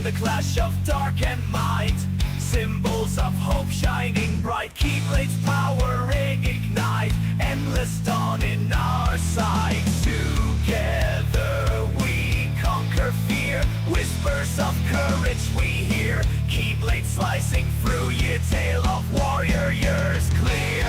the clash of dark and might. Symbols of hope shining bright. Keyblade's powering ignite. Endless dawn in our sight. Together we conquer fear. Whispers of courage we hear. Keyblade slicing through your tale of warrior years clear.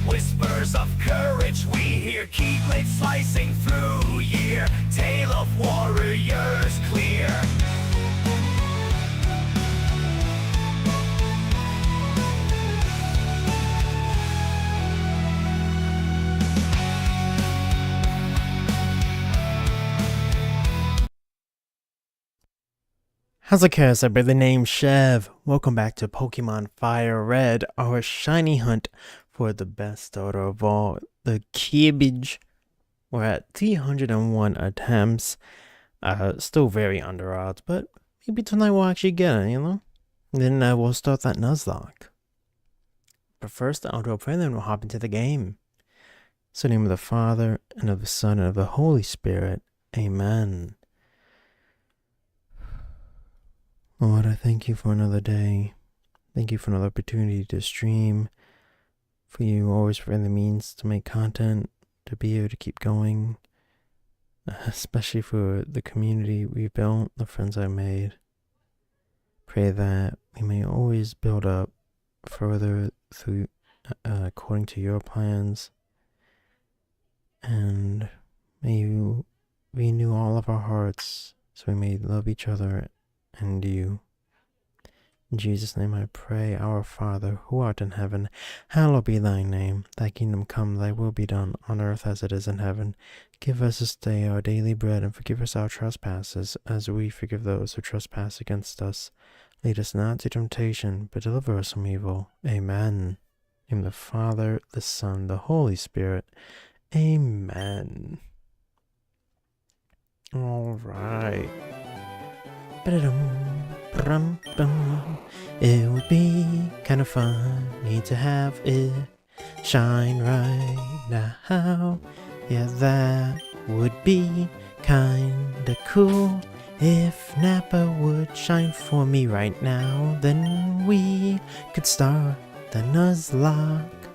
Whispers of courage we hear. Keyblade slicing through year. Tale of warriors clear. How's it going, by the name Chev? Welcome back to Pokemon FireRed, our shiny hunt for the best starter of all, the CABBAGE. We're at 301 attempts, still very under odds, but maybe tonight we'll actually get it, you know? Then we'll start that nuzlocke. But first, I'll do a prayer, then we'll hop into the game. So in the name of the Father, and of the Son, and of the Holy Spirit, Amen. Lord, I thank you for another day. Thank you for another opportunity to stream. For you always providing the means to make content, to be able to keep going. Especially for the community we built, the friends I made. Pray that we may always build up further through, according to your plans. And may you renew all of our hearts so we may love each other and you. In Jesus' name I pray, our Father, who art in heaven, hallowed be thy name. Thy kingdom come, thy will be done, on earth as it is in heaven. Give us this day our daily bread, and forgive us our trespasses, as we forgive those who trespass against us. Lead us not into temptation, but deliver us from evil. Amen. In the Father, the Son, the Holy Spirit. Amen. All right. It would be kind of funny to have it shine right now. Yeah, that would be kinda cool. If Nappa would shine for me right now, then we could start the nuzlocke,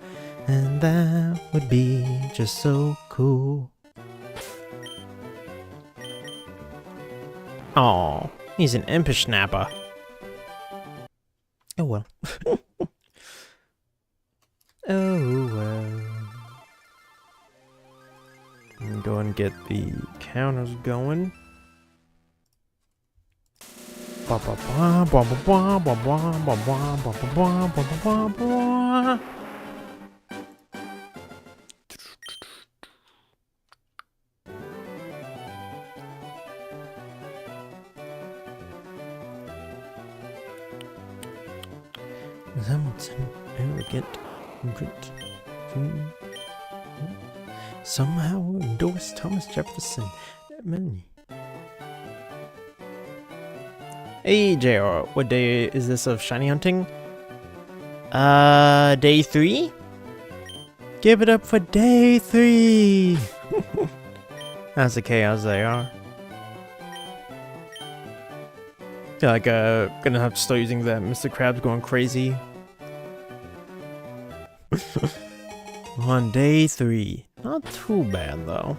and that would be just so cool. Aww. He's an impish Nappa. Oh well. Oh well. Go and get the counters going. Ba ba ba ba ba ba ba ba ba ba ba ba ba ba. Hamilton, arrogant, great, somehow endorsed Thomas Jefferson. Hey JR, what day is this of shiny hunting? Day 3? Give it up for day 3! That's the chaos they are. Yeah, like, gonna have to start using that Mr. Krabs going crazy. On day 3. Not too bad, though.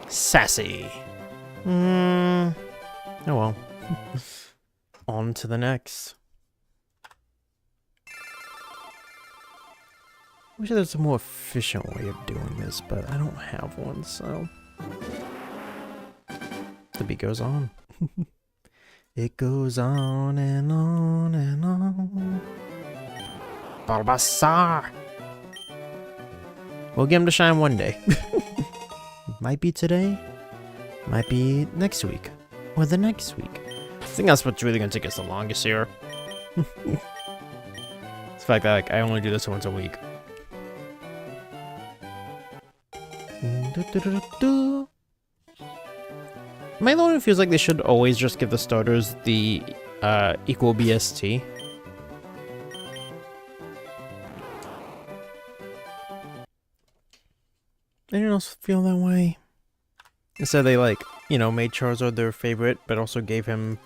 Sassy. Oh well. On to the next. I wish there's a more efficient way of doing this, but I don't have one, so... The beat goes on. It goes on and on and on. Bulbasaur! We'll get him to shine one day. Might be today, might be next week, or the next week. I think that's what's really gonna take us the longest here. It's the fact that like, I only do this once a week. My one feels like they should always just give the starters the equal BST. Anyone else feel that way? Instead they like, you know, made Charizard their favorite, but also gave him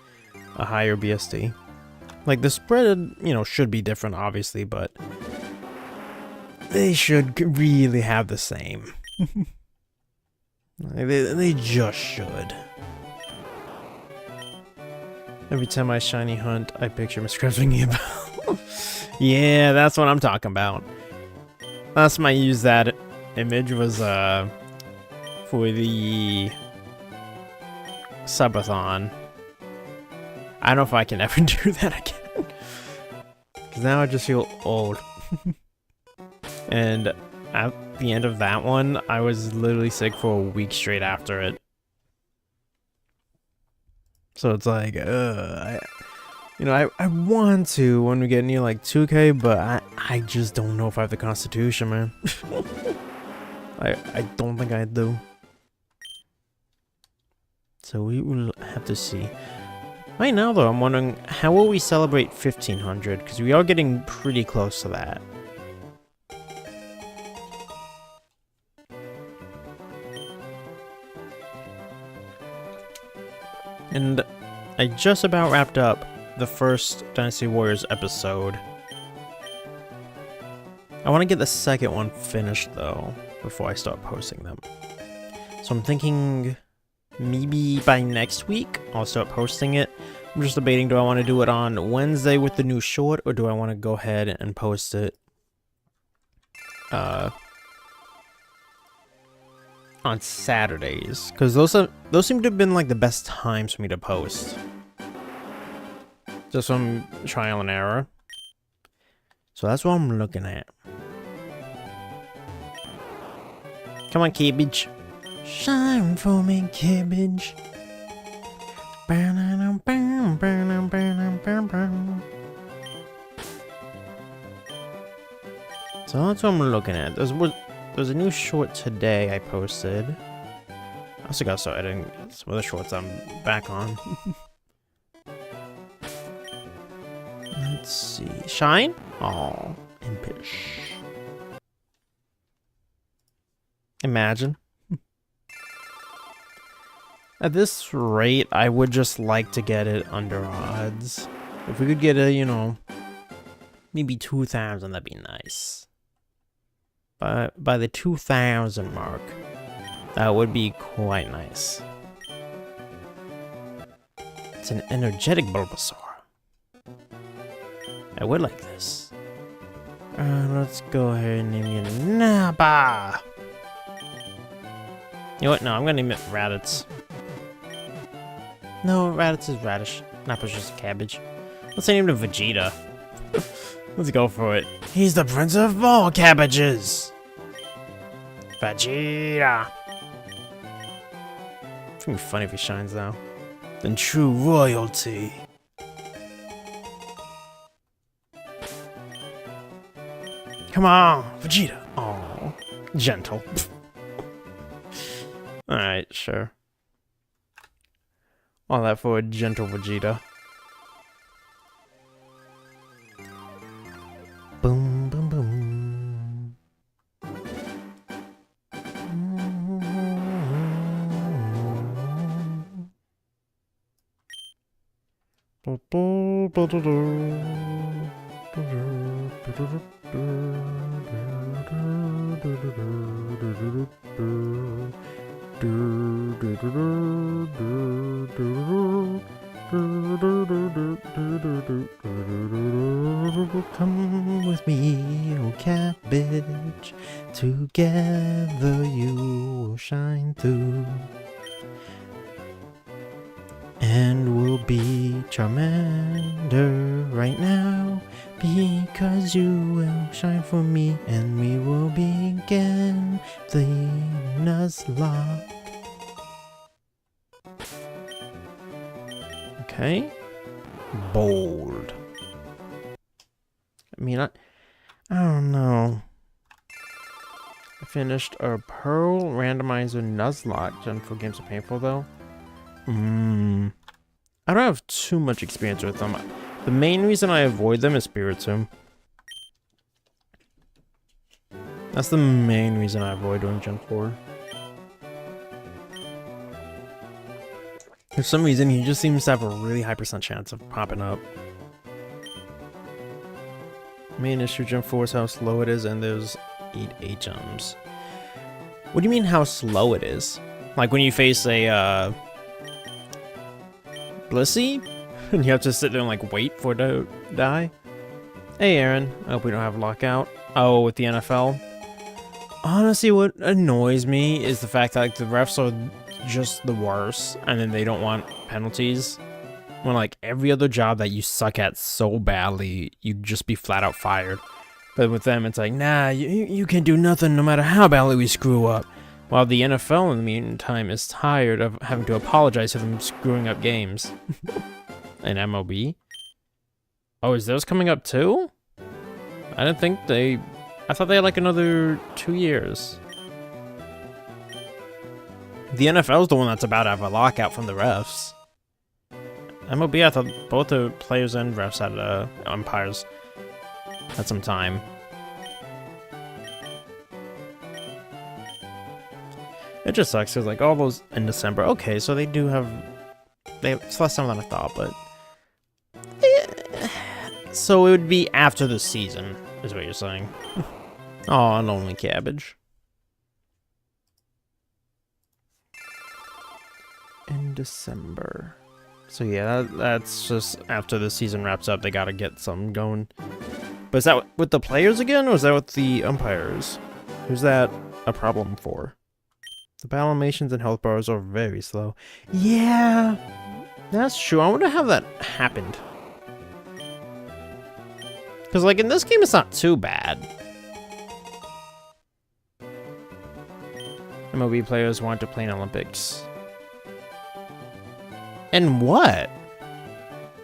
a higher BST. Like the spread, you know, should be different obviously, but they should really have the same. They just should. Every time I shiny hunt, I picture Miss Krabs ringing a bell. Yeah, that's what I'm talking about. Last time I used that image was for the subathon. I don't know if I can ever do that again. Because now I just feel old. And at the end of that one, I was literally sick for a week straight after it. So it's like, I want to when we get near like 2K, but I just don't know if I have the constitution, man. I don't think I do. So we will have to see. Right now, though, I'm wondering, how will we celebrate 1500? Because we are getting pretty close to that. And I just about wrapped up the first Dynasty Warriors episode. I want to get the second one finished, though, before I start posting them. So I'm thinking maybe by next week I'll start posting it. I'm just debating, do I want to do it on Wednesday with the new short, or do I want to go ahead and post it on Saturdays? Because those seem to have been like the best times for me to post. Just some trial and error. So that's what I'm looking at. Come on, Cabbage. Shine for me, Cabbage. So that's what I'm looking at. There's a new short today I posted. I also gotta start editing some other shorts I'm back on. Let's see. Shine? Aw, impish. Imagine. At this rate, I would just like to get it under odds. If we could get a, you know, maybe 2,000, that'd be nice. By the 2,000 mark, that would be quite nice. It's an energetic Bulbasaur. I would like this. Let's go ahead and name you Naba. You know what? No, I'm gonna name it Raditz. No, Raditz is Radish. Napa's just Cabbage. Let's name him Vegeta. Let's go for it. He's the prince of all cabbages. Vegeta. It's gonna be funny if he shines now. Then true royalty. Come on, Vegeta. Oh, gentle. Alright, sure. All that for a gentle Vegeta. Boom, boom, boom. Come with me, oh cabbage. Together you will shine through. And we'll be Charmander right now. Because you will shine for me, and we will begin the nuzlocke. Okay. Bold. I mean, I don't know. I finished a Pearl Randomizer Nuzlocke. Gentle games are painful, though. I don't have too much experience with them. The main reason I avoid them is Spiritomb. That's the main reason I avoid doing Gen 4. For some reason, he just seems to have a really high % chance of popping up. Main issue Gen 4 is how slow it is, and there's 8 HMs. What do you mean how slow it is? Like when you face a Blissey, and you have to sit there and like wait for it to die? Hey Aaron, I hope we don't have lockout. Oh, with the NFL? Honestly, what annoys me is the fact that like the refs are just the worst, and then they don't want penalties. When like every other job that you suck at so badly, you'd just be flat out fired. But with them, it's like, nah, you can do nothing no matter how badly we screw up. While the NFL in the meantime is tired of having to apologize for them screwing up games. And MLB? Oh, is those coming up too? I didn't think I thought they had like another 2 years. The NFL's the one that's about to have a lockout from the refs. MLB, I thought both the players and refs had umpires had some time. It just sucks because like all those in December. Okay, so they do have it's less time than I thought, but so it would be after the season, is what you're saying. Oh, lonely cabbage. In December. So yeah, that's just after the season wraps up, they gotta get something going. But is that with the players again, or is that with the umpires? Who's that a problem for? The battle animations and health bars are very slow. Yeah, that's true. I wonder how that happened. Because like in this game, it's not too bad. MLB players want to play in Olympics. And what?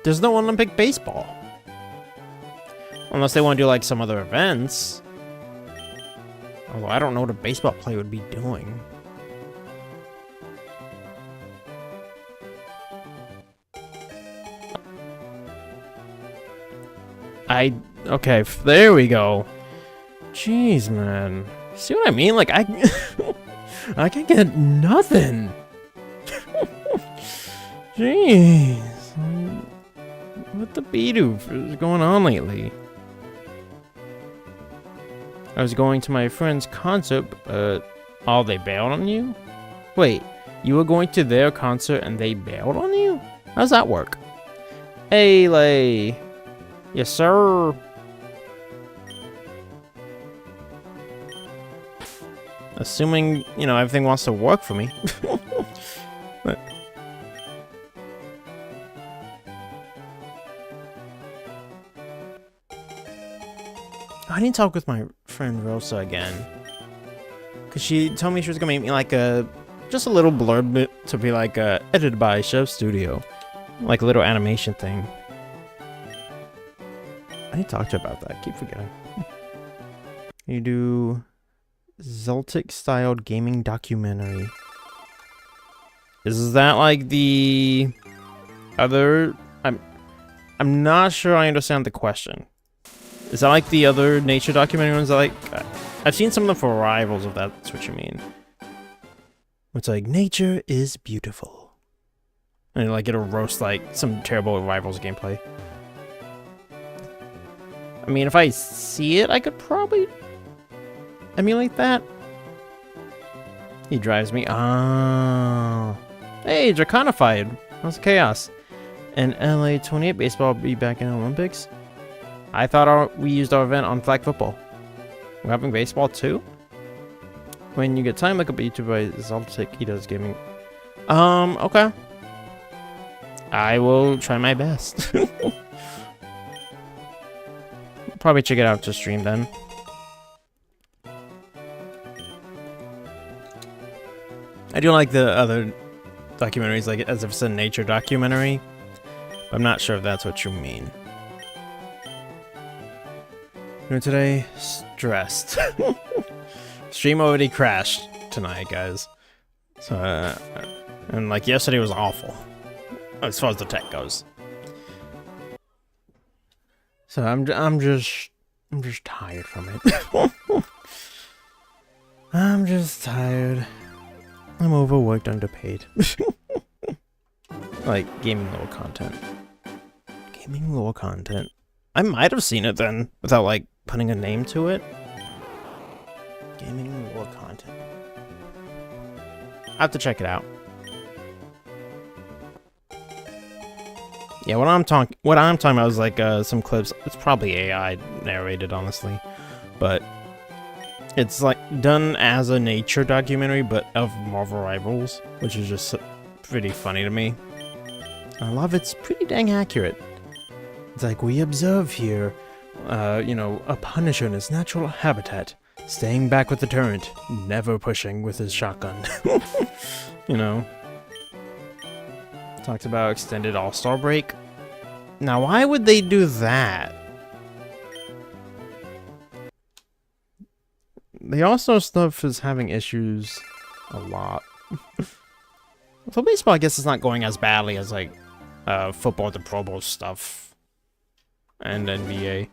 There's no Olympic baseball. Unless they want to do like some other events. Although I don't know what a baseball player would be doing. Okay, there we go. Jeez, man. See what I mean? Like, I can get nothing. Jeez. What the beedoo is going on lately? I was going to my friend's concert, oh, they bailed on you? Wait, you were going to their concert and they bailed on you? How's that work? Hey, Lay. Yes, sir. Assuming, you know, everything wants to work for me. But I need to talk with my friend Rosa again. Because she told me she was going to make me like just a little blurb bit to be like edited by Chev Studio. Like a little animation thing. I need to talk to her about that. I keep forgetting. You do Zeltic styled gaming documentary. Is that like the other? I'm not sure I understand the question. Is that like the other nature documentary ones? That like I've seen some of them for Rivals, if that's what you mean. It's like nature is beautiful, and like it'll roast like some terrible Rivals gameplay. I mean, if I see it, I could probably emulate that. He drives me. Oh. Hey, Draconified. How's chaos? And LA 28 baseball will be back in Olympics. I thought we used our event on flag football. We're having baseball too? When you get time, look up YouTube by Zeltic. He does gaming. Okay. I will try my best. probably check it out to stream then. I do like the other documentaries, like as if it's a nature documentary. But I'm not sure if that's what you mean. Today, stressed. Stream already crashed tonight, guys. So, and like yesterday was awful, as far as the tech goes. So I'm just tired from it. I'm just tired. I'm overworked, underpaid. Like gaming lore content. Gaming lore content. I might have seen it then, without like putting a name to it. Gaming lore content. I have to check it out. Yeah, what I'm talking about is like some clips. It's probably AI narrated, honestly, but it's like done as a nature documentary, but of Marvel Rivals, which is just pretty funny to me. I love it's pretty dang accurate. It's like we observe here, you know, a Punisher in his natural habitat, staying back with the turret, never pushing with his shotgun. You know. Talks about extended All-Star break. Now, why would they do that? The All-Star stuff is having issues a lot. For baseball, I guess it's not going as badly as, like, football, the Pro Bowl stuff. And NBA.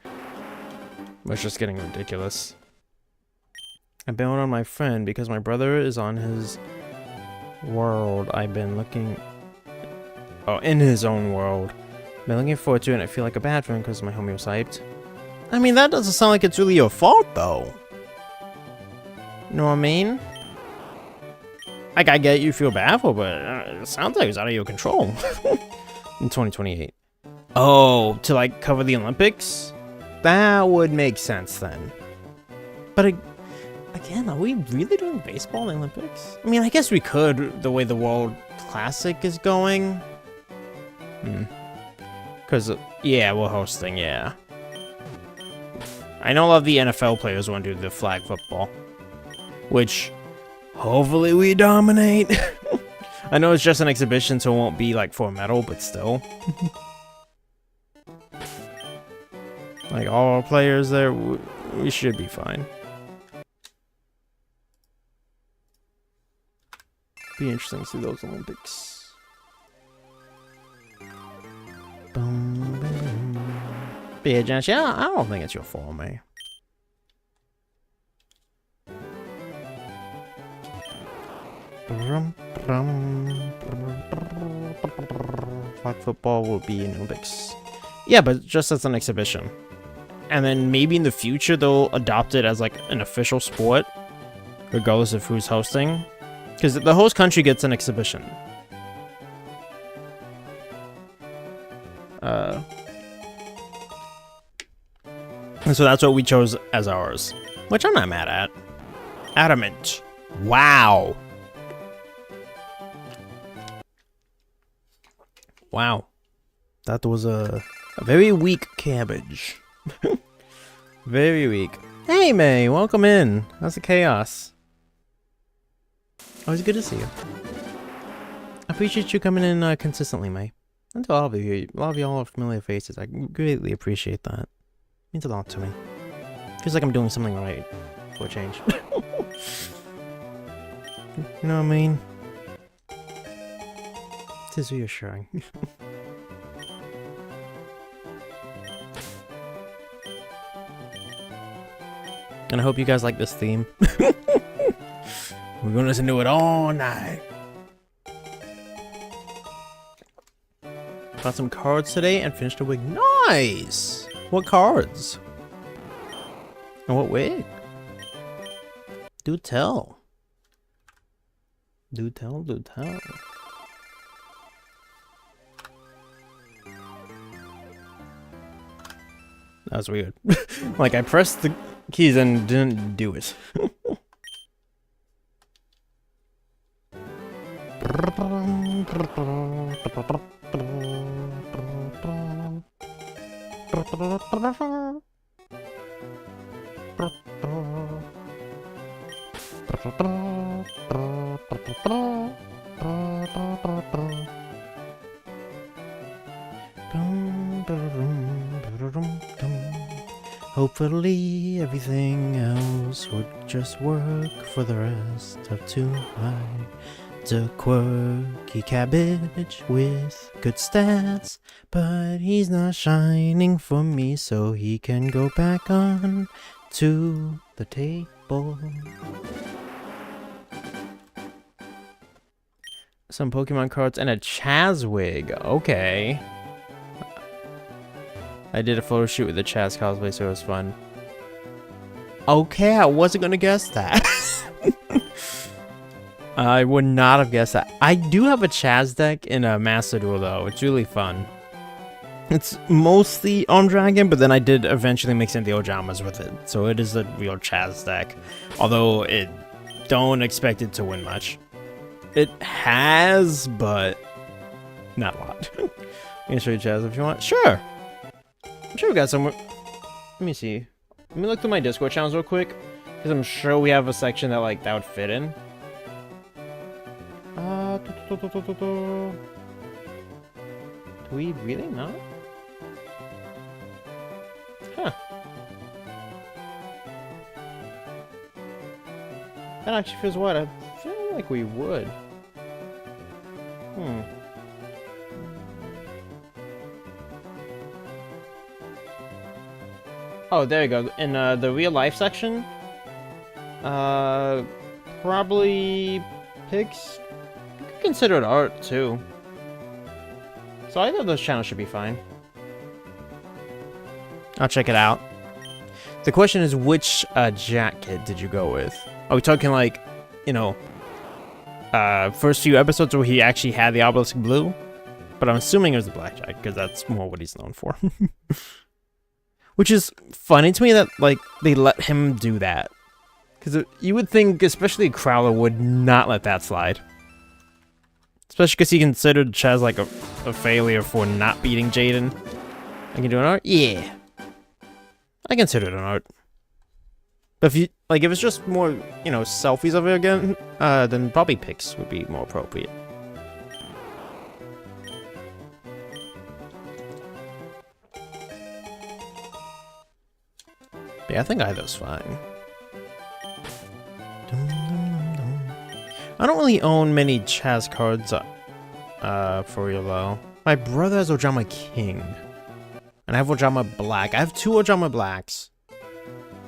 It's just getting ridiculous. I bailed on my friend because my brother is on his world. I've been looking... Oh, in his own world. Been looking forward to it, and I feel like a bad friend because my homie was hyped. I mean, that doesn't sound like it's really your fault, though. You know what I mean? Like, I get you feel bad for, but it sounds like it's out of your control. In 2028. Oh, to, like, cover the Olympics? That would make sense, then. But, again, are we really doing baseball in the Olympics? I mean, I guess we could, the way the World Classic is going. Because, yeah, we're hosting, yeah. I know a lot of the NFL players want to do the flag football. Which, hopefully we dominate. I know it's just an exhibition, so it won't be, like, for a medal, but still. Like, all our players there, we should be fine. Be interesting to see those Olympics. But yeah, Josh, I don't think it's your fault, man. Flag football will be in Olympics. Yeah, but just as an exhibition. And then maybe in the future they'll adopt it as like an official sport, regardless of who's hosting. Because the host country gets an exhibition. And so that's what we chose as ours. Which I'm not mad at. Adamant. Wow. Wow. That was a very weak cabbage. Very weak. Hey, May. Welcome in. How's the chaos? Always good to see you. I appreciate you coming in consistently, May. And to all of you, a lot of y'all are familiar faces. I greatly appreciate that. It means a lot to me. Feels like I'm doing something right for a change. You know what I mean? It is reassuring. And I hope you guys like this theme. We're gonna listen to it all night. Got some cards today and finished a wig. Nice! What cards? And what wig? Do tell. Do tell, do tell. That was weird. Like, I pressed the keys and didn't do it. Hopefully everything else would just work for the rest of tonight. It's a quirky cabbage with good stats, but he's not shining for me, so he can go back on to the table. Some Pokemon cards and a Chaz wig. Okay. I did a photo shoot with the Chaz cosplay, so it was fun. Okay, I wasn't gonna guess that. I would not have guessed that. I do have a Chaz deck in a Master Duel, though. It's really fun. It's mostly on Dragon, but then I did eventually mix in the Ojamas with it. So it is a real Chaz deck. Although it don't expect it to win much. It has, but not a lot. I can show you Chaz if you want. Sure. I'm sure we got somewhere. Let me see. Let me look through my Discord channels real quick. Because I'm sure we have a section that like that would fit in. Do we really not? Huh. That actually feels what? I feel like we would. Oh, there you go. In the real life section, probably pics. You could consider it art too. So either of those channels should be fine. I'll check it out. The question is, which jacket did you go with? Are we talking like, you know, first few episodes where he actually had the obelisk blue? But I'm assuming it was the black jacket because that's more what he's known for. Which is funny to me that, like, they let him do that. Because you would think, especially Crowler, would not let that slide. Especially because he considered Chaz, like, a failure for not beating Jaden. I can do an art? Yeah. I consider it an art. But if you, like, if it's just more, you know, selfies of it again, then probably pics would be more appropriate. Yeah, I think either's fine. I don't really own many Chaz cards, for real though. My brother has Ojama King. And I have Ojama Black. I have 2 Ojama Blacks.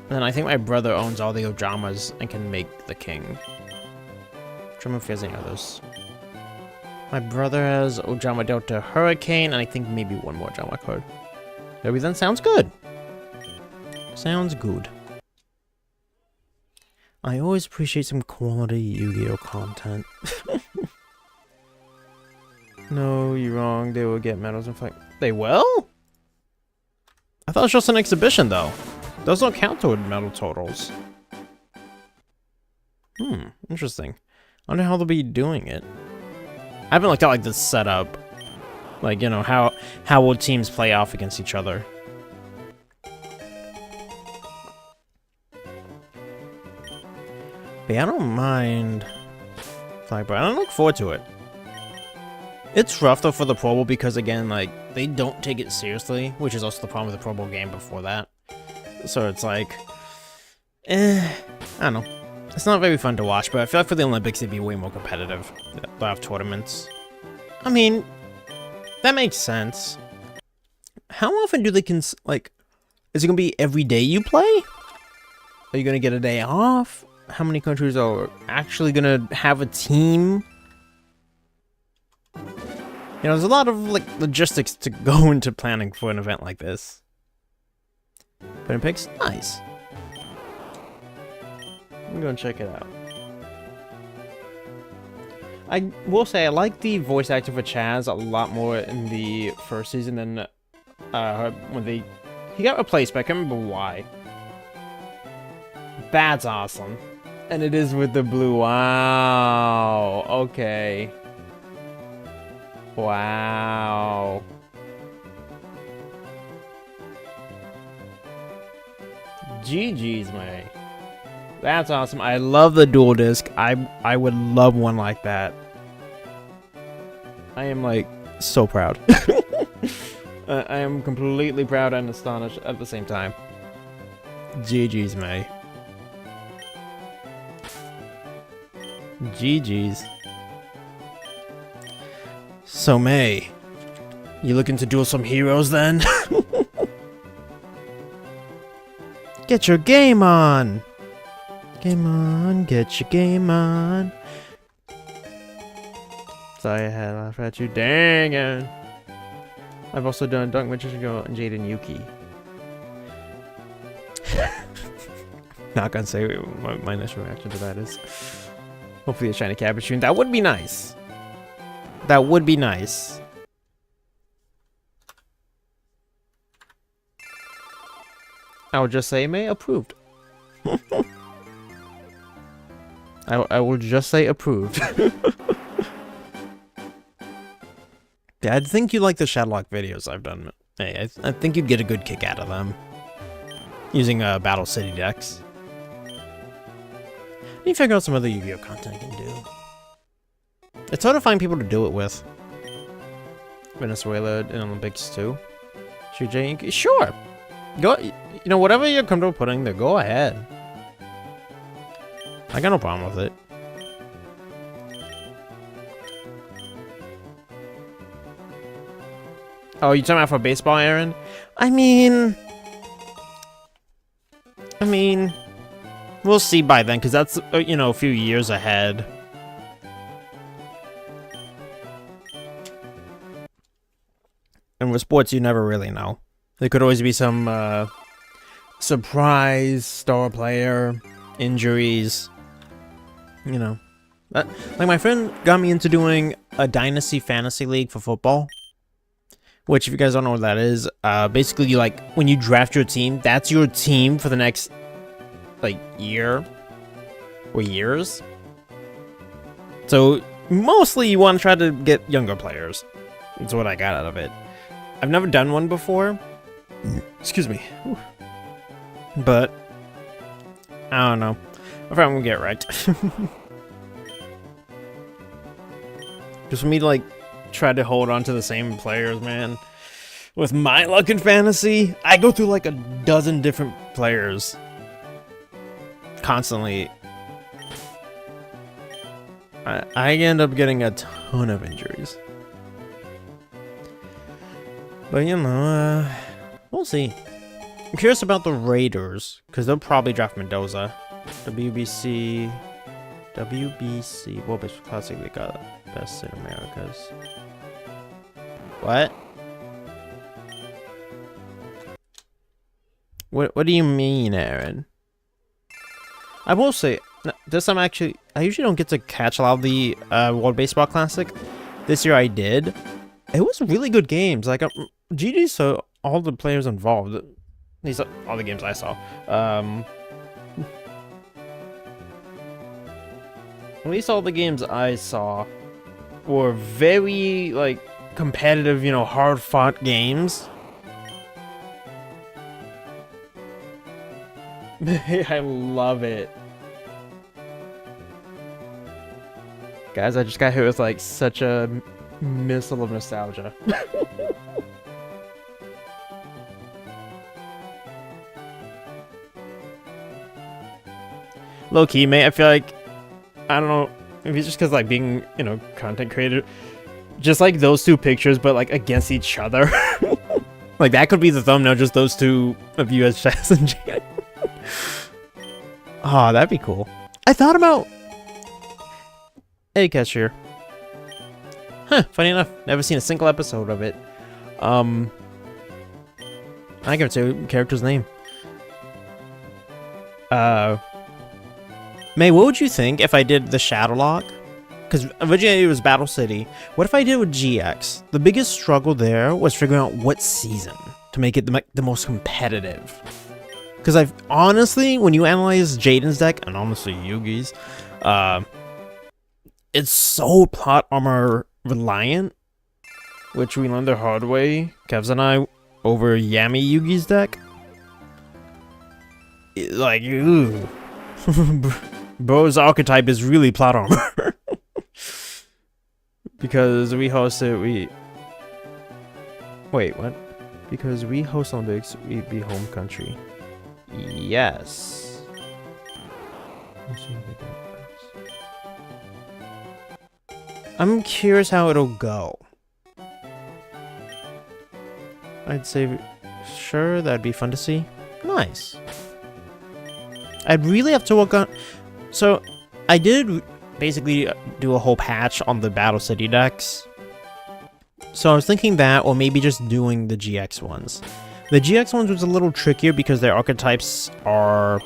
And I think my brother owns all the Ojamas and can make the King. I'm trying to remember if he has any others. My brother has Ojama Delta Hurricane, and I think maybe one more Ojama card. Everything sounds good. Sounds good. I always appreciate some quality Yu-Gi-Oh content. No, you're wrong. They will get medals and fight. They will? I thought it was just an exhibition, though. Those don't count toward medal totals. Interesting. I wonder how they'll be doing it. I haven't looked at, like, the setup. Like, you know, how will teams play off against each other. But yeah, I don't mind Flag Boy. I don't look forward to it. It's rough though for the Pro Bowl because again, like, they don't take it seriously, which is also the problem with the Pro Bowl game before that. So it's like, I don't know. It's not very fun to watch, but I feel like for the Olympics it'd be way more competitive. They'll have tournaments. I mean, that makes sense. How often do they like, is it gonna be every day you play? Are you gonna get a day off? How many countries are actually gonna have a team? You know, there's a lot of, like, logistics to go into planning for an event like this. But in pics, nice. I'm gonna check it out. I will say, I like the voice actor for Chaz a lot more in the first season than when he got replaced, but I can't remember why. That's awesome. And it is with the blue. Wow. Okay. Wow. GG's, May. That's awesome. I love the dual disc. I would love one like that. I am like so proud. I am completely proud and astonished at the same time. GG's, May. GG's. So, May, you looking to duel some heroes then? Get your game on! Game on, get your game on. Sorry I had to laugh at you. Dang it. I've also done Dark Magician Girl and Jade and Yuki. Not gonna say what my initial reaction to that is. Hopefully a shiny cabbage tune. That would be nice. That would be nice. I would just say, May, approved. I will just say approved. Yeah, I think you like the Shadowlock videos I've done. Hey, I think you'd get a good kick out of them. Using Battle City decks. Let me figure out some other Yu-Gi-Oh content I can do. It's hard to find people to do it with. Venezuela in Olympics too. Shuja, sure. Go, you know, whatever you're comfortable putting there, go ahead. I got no problem with it. Oh, you talking about for baseball, Aaron? I mean, we'll see by then, because that's, you know, a few years ahead. And with sports, you never really know. There could always be some surprise star player, injuries, you know. Like my friend got me into doing a Dynasty Fantasy League for football. Which, if you guys don't know what that is, basically, you like when you draft your team, that's your team for the next, like, year or years. So mostly, you want to try to get younger players. That's what I got out of it. I've never done one before. Excuse me. Whew. But I don't know. I think I'm gonna get it right. Just for me to like try to hold on to the same players, man. With my luck in fantasy, I go through like a dozen different players constantly. I end up getting a ton of injuries. But you know, we'll see. I'm curious about the Raiders, because they'll probably draft Mendoza. WBC, World Baseball Classic, they got best in Americas. What? What do you mean, Aaron? I will say, this time I usually don't get to catch a lot of the World Baseball Classic. This year I did. It was really good games. Like, GG, so all the players involved. At least all the games I saw. At least all the games I saw were very, like, competitive, you know, hard-fought games. I love it. Guys, I just got hit with, like, such a missile of nostalgia. Low-key, mate, I feel like, I don't know, maybe it's just because, like, being, you know, content creator, just, like, those two pictures, but, like, against each other. Like, that could be the thumbnail, just those two of you as Chess and Jay. Oh, that'd be cool. I thought about... Hey, Cashier. Huh, funny enough, never seen a single episode of it. I can say the character's name. May, what would you think if I did the Shadowlock? Because originally it was Battle City. What if I did with GX? The biggest struggle there was figuring out what season to make it the most competitive. Because I've honestly, when you analyze Jaden's deck, and honestly Yugi's, it's so plot armor reliant, which we learned the hard way, Kevs and I, over Yami Yugi's deck. like, ooh. Bro's archetype is really plot armor. Because we hosted, wait, what? Because we host Olympics, we'd be home country. Yes. I'm curious how it'll go. I'd say, sure, that'd be fun to see. Nice. I'd really have to work on... So, I did basically do a whole patch on the Battle City decks. So I was thinking that, or maybe just doing the GX ones. The GX ones was a little trickier because their archetypes are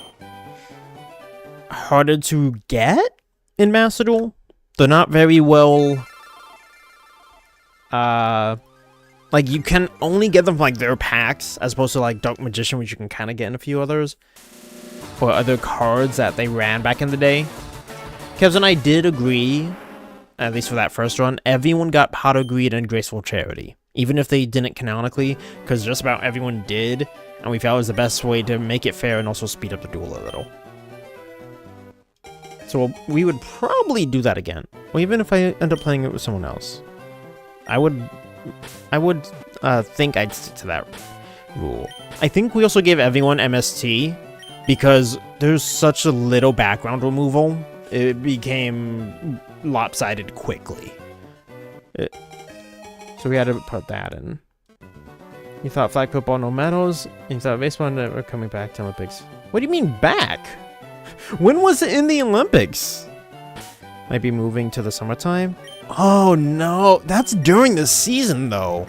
harder to get in Master Duel. They're not very well... like, you can only get them from, like, their packs, as opposed to, like, Dark Magician, which you can kind of get in a few others. For other cards that they ran back in the day. Kevs and I did agree, at least for that first run, everyone got Powder Greed and Graceful Charity. Even if they didn't canonically, because just about everyone did, and we felt it was the best way to make it fair and also speed up the duel a little. So we would probably do that again. Or even if I end up playing it with someone else. I would think I'd stick to that rule. I think we also gave everyone MST, because there's such a little background removal. It became lopsided quickly. So we had to put that in. You thought flag football, no medals. You thought baseball, never coming back to Olympics. What do you mean back? When was it in the Olympics? Might be moving to the summertime. Oh no, that's during the season though.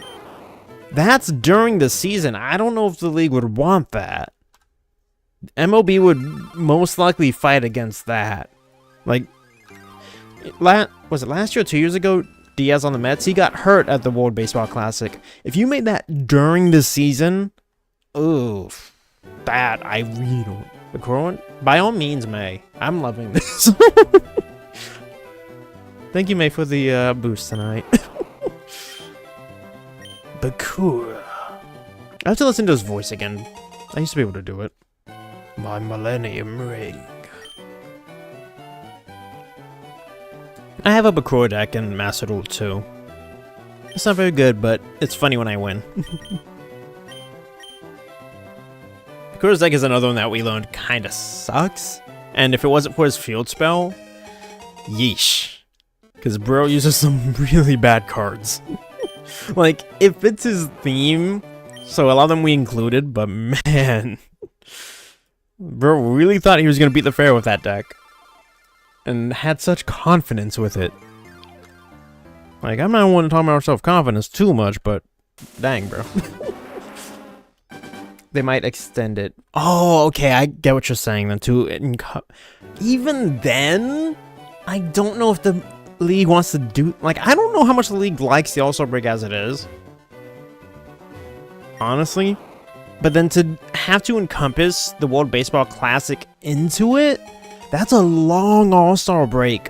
That's during the season. I don't know if the league would want that. MLB would most likely fight against that. Like, was it last year or 2 years ago? Diaz on the Mets, he got hurt at the World Baseball Classic. If you made that during the season, oof, that I really don't. The Corwin, by all means, May. I'm loving this. Thank you, May, for the boost tonight. Bakura. I have to listen to his voice again. I used to be able to do it. My Millennium Ring. I have a Bakura deck in Master Duel too. It's not very good, but it's funny when I win. Bakura's deck is another one that we learned kinda sucks. And if it wasn't for his field spell, yeesh. Because bro uses some really bad cards. Like, it fits his theme, so a lot of them we included, but man. Bro really thought he was gonna beat the fair with that deck. And had such confidence with it. Like, I'm not one to talk about self-confidence too much, but dang, bro. They might extend it. Oh, okay, I get what you're saying then, too. Even then, I don't know if the league wants to do... Like, I don't know how much the league likes the All-Star break as it is. Honestly. But then to have to encompass the World Baseball Classic into it, that's a long All-Star break.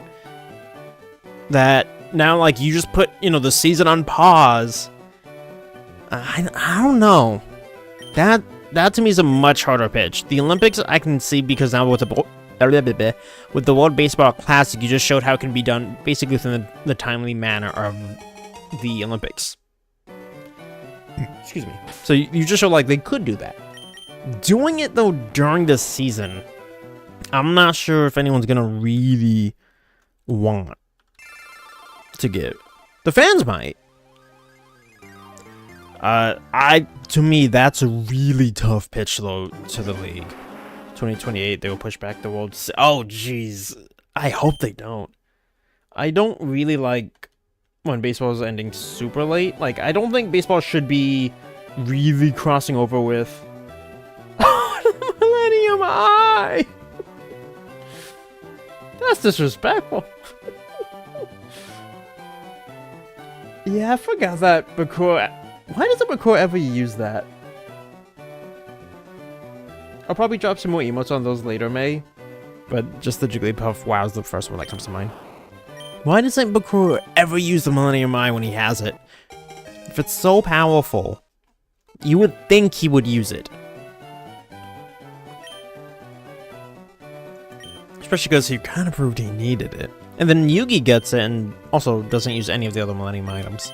That now, like, you just put, you know, the season on pause. I don't know. That to me is a much harder pitch. The Olympics I can see because now with the World Baseball Classic, you just showed how it can be done basically within the timely manner of the Olympics. Excuse me. So you just showed, like, they could do that. Doing it, though, during the season, I'm not sure if anyone's gonna really want to give. The fans might. To me, that's a really tough pitch, though, to the league. 2028, they will push back the World... Oh, jeez. I hope they don't. I don't really like when baseball is ending super late. Like, I don't think baseball should be really crossing over with... the Millennium Eye! That's disrespectful. Yeah, I forgot that Bakura... Why doesn't Bakura ever use that? I'll probably drop some more emotes on those later, May. But just the Jigglypuff WoW is the first one that comes to mind. Why doesn't Bakura ever use the Millennium Eye when he has it? If it's so powerful, you would think he would use it. especially because he kind of proved he needed it. And then Yugi gets it and also doesn't use any of the other Millennium items.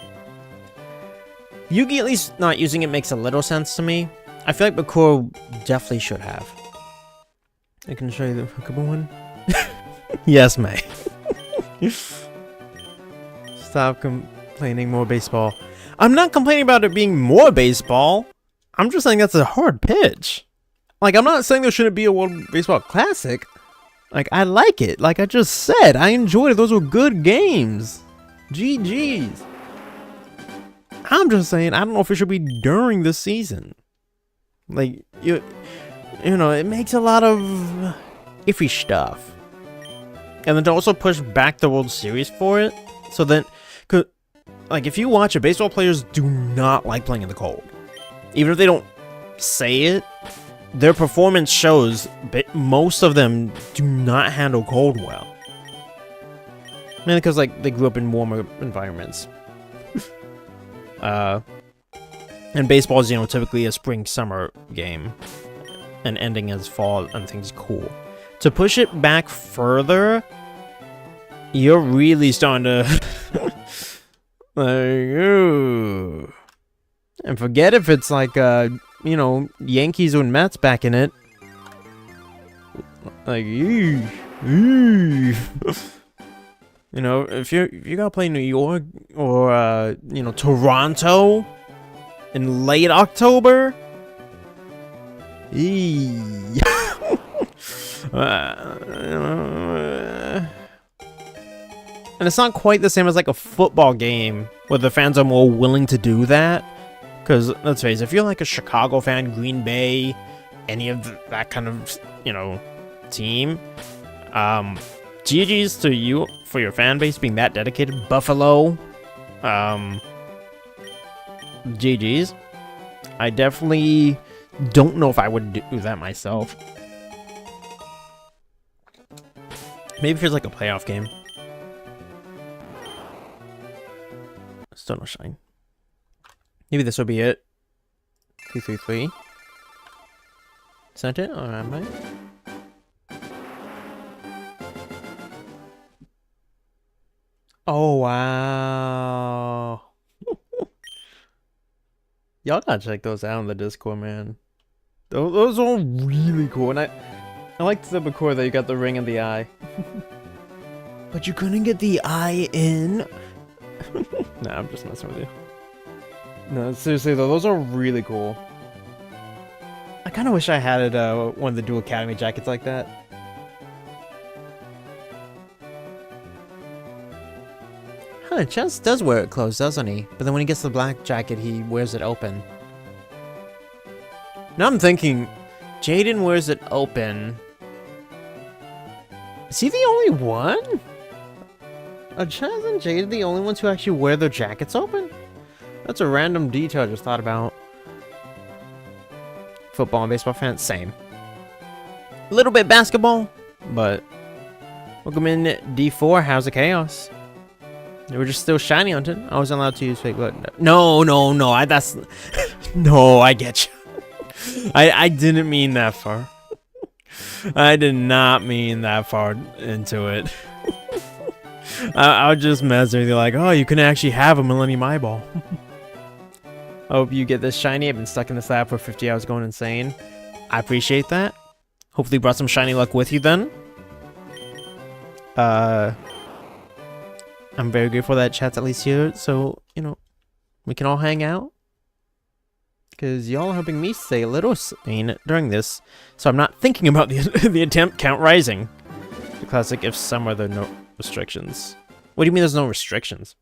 Yugi at least not using it makes a little sense to me. I feel like Bakura definitely should have. I can show you the fuckable one. Yes, May. Stop complaining more baseball. I'm not complaining about it being more baseball. I'm just saying that's a hard pitch. Like, I'm not saying there shouldn't be a World Baseball Classic. Like, I like it. Like I just said, I enjoyed it. Those were good games. GG's. I'm just saying, I don't know if it should be during the season. Like, you know, it makes a lot of iffy stuff. And then to also push back the World Series for it. So then, like, if you watch it, baseball players do not like playing in the cold. Even if they don't say it, their performance shows most of them do not handle cold well. Mainly because, like, they grew up in warmer environments. And baseball is, you know, typically a spring-summer game. And ending as fall and things cool. To push it back further, you're really starting to... like, ooh. And forget if it's like, you know, Yankees or Mets back in it. Like, eesh. You know, if you gotta play New York or, you know, Toronto in late October. And it's not quite the same as like a football game where the fans are more willing to do that. Because, let's face it, if you're like a Chicago fan, Green Bay, any of that kind of, you know, team, GG's to you for your fan base being that dedicated. Buffalo, GG's. I definitely don't know if I would do that myself. Maybe if it's like a playoff game. Still no shine. Maybe this will be it. 233. Sent it? Alright, mate. Oh, wow. Y'all gotta check those out in the Discord, man. Those are really cool. And I liked the Bakura that you got the ring and the eye. But you couldn't get the eye in? Nah, I'm just messing with you. No, seriously though, those are really cool. I kind of wish I had it, one of the Dual Academy jackets like that. Huh, Chance does wear it closed, doesn't he? But then when he gets the black jacket, he wears it open. Now I'm thinking, Jaden wears it open. Is he the only one? Are Chaz and Jaden the only ones who actually wear their jackets open? That's a random detail I just thought about. Football and baseball fans, same. A little bit basketball, but welcome in D4. How's the chaos? They were just still shiny hunting. I wasn't allowed to use fake blood. No. That's no. I get you. I didn't mean that far. I did not mean that far into it. I was just messing with you, like, oh, you can actually have a Millennium Eyeball. I hope you get this shiny. I've been stuck in this lab for 50 hours going insane. I appreciate that. Hopefully you brought some shiny luck with you then. I'm very grateful that chat's at least here, so, you know, we can all hang out. Because y'all are helping me stay a little sane during this, so I'm not thinking about the attempt count rising. The classic, if somewhere there are no restrictions. What do you mean there's no restrictions?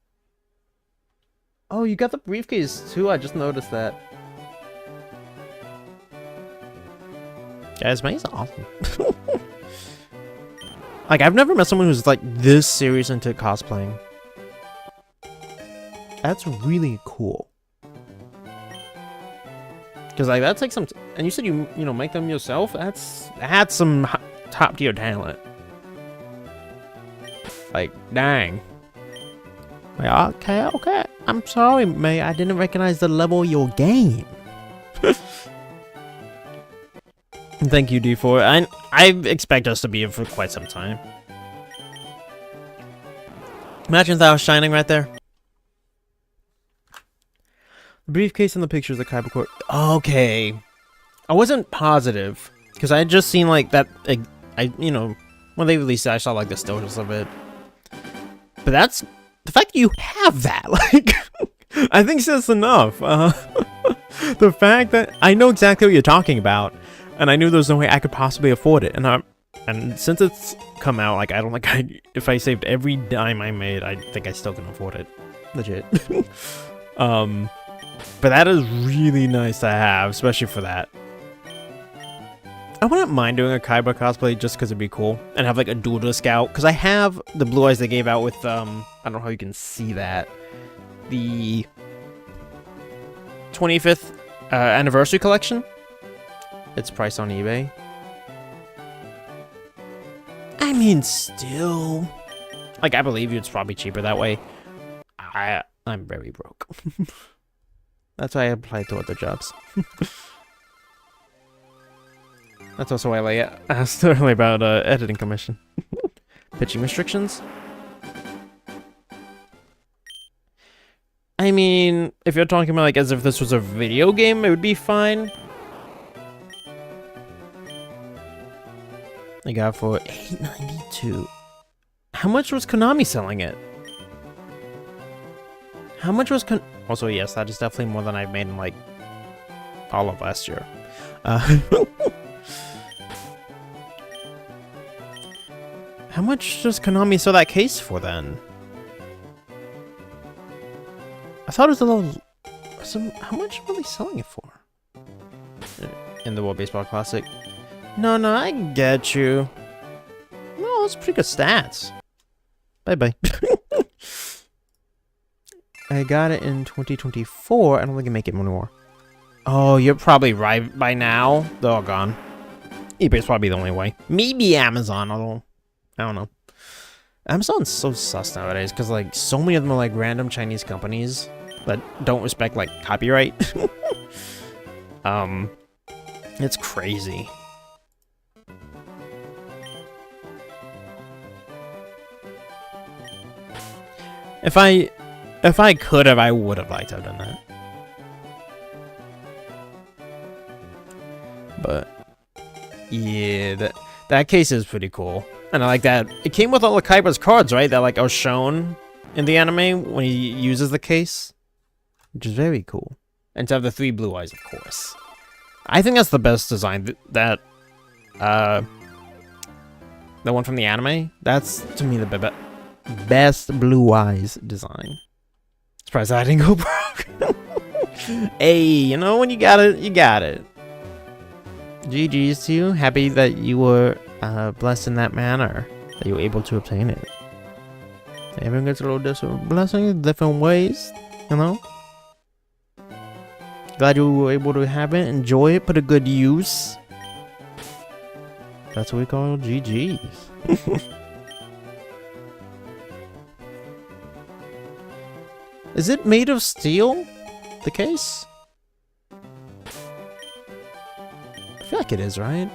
Oh, you got the briefcase too, I just noticed that. Guys, May's awesome. Like, I've never met someone who's like this serious into cosplaying. That's really cool. Because like that takes some, and you said you know make them yourself. That's some top tier talent. Like, dang. Like, okay. I'm sorry, May. I didn't recognize the level of your game. Thank you, D4. I expect us to be here for quite some time. Imagine that was shining right there. The briefcase and the pictures of Kaiba Corp. Okay. I wasn't positive. Because I had just seen, like, that... you know, when they released it, I saw, like, the stills of it. But that's... The fact that you have that, like... I think that's enough. The fact that... I know exactly what you're talking about. And I knew there was no way I could possibly afford it. And since it's come out, like, I don't think if I saved every dime I made, I think I still can afford it. Legit. But that is really nice to have, especially for that. I wouldn't mind doing a Kaiba cosplay just because it'd be cool. And have, like, a dual disc out. Because I have the blue eyes they gave out with, I don't know how you can see that. The 25th anniversary collection. It's priced on eBay. I mean, still... Like, I believe you, it's probably cheaper that way. I'm very broke. That's why I applied to other jobs. That's also why I asked earlier about editing commission. Pitching restrictions? I mean, if you're talking about, like, as if this was a video game, it would be fine. I got it for $8.92. How much was Konami selling it? How much was Also, yes, that is definitely more than I've made in, like, all of last year. How much does Konami sell that case for, then? I thought it was a little... How much were they selling it for? In the World Baseball Classic? No, I get you. No, that's pretty good stats. Bye-bye. I got it in 2024. I don't think I can make it more. Oh, you're probably right by now. They're all gone. eBay's probably the only way. Maybe Amazon, although... I don't know. Amazon's so sus nowadays, because, like, so many of them are, like, random Chinese companies that don't respect, like, copyright. It's crazy. If I could have, I would have liked to have done that. But yeah, that case is pretty cool. And I like that. It came with all the Kaiba's cards, right? That, like, are shown in the anime when he uses the case. Which is very cool. And to have the 3 blue eyes, of course. I think that's the best design. The one from the anime, that's, to me, the best blue eyes design. Surprised I didn't go broke. Hey, you know, when you got it, you got it. GG's to you. Happy that you were blessed in that manner. That you were able to obtain it. Everyone gets a little different blessing, different ways, you know? Glad you were able to have it, enjoy it, put a good use. That's what we call GG's. Is it made of steel? The case? I feel like it is, right?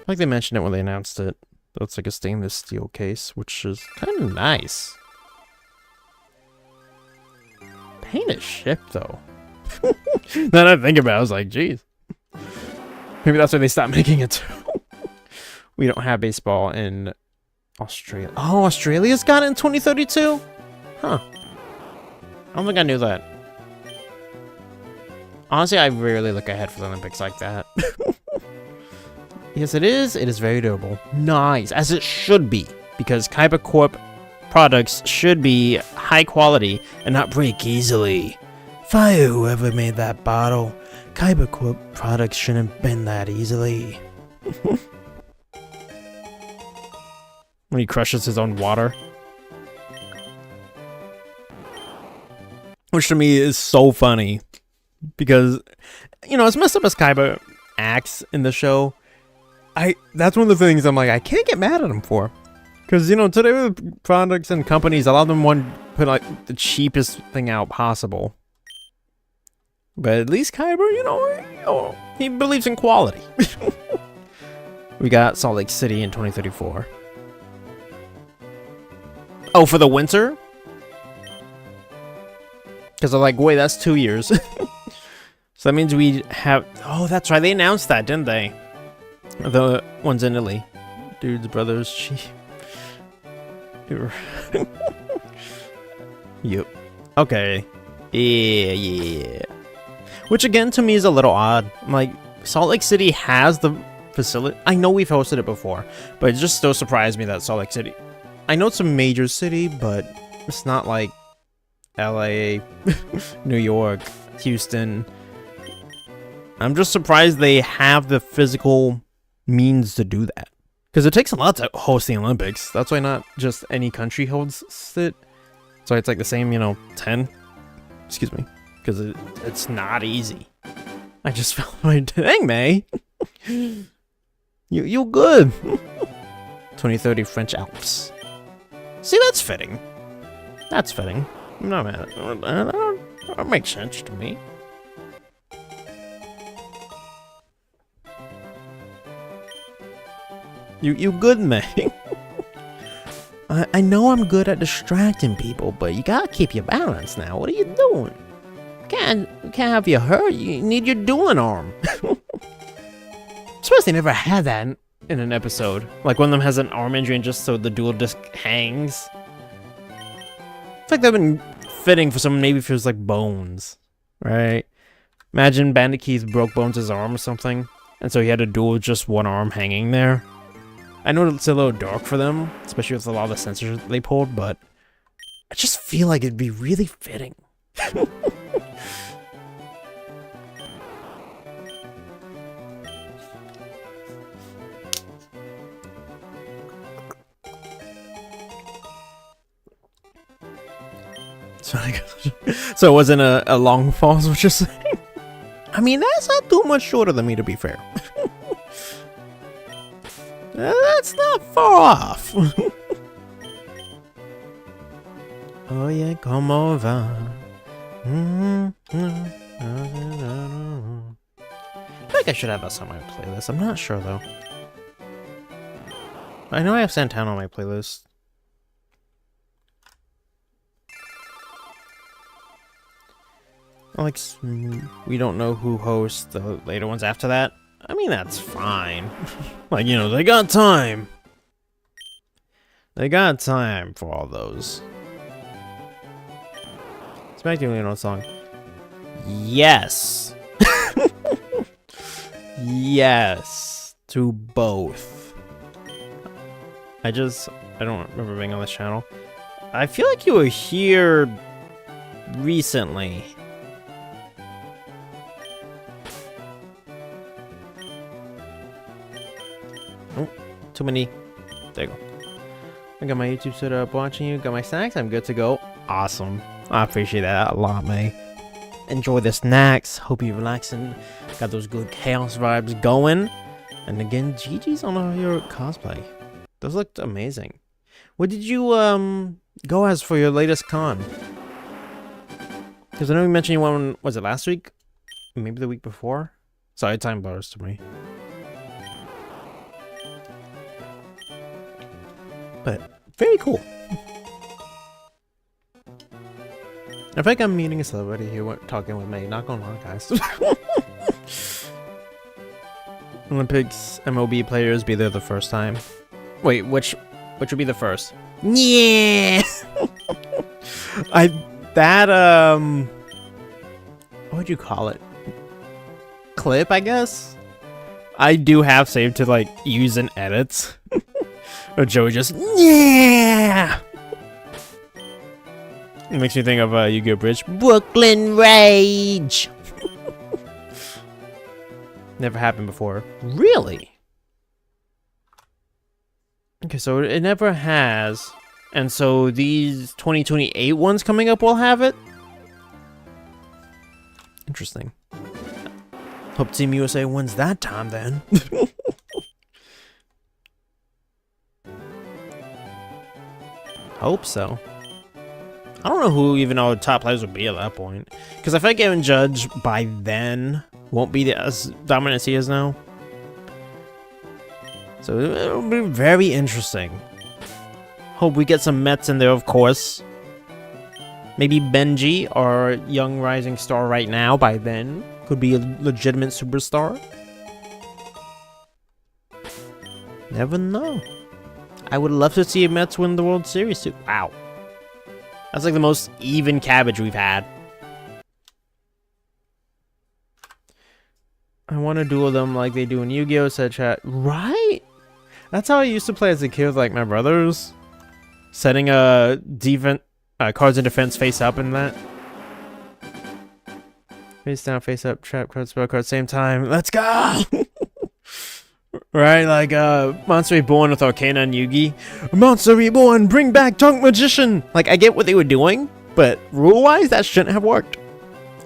Like they mentioned it when they announced it. It's like a stainless steel case, which is kind of nice. Paint as shit, though. Now that I think about it, I was like, geez. Maybe that's why they stopped making it too. We don't have baseball in Australia. Oh, Australia's got it in 2032? Huh. I don't think I knew that. Honestly, I rarely look ahead for the Olympics like that. Yes, it is. It is very durable. Nice. As it should be. Because Kaiba Corp products should be high quality and not break easily. Fire whoever made that bottle. Kaiba Corp products shouldn't bend that easily. When he crushes his own water. Which to me is so funny. Because, you know, as messed up as Kaiba acts in the show, that's one of the things I'm like, I can't get mad at him for. Because, you know, today with products and companies, a lot of them want to put, like, the cheapest thing out possible. But at least Kaiba, you know, He believes in quality. We got Salt Lake City in 2034. Oh, for the winter? Because I'm like, wait, that's 2 years. So that means we have... Oh, that's right. They announced that, didn't they? The ones in Italy. Dudes, brothers, chief. Yep. Okay. Yeah. Which again, to me, is a little odd. Like, Salt Lake City has the facility. I know we've hosted it before, but it just still surprised me that Salt Lake City... I know it's a major city, but it's not like LA, New York, Houston. I'm just surprised they have the physical means to do that. Because it takes a lot to host the Olympics. That's why not just any country hosts it. So it's like the same, 10. Excuse me. Because it's not easy. I just felt my dang, May. You're good. 2030 French Alps. See, that's fitting. That's fitting. I'm not mad at it. That makes sense to me. You good, man. I know I'm good at distracting people, but you gotta keep your balance now. What are you doing? Can't have you hurt. You need your dueling arm. I'm surprised they never had that in an episode. Like one of them has an arm injury and just so the dual disc hangs. It's like they've been fitting for someone maybe feels like Bones, right? Imagine Bandit Keith broke Bones' arm or something, and so he had to duel just one arm hanging there. I know it's a little dark for them, especially with a lot of the sensors they pulled, but I just feel like it'd be really fitting. So it wasn't a long fall, is what you're saying? I mean, that's not too much shorter than me, to be fair. That's not far off. Oh yeah, come over. I think I should have us on my playlist. I'm not sure though. I know I have Santana on my playlist. Like, we don't know who hosts the later ones after that. I mean, that's fine. Like, they got time. They got time for all those. It's back to the song. Yes. Yes. To both. I don't remember being on this channel. I feel like you were here recently. Too many. There you go. I got my YouTube set up watching you. Got my snacks. I'm good to go. Awesome. I appreciate that a lot, May. Enjoy the snacks. Hope you're relaxing. Got those good chaos vibes going. And again, GG's on all your cosplay. Those looked amazing. What did you go as for your latest con? Because I know you mentioned you went, was it last week? Maybe the week before? Sorry, time blurs to me. But very cool. I feel like I'm meeting a celebrity here talking with me. Not gonna lie, guys. Olympics MLB players be there the first time. Wait, which would be the first? Yeah. What would you call it? Clip, I guess. I do have saved to like use in edits. Or Joey just, yeah! It makes me think of Yu-Gi-Oh! Bridge. Brooklyn Rage! Never happened before. Really? Okay, so it never has. And so these 2028 ones coming up will have it? Interesting. Hope Team USA wins that time then. Hope so. I don't know who even all the top players would be at that point. Because I feel like getting judged by then won't be as dominant as he is now. So it'll be very interesting. Hope we get some Mets in there, of course. Maybe Benji, our young rising star right now, by then, could be a legitimate superstar. Never know. I would love to see Mets win the World Series too. Wow. That's like the most even cabbage we've had. I want to duel them like they do in Yu-Gi-Oh! Said chat. Right? That's how I used to play as a kid with like my brothers. Setting a cards in defense face up and that. Face down, face up, trap card, spell card, same time. Let's go! Right, like Monster Reborn with Arcana and Yugi. Monster Reborn, bring back Tongue Magician! Like, I get what they were doing, but rule-wise, that shouldn't have worked.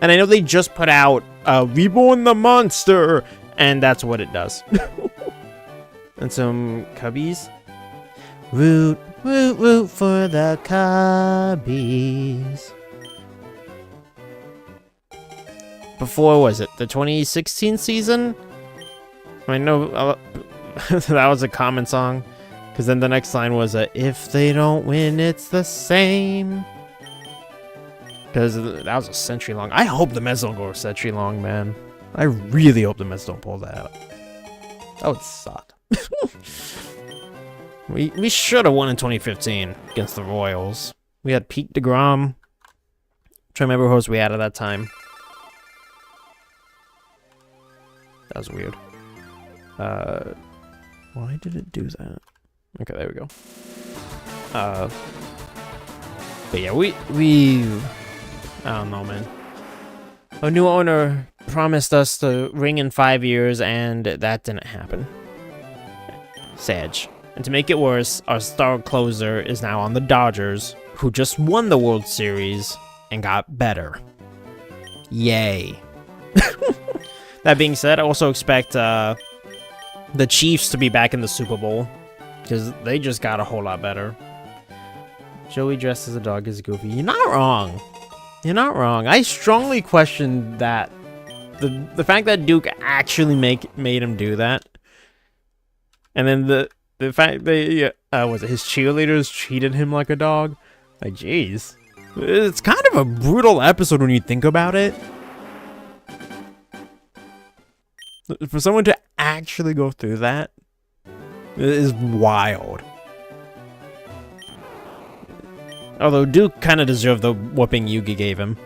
And I know they just put out Reborn the Monster, and that's what it does. And some cubbies. Root, root, root for the cubbies. Before, was it the 2016 season? I know that was a common song, because then the next line was if they don't win, it's the same. Because that was a century long. I hope the Mets don't go a century long, man. I really hope the Mets don't pull that out. That would suck. we should have won in 2015 against the Royals. We had Pete DeGrom. I'm trying to remember who else we had at that time. That was weird. Why did it do that? Okay, there we go. But yeah, we I don't know, man. A new owner promised us the ring in 5 years, and that didn't happen. Sag. And to make it worse, our star closer is now on the Dodgers, who just won the World Series and got better. Yay. That being said, I also expect the Chiefs to be back in the Super Bowl, because they just got a whole lot better. Joey dressed as a dog is goofy. You're not wrong. You're not wrong. I strongly question that. The fact that Duke actually made him do that. And then the fact that was it his cheerleaders treated him like a dog? Like, jeez. It's kind of a brutal episode when you think about it. For someone to actually go through that is wild. Although Duke kind of deserved the whooping Yugi gave him.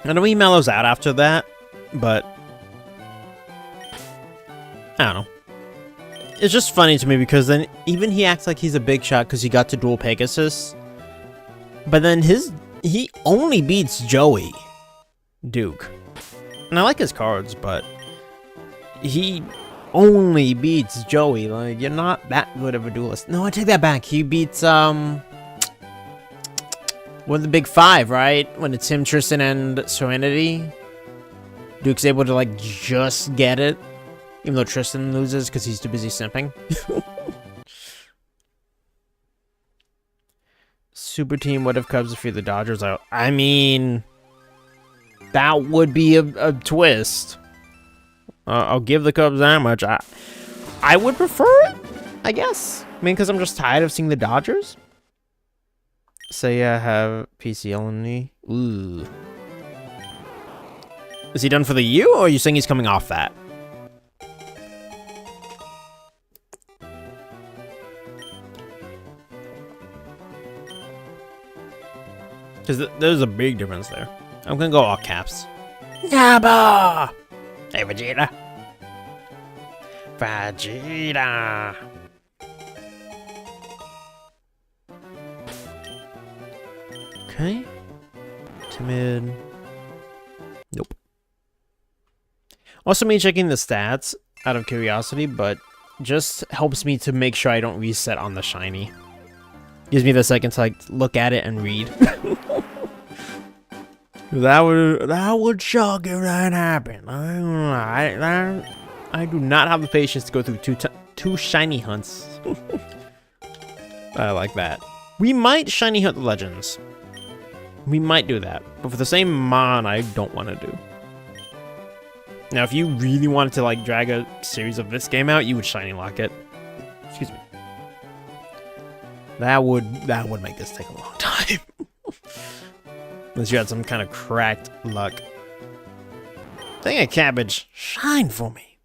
I know he mellows out after that, but I don't know. It's just funny to me because then even he acts like he's a big shot because he got to duel Pegasus. But then he only beats Joey Duke. And I like his cards, but he only beats Joey. Like, you're not that good of a duelist. No, I take that back. He beats one of the big five, right? When it's him, Tristan, and Serenity. Duke's able to like just get it, even though Tristan loses because he's too busy simping. Super team, what if Cubs defeat the Dodgers? I mean, that would be a twist. I'll give the Cubs that much. I would prefer it, I guess. I mean, because I'm just tired of seeing the Dodgers. Say I have PCL only. Ooh. Is he done for the year, or are you saying he's coming off that? Because there's a big difference there. I'm gonna go all caps. Yabba! Hey, Vegeta. Vegeta! Okay. Timid. Nope. Also me checking the stats out of curiosity, but just helps me to make sure I don't reset on the shiny. Gives me the second to like look at it and read. That would shock if that happened. I do not have the patience to go through two shiny hunts. I like that. We might shiny hunt the legends. We might do that, but for the same mon, I don't want to do. Now, if you really wanted to like drag a series of this game out, you would shiny lock it. Excuse me. That would make this take a long time. Unless you had some kind of cracked luck. Dang it, Cabbage, shine for me.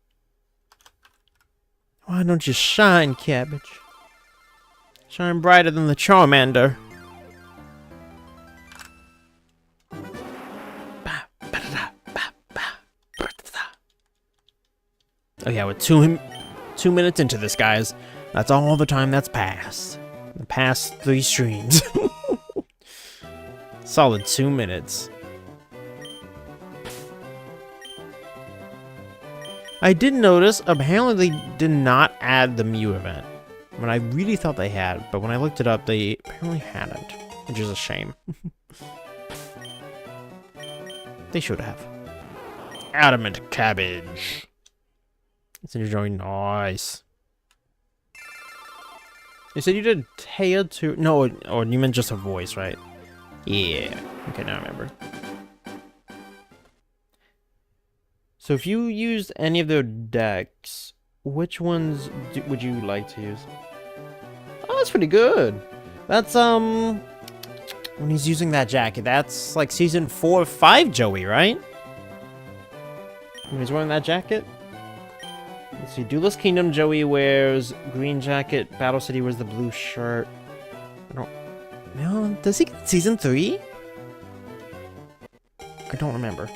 Why don't you shine, Cabbage? Shine brighter than the Charmander. Oh yeah, we're 2 minutes into this, guys. That's all the time that's passed. The past 3 streams. Solid 2 minutes. I did notice, apparently they did not add the Mew event. When I really thought they had, but when I looked it up, they apparently hadn't. Which is a shame. They should have. Adamant Cabbage. It's enjoying nice. You said you did Taya too? No, or you meant just her voice, right? Yeah. Okay, now I remember. So if you used any of their decks, which ones would you like to use? Oh, that's pretty good. That's, when he's using that jacket, that's like season 4 or 5 Joey, right? When he's wearing that jacket? Let's see, Duelist Kingdom, Joey wears green jacket, Battle City wears the blue shirt. I don't... No, does he get season 3? I don't remember.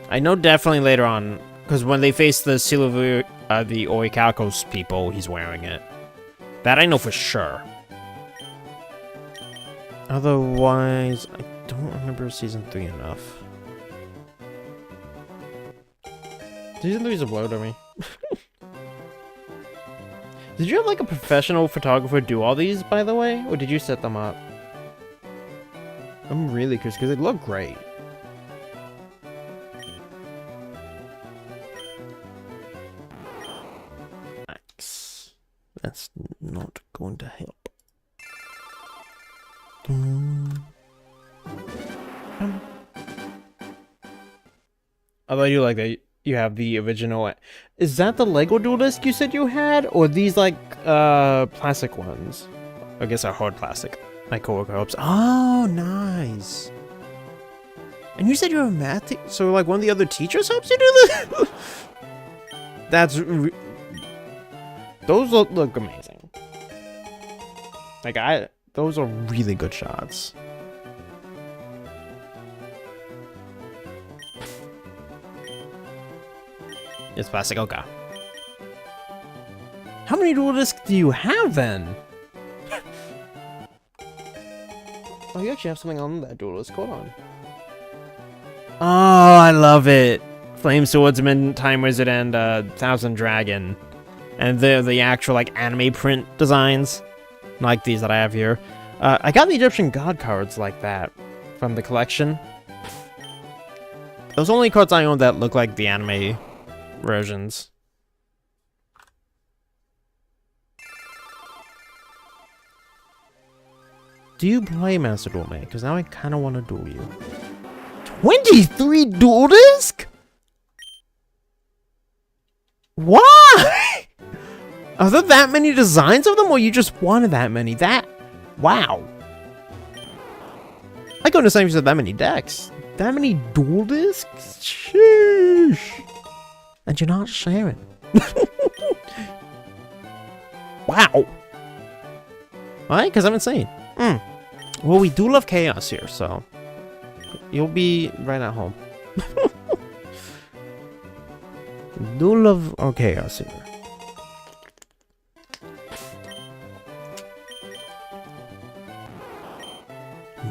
I know definitely later on, because when they face the Silver, the Orichalcos people, he's wearing it. That I know for sure. Otherwise, I don't remember season 3 enough. Season 3 is a blow to me. Did you have like a professional photographer do all these, by the way? Or did you set them up? I'm really curious because they look great. Max. That's not going to help. Although I do like that you have the original. Is that the Lego Duel Disk you said you had? Or these like plastic ones? I guess are hard plastic. My coworker hopes. Oh, nice. And you said you're a math so like one of the other teachers helps you do this? That's those look amazing. Like those are really good shots. It's plastic, okay. How many dual discs do you have then? Oh, you actually have something on that dual disc. Hold on. Oh, I love it. Flame Swordsman, Time Wizard, and Thousand Dragon. And the actual like anime print designs. Like these that I have here. I got the Egyptian God cards like that from the collection. Those only cards I own that look like the anime versions. Do you play Master Duel, mate? Because now I kind of want to duel you. 23 dual disc? Why? Are there that many designs of them, or you just wanted that many? Wow. I couldn't understand if you said that many decks. That many dual discs? Sheesh. And you're not sharing. Wow. Alright, because I'm insane. Well, we do love chaos here, so you'll be right at home. Do love our chaos here.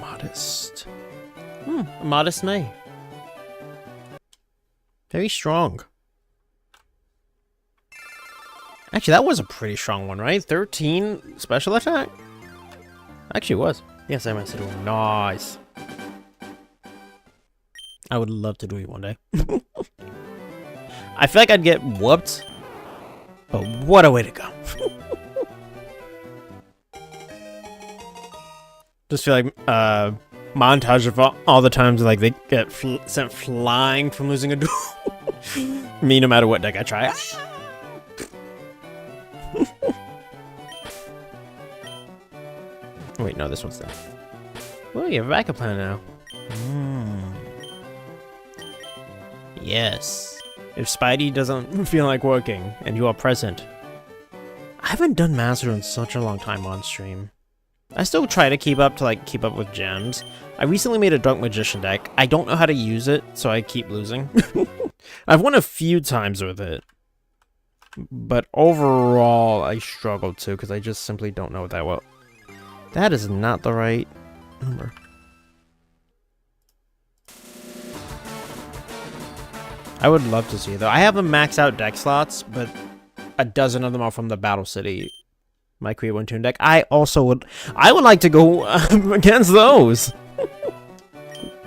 Modest. A modest May. Very strong. Actually, that was a pretty strong one, right? 13 special attack? Actually, it was. Yes, I must have done. Nice. I would love to do it one day. I feel like I'd get whooped, but what a way to go. Just feel like montage of all the times like they get sent flying from losing a duel. Me, no matter what deck I try. Wait, no, this one's done. Oh, you have a backup plan now. Yes. If Spidey doesn't feel like working and you are present. I haven't done Master in such a long time on stream. I still try to keep up with gems. I recently made a Dark Magician deck. I don't know how to use it, so I keep losing. I've won a few times with it. But overall, I struggled to because I just simply don't know it that well. That is not the right number. I would love to see it, though. I have a max out deck slots, but a dozen of them are from the Battle City. My Create 1 Tune deck. I would like to go against those.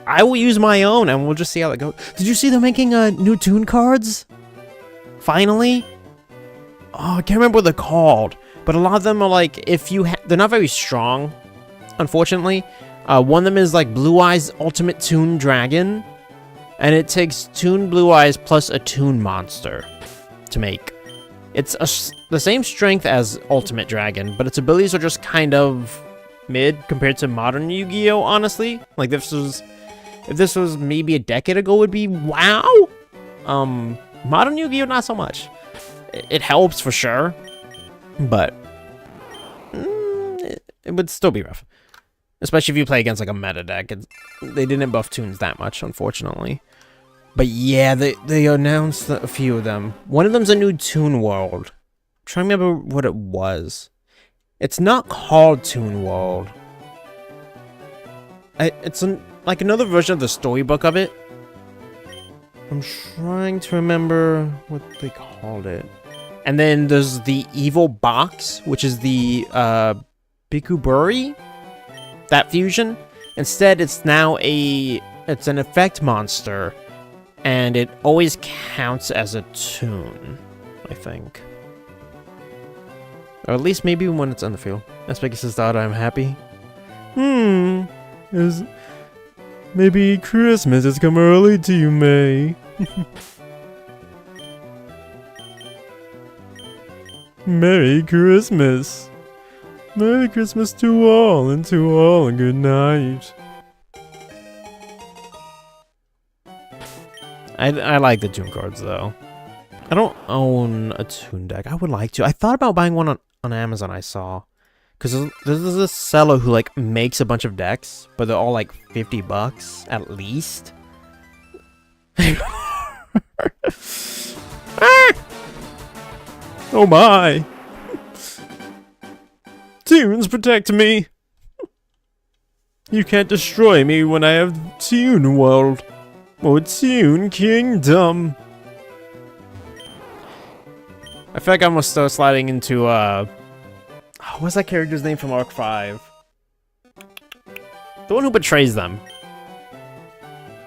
I will use my own and we'll just see how it goes. Did you see they're making new tune cards? Finally? Oh, I can't remember what they're called. But a lot of them are like, they're not very strong, unfortunately. One of them is like Blue Eyes Ultimate Toon Dragon. And it takes Toon Blue Eyes plus a Toon monster to make. It's the same strength as Ultimate Dragon, but its abilities are just kind of mid compared to modern Yu-Gi-Oh, honestly. Like, if this was maybe a decade ago, would be wow. Modern Yu-Gi-Oh, not so much. It helps for sure, but it would still be rough. Especially if you play against like a meta deck. They didn't buff tunes that much, unfortunately. But yeah, they announced a few of them. One of them's a new Toon World. I'm trying to remember what it was. It's not called Toon World. It's like another version of the storybook of it. I'm trying to remember what they called it. And then there's the Evil Box, which is the Bikuburi. That fusion. Instead, it's now it's an effect monster. And it always counts as a tune, I think. Or at least maybe when it's on the field. That's because it's thought I'm happy. Maybe Christmas has come early to you, May. Merry Christmas. Merry Christmas to all, and good night. I like the tune cards, though. I don't own a tune deck. I would like to. I thought about buying one on Amazon, I saw. Because there's this seller who, like, makes a bunch of decks, but they're all, like, $50 at least. Oh, my. Tunes protect me. You can't destroy me when I have Tune World. Or Tune Kingdom. I feel like I'm gonna start sliding into, what's that character's name from Arc 5? The one who betrays them.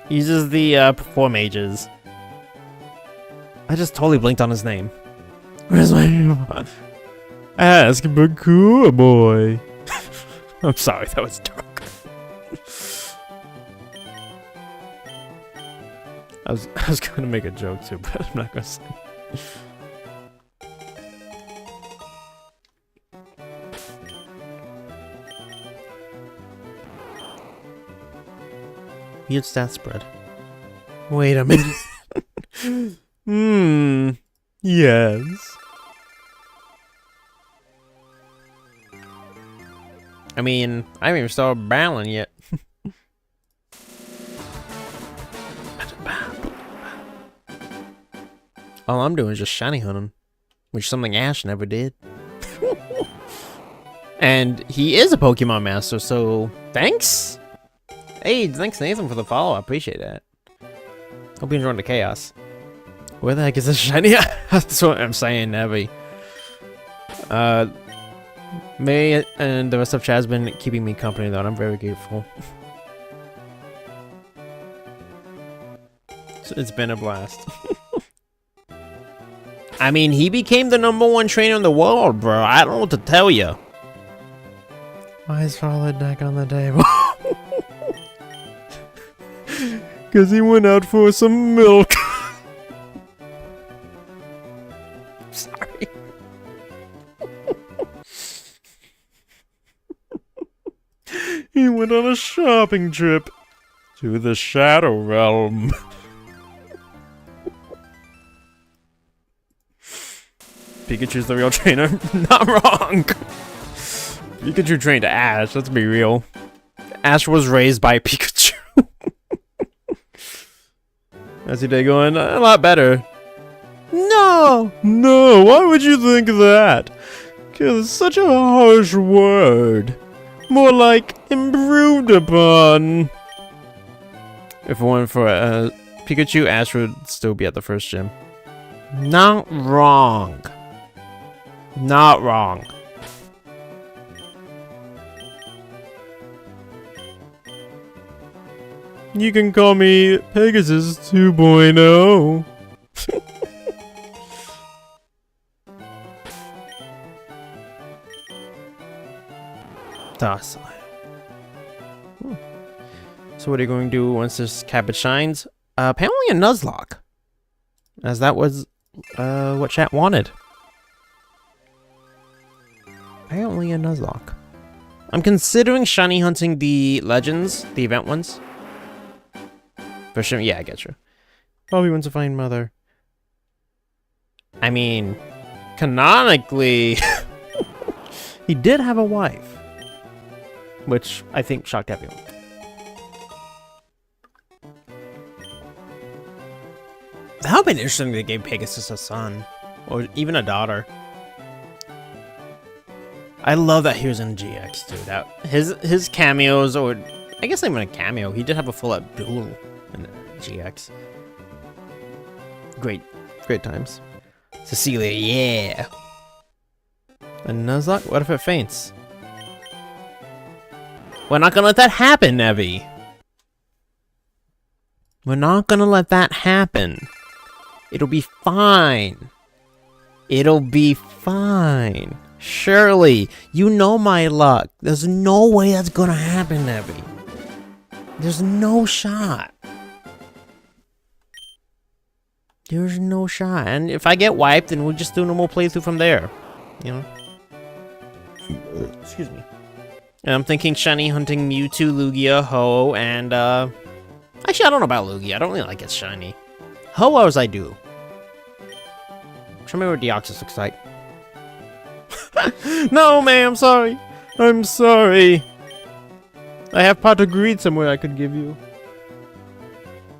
He uses the, Four Mages. I just totally blinked on his name. Where's my name? Ask Bakura Boy. I'm sorry, that was dark. I was gonna make a joke too, but I'm not gonna say. Weird stat spread. Wait a minute. Yes. I mean, I haven't even started battling yet. All I'm doing is just shiny hunting, which is something Ash never did. And he is a Pokemon master, so thanks. Hey, thanks Nathan for the follow. I appreciate that. Hope you enjoyed the chaos. Where the heck is this shiny? That's what I'm saying, Nevi. May and the rest of Chad's been keeping me company, though, and I'm very grateful. So it's been a blast. I mean, he became the #1 trainer in the world, bro. I don't know what to tell you. Why why is Father Deck on the table? Because he went out for some milk. Sorry. He went on a shopping trip to the Shadow Realm. Pikachu's the real trainer. Not wrong. Pikachu trained Ash, let's be real. Ash was raised by Pikachu. How's your day going? A lot better. No! No, why would you think that? Cause it's such a harsh word. More like improved upon. If it weren't for Pikachu, Ash would still be at the first gym. Not wrong. Not wrong. You can call me Pegasus 2.0. Docile. So what are you going to do once this cabbage shines? Apparently a nuzlocke. As that was what chat wanted. Apparently a nuzlocke. I'm considering shiny hunting the legends, the event ones. For sure, yeah, I get you. Probably wants to find mother. I mean, canonically, he did have a wife. Which I think shocked everyone. That would have been interesting if they gave Pegasus a son. Or even a daughter. I love that he was in GX, dude. That his cameos, or I guess not even a cameo. He did have a full-up duel in GX. Great times. Cecilia, yeah. A nuzlocke? What if it faints? We're not gonna let that happen, Evie. We're not gonna let that happen. It'll be fine. It'll be fine. Surely, you know my luck. There's no way that's gonna happen, Evie. There's no shot. There's no shot. And if I get wiped, then we'll just do a normal playthrough from there. You know? Excuse me. And I'm thinking shiny hunting Mewtwo, Lugia, Ho, and actually I don't know about Lugia. I don't really like its shiny. Ho-Ohs I do. Show me what Deoxys looks like. No, ma'am, sorry. I'm sorry. I have pot of greed somewhere I could give you.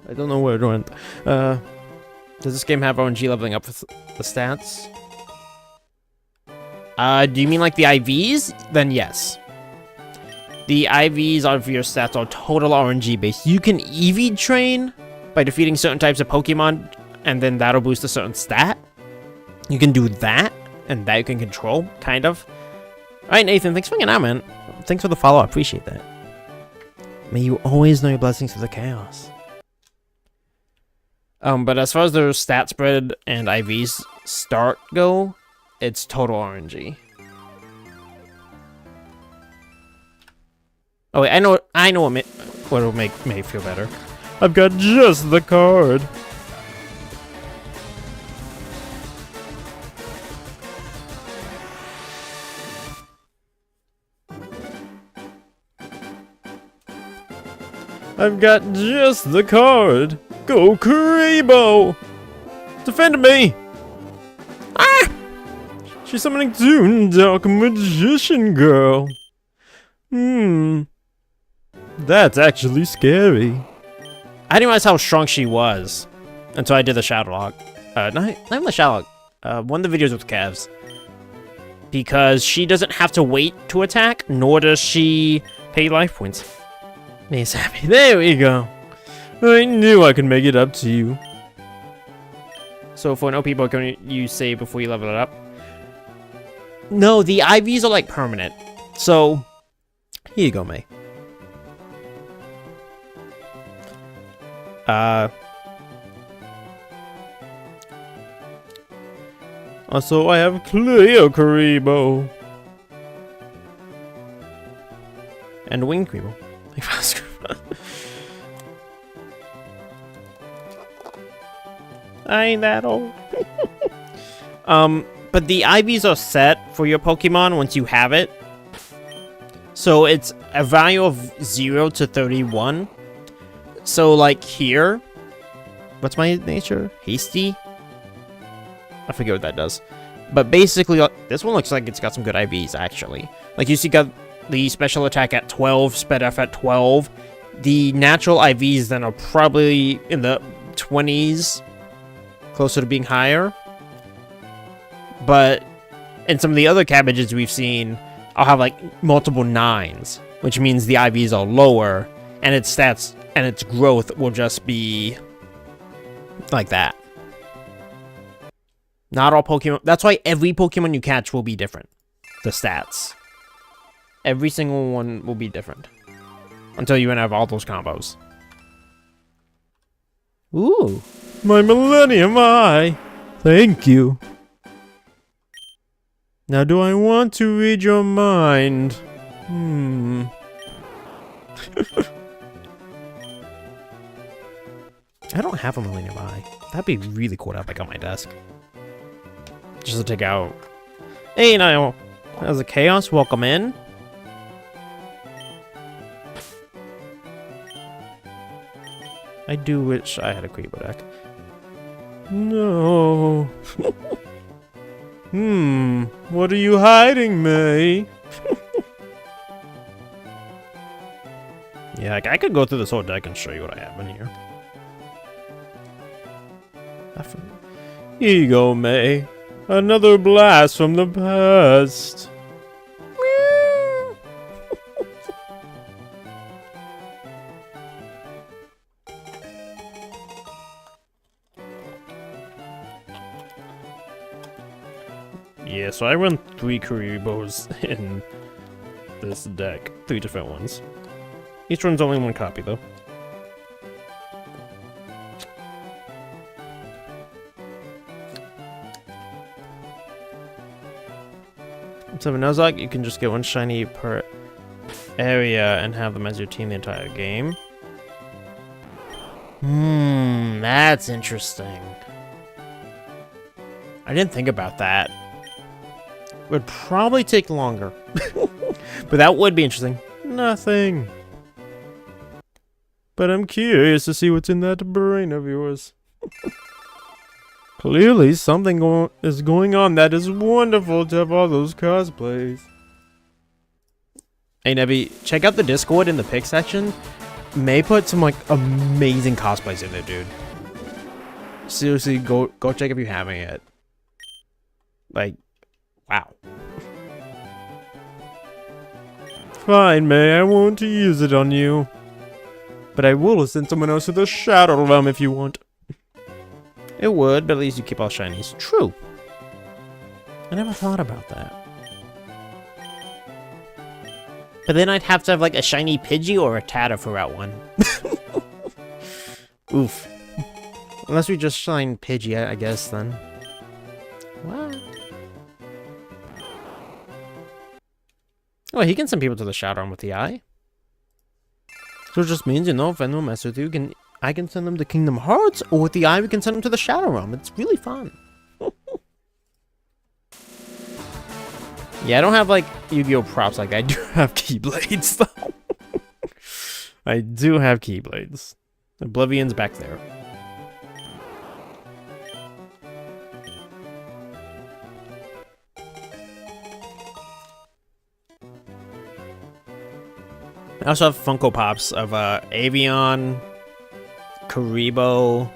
I don't know where it went. Does this game have RNG leveling up for the stats? Do you mean like the IVs? Then yes. The IVs of your stats are total RNG based. You can EV train by defeating certain types of Pokemon, and then that'll boost a certain stat. You can do that, and that you can control, kind of. Alright, Nathan, thanks for hanging out, man. Thanks for the follow, I appreciate that. May you always know your blessings through the chaos. But as far as their stat spread and IVs start go, it's total RNG. Oh wait, I know what will make May feel better. I've got just the card. I've got just the card. Go Kuribo! Defend me! Ah! She's summoning Toon Dark Magician Girl. That's actually scary. I didn't realize how strong she was until I did the Shadowlock. Not even the Shadowlock. One of the videos with Cavs. Because she doesn't have to wait to attack, nor does she pay life points. May's happy. There we go. I knew I could make it up to you. So for an OP Pokemon you save before you level it up? No, the IVs are like permanent. So, here you go, May. Also, I have Cleo Kuribo. And wing creeper. Like fast creeper. I ain't that old. But the IVs are set for your Pokemon once you have it. So it's a value of 0 to 31. So like here, what's my nature? Hasty? I forget what that does. But basically, this one looks like it's got some good IVs, actually. Like, you see, got the special attack at 12, Sped F at 12. The natural IVs then are probably in the 20s, closer to being higher. But in some of the other cabbages we've seen, I'll have, like, multiple 9s, which means the IVs are lower, and its stats and its growth will just be like that. Not all Pokemon... That's why every Pokemon you catch will be different. The stats. Every single one will be different. Until you have all those combos. Ooh. My Millennium Eye. Thank you. Now do I want to read your mind? I don't have a Millennium Eye. That'd be really cool to have like on my desk. Just to take out. Hey, now, how's the Chaos? Welcome in. I do wish I had a Creeper deck. No. What are you hiding, May? Yeah, like, I could go through this whole deck and show you what I have in here. Here you go, May. Another blast from the past. Yeah, so I run 3 Kuribohs in this deck. 3 different ones. Each one's only 1 copy, though. So with nuzlocke, you can just get 1 shiny per area and have them as your team the entire game. That's interesting. I didn't think about that. Would probably take longer. But that would be interesting. Nothing. But I'm curious to see what's in that brain of yours. Clearly, something is going on that is wonderful to have all those cosplays. Hey, Nebby, check out the Discord in the pick section. May put some, like, amazing cosplays in there, dude. Seriously, go check if you haven't yet. Like, wow. Fine, May, I won't use it on you. But I will send someone else to the Shadow Realm if you want. It would, but at least you keep all shinies. True. I never thought about that. But then I'd have to have like a shiny Pidgey or a Tata for Route 1. Oof. Unless we just shine Pidgey, I guess, then. What? Oh, he can send people to the Shadow Realm with the eye. So it just means, you know, if anyone messes with you, I can send them to Kingdom Hearts, or with the eye, we can send them to the Shadow Realm. It's really fun. Yeah, I don't have, like, Yu-Gi-Oh! Props like that. I do have Keyblades, though. I do have Keyblades. Oblivion's back there. I also have Funko Pops of Avion, Kuriboh,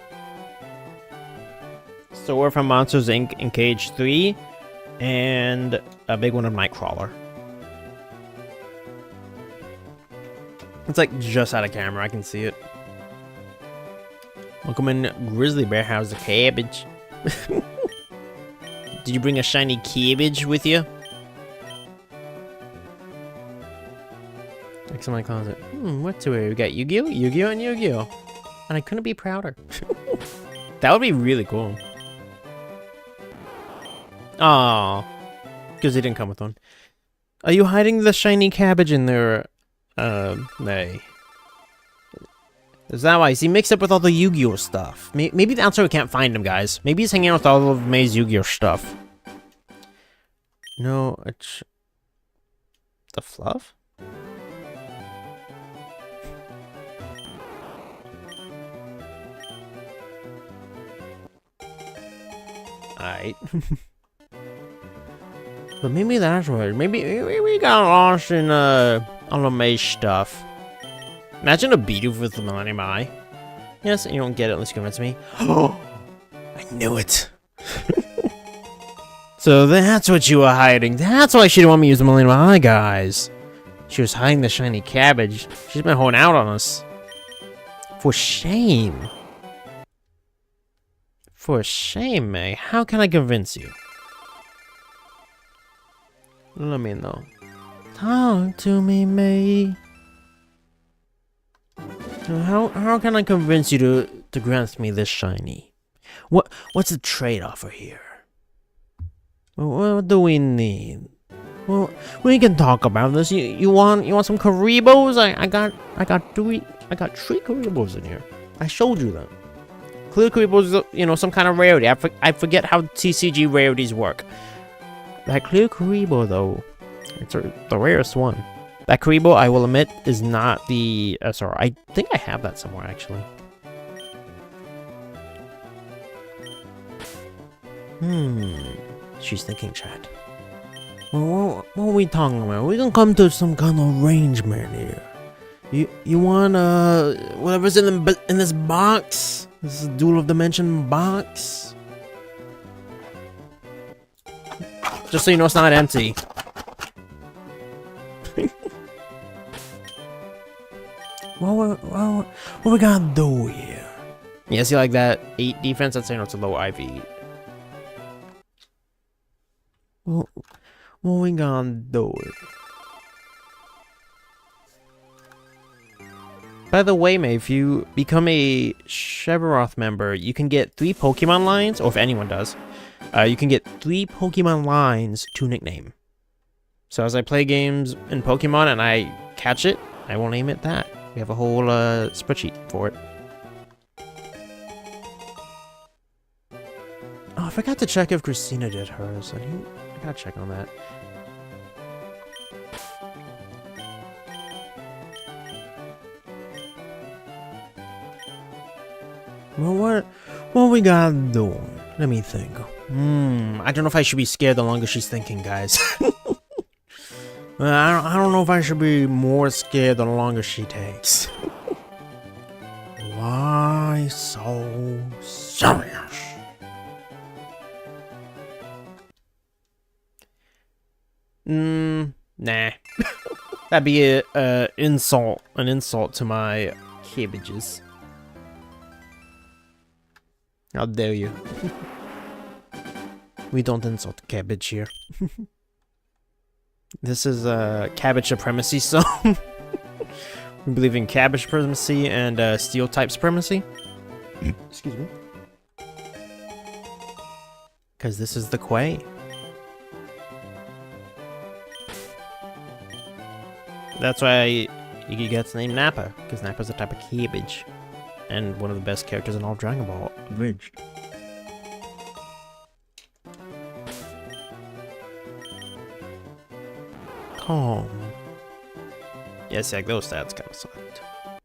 Sword from Monsters Inc. in Cage 3, and a big one of Nightcrawler. It's like just out of camera, I can see it. Welcome in, Grizzly Bear. How's the cabbage? Did you bring a shiny cabbage with you? Next in my closet. What to wear? We got Yu-Gi-Oh, Yu-Gi-Oh, and Yu-Gi-Oh. And I couldn't be prouder. That would be really cool. Aww. Because he didn't come with one. Are you hiding the shiny cabbage in there, May. Is that why? Is he mixed up with all the Yu-Gi-Oh stuff? Maybe that's why we can't find him, guys. Maybe he's hanging out with all of May's Yu-Gi-Oh stuff. No, it's... The fluff? Alright. But maybe that's what. Maybe we got lost in all the May stuff. Imagine a beat with the Millennium Eye. Yes, you don't get it unless you convince me. Oh, I knew it. So that's what you were hiding. That's why she didn't want me to use the Millennium Eye, guys. She was hiding the shiny cabbage. She's been holding out on us. For shame. For shame, May. How can I convince you? Let me know. Talk to me, May. How can I convince you to grant me this shiny? What's the trade-off here? What do we need? Well, we can talk about this. You want some Karibos? I got three Karibos in here. I showed you them. Clear Karibos, you know, some kind of rarity. I forget how TCG rarities work. That clear Karibo though, it's the rarest one. That Karibo, I will admit, is not the SR. I think I have that somewhere actually. She's thinking, chat. Well, what are we talking about? We can come to some kind of arrangement here. You want whatever's in this box? This is Duel of Dimension box. Just so you know, it's not empty. What we gotta do here? Yeah, see, like that 8 defense. That's saying it's a low IV. Well, what we gonna do it? By the way, May, if you become a Chev member, you can get 3 Pokemon lines, or if anyone does, you can get 3 Pokemon lines to nickname. So as I play games in Pokemon and I catch it, I will name it that. We have a whole spreadsheet for it. Oh, I forgot to check if Christina did hers. I gotta check on that. Well, what we gotta do? Let me think. I don't know if I should be scared the longer she's thinking, guys. I don't know if I should be more scared the longer she takes. Why so serious? Nah. That'd be an insult to my cabbages. How dare you? We don't insult cabbage here. This is cabbage supremacy, so we believe in cabbage supremacy and steel type supremacy. Excuse me. Because this is the Quay. That's why he gets named Nappa, because Nappa's a type of cabbage. And one of the best characters in all of Dragon Ball. Abridged. Calm. Yes, yeah, those stats kind of sucked. I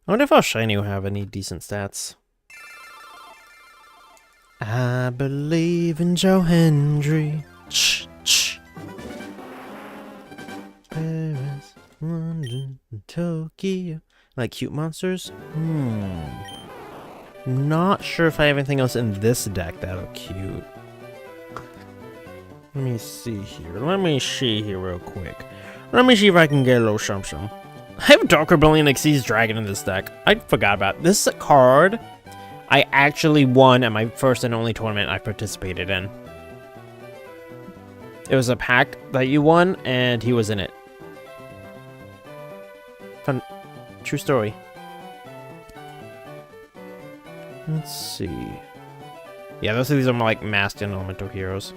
wonder if our shiny will have any decent stats. I believe in Joe Hendry. Paris, London, Tokyo. Like cute monsters? Not sure if I have anything else in this deck that are cute. Let me see here. Let me see here real quick. Let me see if I can get a little something. I have Darker Brilliant Exceeds Dragon in this deck. I forgot about it. This card I actually won at my first and only tournament I participated in. It was a pack that you won, and he was in it. Fun. True story. Let's see. Yeah, those of these are more like masked and elemental heroes.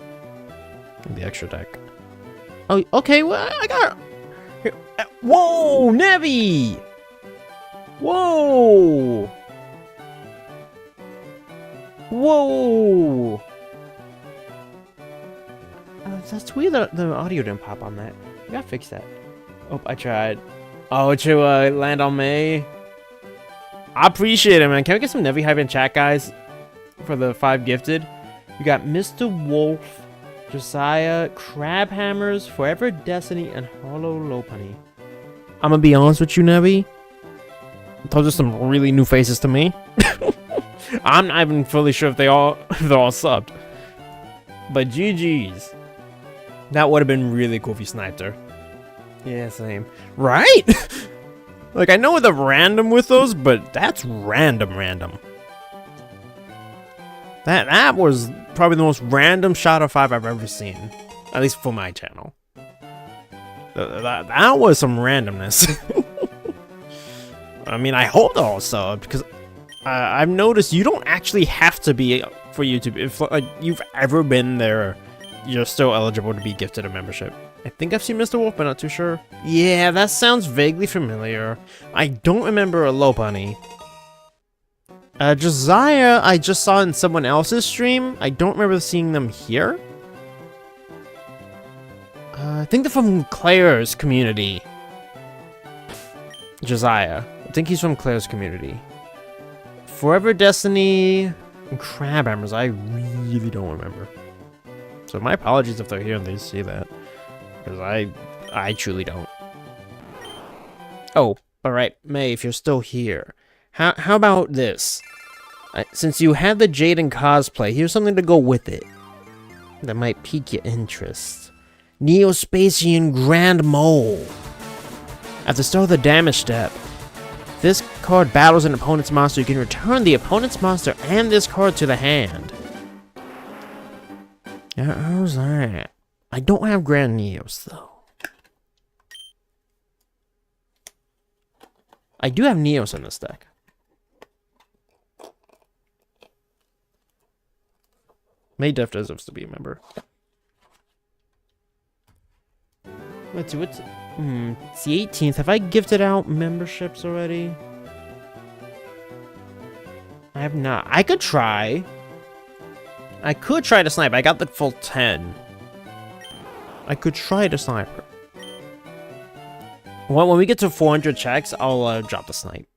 The extra deck. Oh, okay. Well, Whoa, Nevi! Whoa! Whoa! That's weird that the audio didn't pop on that. We gotta fix that. Oh, I tried. Oh, to land on me. I appreciate it, man. Can we get some Nevi hype in chat, guys? For the 5 gifted. We got Mr. Wolf, Josiah, Crab Hammers, Forever Destiny, and Hollow Lopunny. I'm gonna be honest with you, Nevi. Those are some really new faces to me. I'm not even fully sure if they're all subbed. But GG's. That would have been really cool if you sniped her. Yeah, same. Right? Like, I know the random with those, but that's random. That was probably the most random shot of 5 I've ever seen. At least for my channel. That was some randomness. I mean, I hope they're all subbed, because I've noticed you don't actually have to be for YouTube. If you've ever been there, you're still eligible to be gifted a membership. I think I've seen Mr. Wolf, but not too sure. Yeah, that sounds vaguely familiar. I don't remember a Lopunny. Josiah, I just saw in someone else's stream. I don't remember seeing them here. I think they're from Claire's community. Josiah. I think he's from Claire's community. Forever Destiny and Crab Hammers, I really don't remember. So my apologies if they're here and they see that. Because I truly don't. Oh, alright, May, if you're still here. How about this? Since you had the Jaden cosplay, here's something to go with it. That might pique your interest. Neospatian Grand Mole. At the start of the damage step, this card battles an opponent's monster. You can return the opponent's monster and this card to the hand. How's that? I don't have Grand Neos, though. I do have Neos in this deck. May Def deserves to be a member. Let's see, what's... it's the 18th. Have I gifted out memberships already? I have not. I could try. I could try to snipe. I got the full 10. I could try to snipe her. Well, when we get to 400 checks, I'll drop the snipe.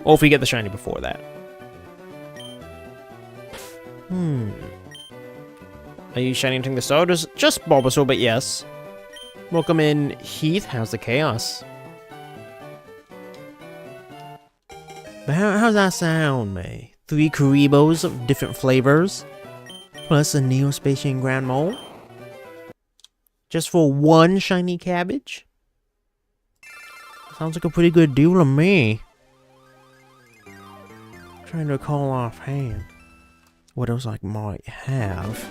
Or if we get the shiny before that. Are you shining the star? Just Bulbasaur, but yes. Welcome in, Heath. How's the chaos? But how's that sound, May? 3 Karibos of different flavors, plus a Neospatian Grand Mole. Just for 1 shiny cabbage? Sounds like a pretty good deal to me. Trying to recall offhand what else I might have.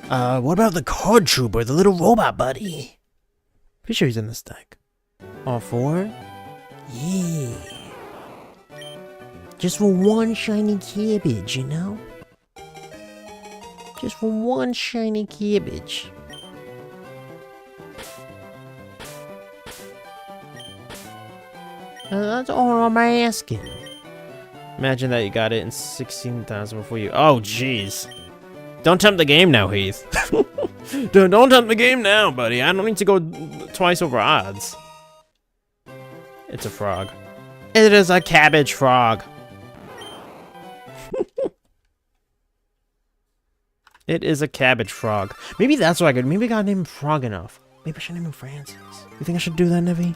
What about the Koopstrooper, the little robot buddy? Pretty sure he's in this deck. All 4? Yeah. Just for 1 shiny cabbage, you know? Just for 1 shiny cabbage. That's all I'm asking. Imagine that you got it in 16,000 before you... Oh, jeez. Don't tempt the game now, Heath. Don't tempt the game now, buddy. I don't need to go twice over odds. It's a frog. It is a cabbage frog. It is a cabbage frog. Maybe that's what I could... Maybe I got named Frog enough. Maybe I should name him Francis. You think I should do that, Nevi?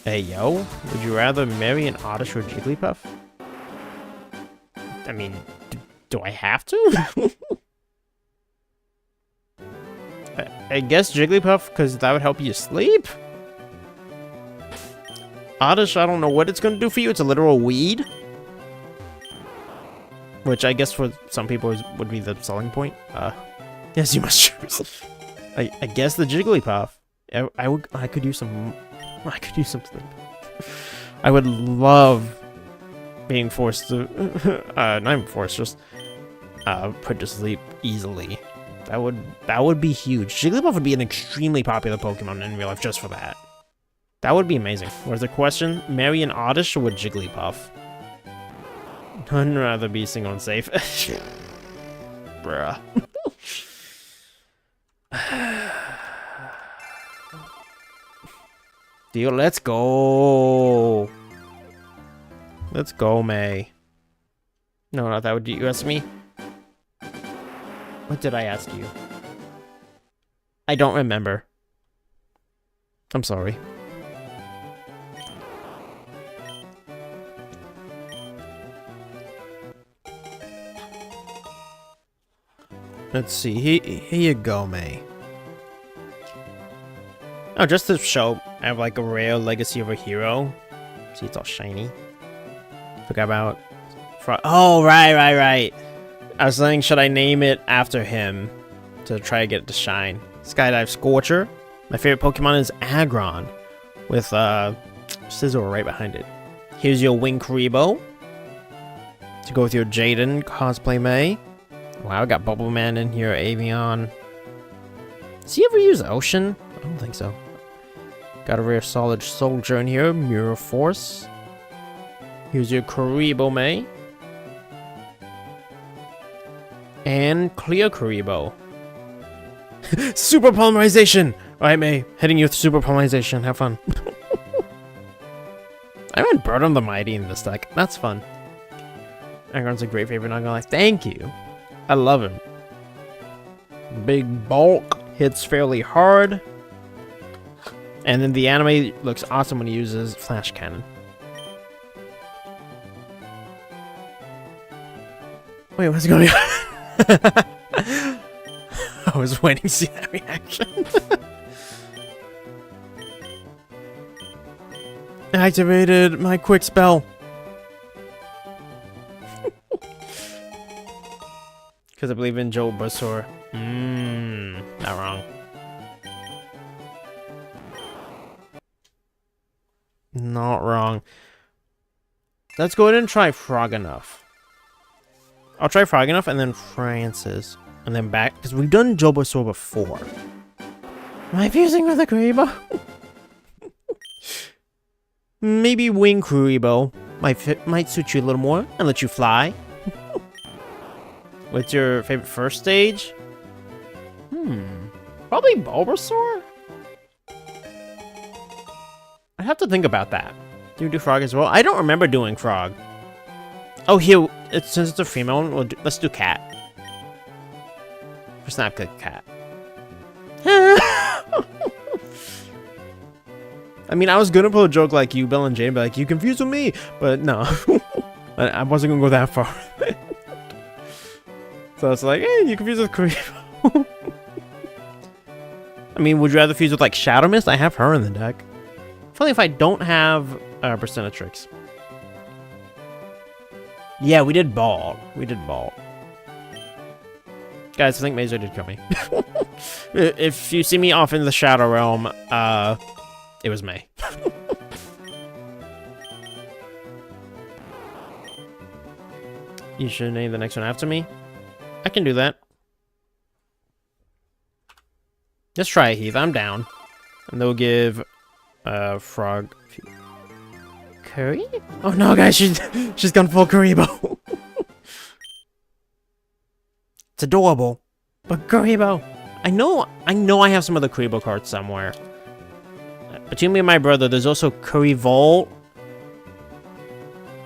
Hey, yo. Would you rather marry an Oddish or Jigglypuff? I mean, do I have to? I guess Jigglypuff, because that would help you sleep? Oddish, I don't know what it's going to do for you. It's a literal weed. Which I guess for some people would be the selling point. Yes, you must choose. I guess the Jigglypuff. I could use some... I could use some sleep. I would love being forced to... not even forced, just put to sleep easily. That would be huge. Jigglypuff would be an extremely popular Pokemon in real life just for that. That would be amazing. Where's the question? Marry an Oddish or would Jigglypuff? I'd rather be single and safe. Bruh. Deal, let's go. Let's go, May. No, not that. Would you ask me? What did I ask you? I don't remember. I'm sorry. Let's see. Here you go, May. Oh, just to show, I have like a rare legacy of a hero. See, it's all shiny. Forgot about... Oh, right. I was saying, should I name it after him to try to get it to shine? Skydive Scorcher. My favorite Pokemon is Aggron, with Scizor right behind it. Here's your Winkribo. To go with your Jaden cosplay May. Wow, I got Bubble Man in here, Avion. Does he ever use Ocean? I don't think so. Got a rare Solid Soldier in here, Mirror Force. Here's your Kuribo May. And Clear Kuribo. Super Polymerization! Alright, May. Heading you with Super Polymerization. Have fun. I went Bird the Mighty in this deck. That's fun. Aggron's a great favorite, not gonna lie. Thank you. I love him. Big bulk. Hits fairly hard. And then the anime looks awesome when he uses Flash Cannon. Wait, what's going on? I was waiting to see that reaction. I activated my quick spell. Because I believe in Joe Basor. Not wrong. Not wrong. Let's go ahead and try Froganough. I'll try Froganough and then Francis. And then back, because we've done Bulbasaur before. Am I fusing with a Kuribo? Maybe Wing Kuribo. Might suit you a little more and let you fly. What's your favorite first stage? Probably Bulbasaur? I'd have to think about that. Do you do Frog as well? I don't remember doing Frog. Oh, here, since it's a female one, let's do Cat. For Snapchat, Cat. I mean, I was gonna pull a joke like you, Bill and Jane, but like, you confused with me, but no. I wasn't gonna go that far. So it's like, hey, you confused with Kuribo. I mean, would you rather fuse with like Shadow Mist? I have her in the deck. Funny if I don't have Percentatrix. Yeah, we did Ball. Guys, I think Mazer did kill me. If you see me off in the Shadow Realm, it was May. You should name the next one after me. I can do that. Let's try a Heath. I'm down. And they'll give Frog. Curry? Oh no, guys, she's gone full Kuribo. It's adorable, but Kuribo. I know I have some other Kuribo cards somewhere. Between me and my brother, there's also Curryvolt.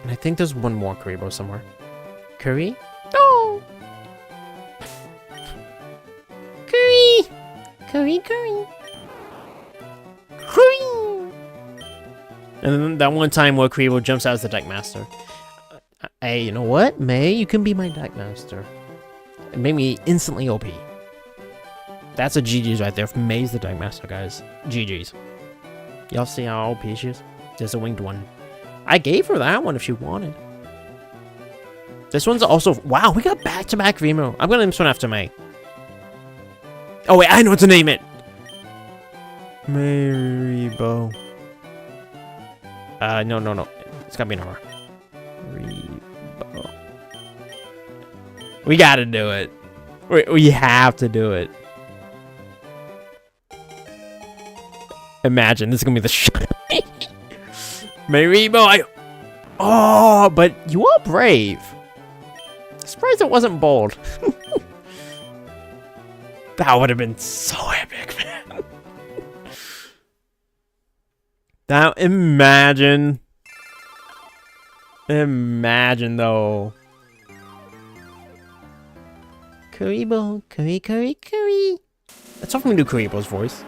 And I think there's one more Kuribo somewhere. Curry? Oh! Curry! And then that one time where Kuribo jumps out as the deck master. Hey, you know what? May, you can be my deck master. It made me instantly OP. That's a GG's right there. May's the deck master, guys. GG's. Y'all see how OP she is? There's a winged one. I gave her that one if she wanted. This one's also... Wow, we got back-to-back Vimo. I'm gonna name this one after May. Oh, wait, I know what to name it! Maribo. No. It's gotta be an R. Rebo. We gotta do it. We have to do it. Imagine this is gonna be the shiny. Maybe, oh, but you are brave. Surprised it wasn't bold. That would have been so epic, man. Now imagine though. Kuribo, Kuri. It's hard for me to do Kuribo's voice.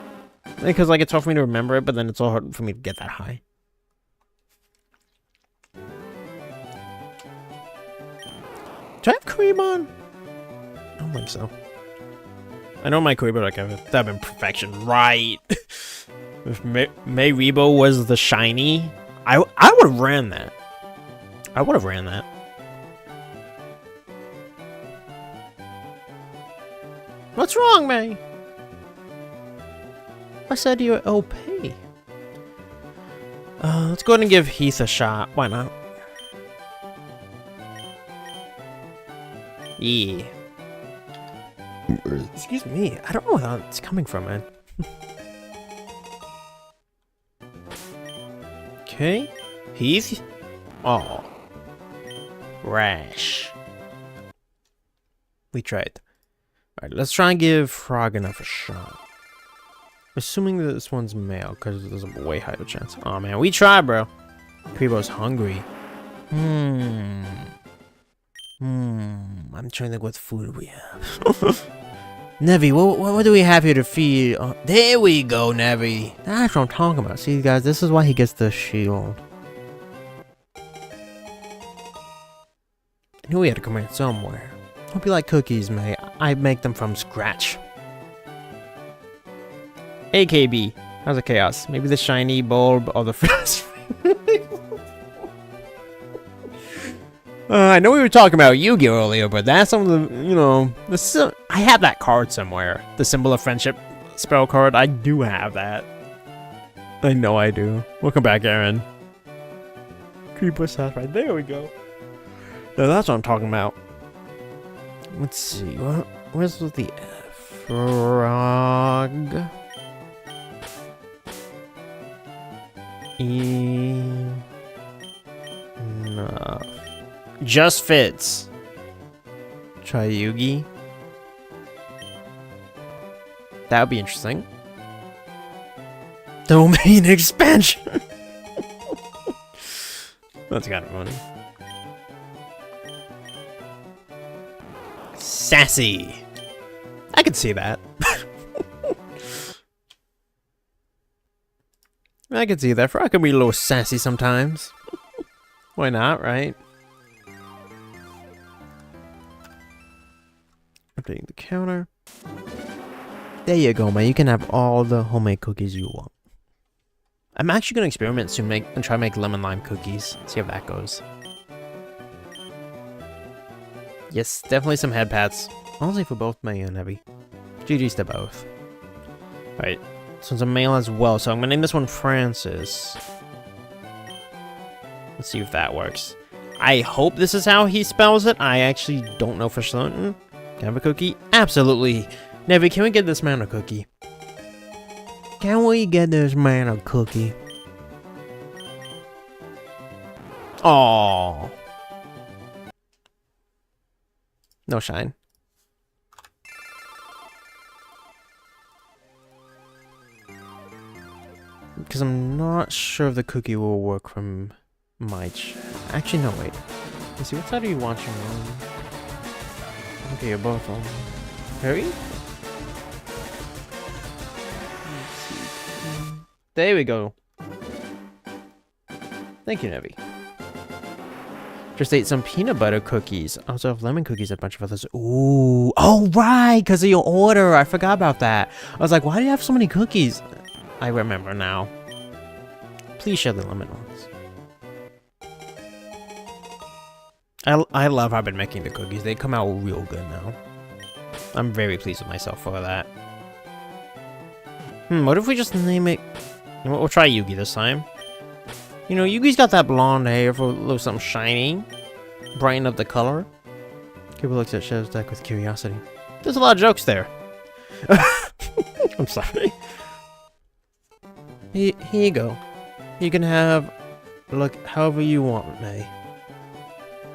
Because, like, it's hard for me to remember it, but then it's all hard for me to get that high. Do I have Kuribo? I don't think so. I know my Kuribo, like, that'd have been perfection, right? If Mayribo was the shiny, I would have ran that. I would have ran that. What's wrong, May? I said you're OP. Let's go ahead and give Heath a shot. Why not? Yeah. Excuse me. I don't know where that's coming from, man. Okay. Heath. Oh. Rash. We tried. Alright, let's try and give Frog enough a shot. Assuming that this one's male, because there's a way higher chance. Oh man, we tried, bro. Kribo's hungry. I'm trying to think what food we have. Nevi, what do we have here to feed? There we go, Nevi. That's what I'm talking about. See, guys, this is why he gets the shield. I knew we had to come in somewhere. Hope you like cookies, mate. I make them from scratch. AKB. How's the chaos? Maybe the shiny bulb or the first. I know we were talking about Yu-Gi-Oh earlier, but that's some of the, you know, I have that card somewhere. The symbol of friendship spell card. I do have that. I know I do. Welcome back, Aaron. Creeper house right there. We go. No, that's what I'm talking about. Let's see. Where's the F? Frog. Enough. Just fits. Try Yugi. That would be interesting. Domain expansion. That's kind of funny. Sassy. I could see that. I could see that. Frog can be a little sassy sometimes. Why not, right? Updating the counter. There you go, man. You can have all the homemade cookies you want. I'm actually gonna experiment soon and try to make lemon lime cookies. See how that goes. Yes, definitely some head pats. Honestly, for both May and Heavy. GG's to both. Alright, this one's a male as well, so I'm gonna name this one Francis. Let's see if that works. I hope this is how he spells it. I actually don't know for certain. Can I have a cookie? Absolutely. Nevi, can we get this man a cookie? Can we get this man a cookie? Aww. No shine. Because I'm not sure if the cookie will work from my Actually, no, wait. Let's see, what side are you watching on? Okay, you're both on. Harry? There we go. Thank you, Nevi. Just ate some peanut butter cookies. I also have lemon cookies and a bunch of others. Ooh. Oh, right. Because of your order. I forgot about that. I was like, why do you have so many cookies? I remember now. Please share the lemon ones. I love how I've been making the cookies. They come out real good now. I'm very pleased with myself for that. What if we just name it... You know what, we'll try Yugi this time. You know, Yugi's got that blonde hair for a little something shiny. Brighten up the color. Cooper looks at Chev's deck with curiosity. There's a lot of jokes there. I'm sorry. Here you go. You can have, look, however you want, May.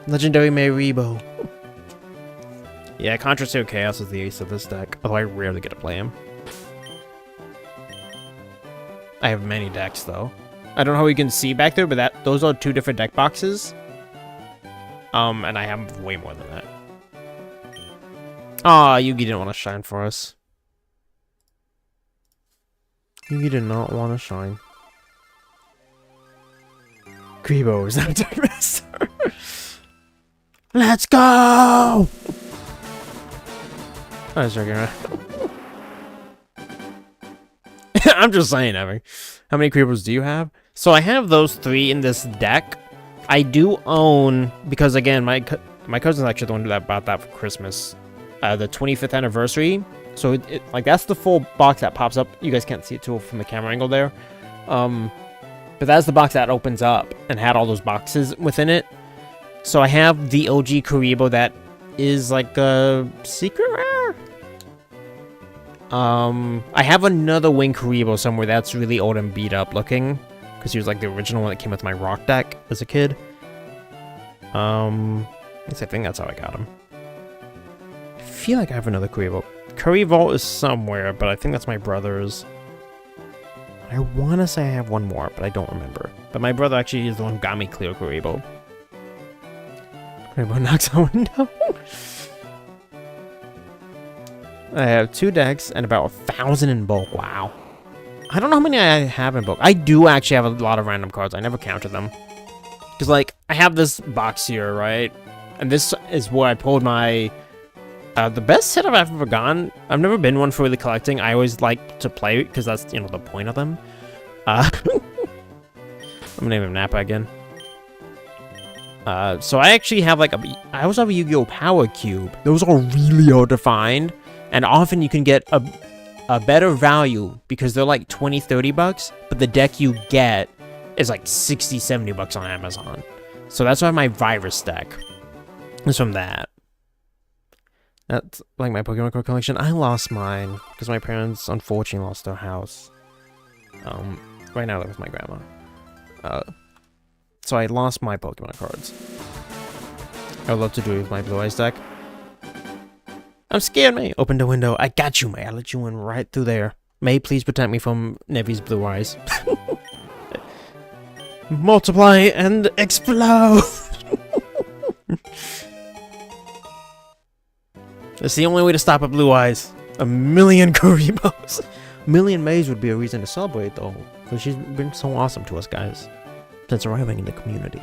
Legendary May Rebo. Yeah, Contra Zero Chaos is the ace of this deck, although I rarely get to play him. I have many decks, though. I don't know how you can see back there, but those are 2 different deck boxes. And I have way more than that. Aw, Yugi didn't want to shine for us. Yugi did not want to shine. Grebo is not Deck Master. Let's go! I was joking around. I'm just saying, Evan. How many creepers do you have? So I have those 3 in this deck. I do own, because again, my cousin's actually the one that bought that for Christmas. The 25th anniversary. So like that's the full box that pops up. You guys can't see it too from the camera angle there. But that's the box that opens up and had all those boxes within it. So I have the OG Kuribo that is like a secret rare. I have another Wing Kuribo somewhere that's really old and beat up looking, because he was like the original one that came with my rock deck as a kid. I think that's how I got him. I feel like I have another Kuribo. Curry Vault is somewhere, but I think that's my brother's. I want to say I have one more, but I don't remember. But my brother actually is the one who got me Clear Kuribo. Kuribo knocks on window. I have 2 decks and about 1,000 in bulk. Wow. I don't know how many I have in bulk. I do actually have a lot of random cards. I never counted them. Because, like, I have this box here, right? And this is where I pulled my... the best setup I've ever gotten. I've never been one for really collecting. I always like to play because that's, you know, the point of them. I'm gonna name him Nappa again. So I actually have like I also have a Yu-Gi-Oh! Power Cube. Those are really hard to find. And often you can get a better value because they're like 20-30 bucks, but the deck you get is like 60-70 bucks on Amazon. So that's why my Virus deck is from that. That's like my Pokemon card collection. I lost mine because my parents unfortunately lost their house. Right now I live with my grandma. So I lost my Pokemon cards. I would love to do it with my Blue Eyes deck. I'm scared, May. Open the window. I got you, May. I let you in right through there. May, please protect me from Nevi's blue eyes. Multiply and explode. That's the only way to stop a blue eyes. 1,000,000 Kuribos. 1,000,000 Mays would be a reason to celebrate, though, because she's been so awesome to us, guys, since arriving in the community.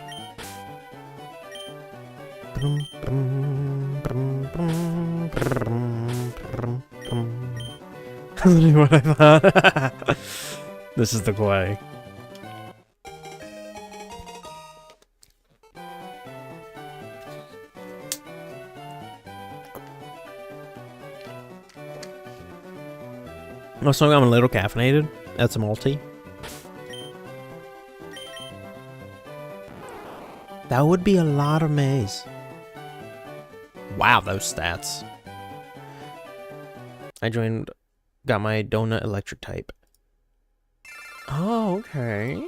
What I thought. This is the play. Also, I'm a little caffeinated. That's a multi. That would be a lot of maize. Wow, those stats. I got my donut electric type. Oh, okay.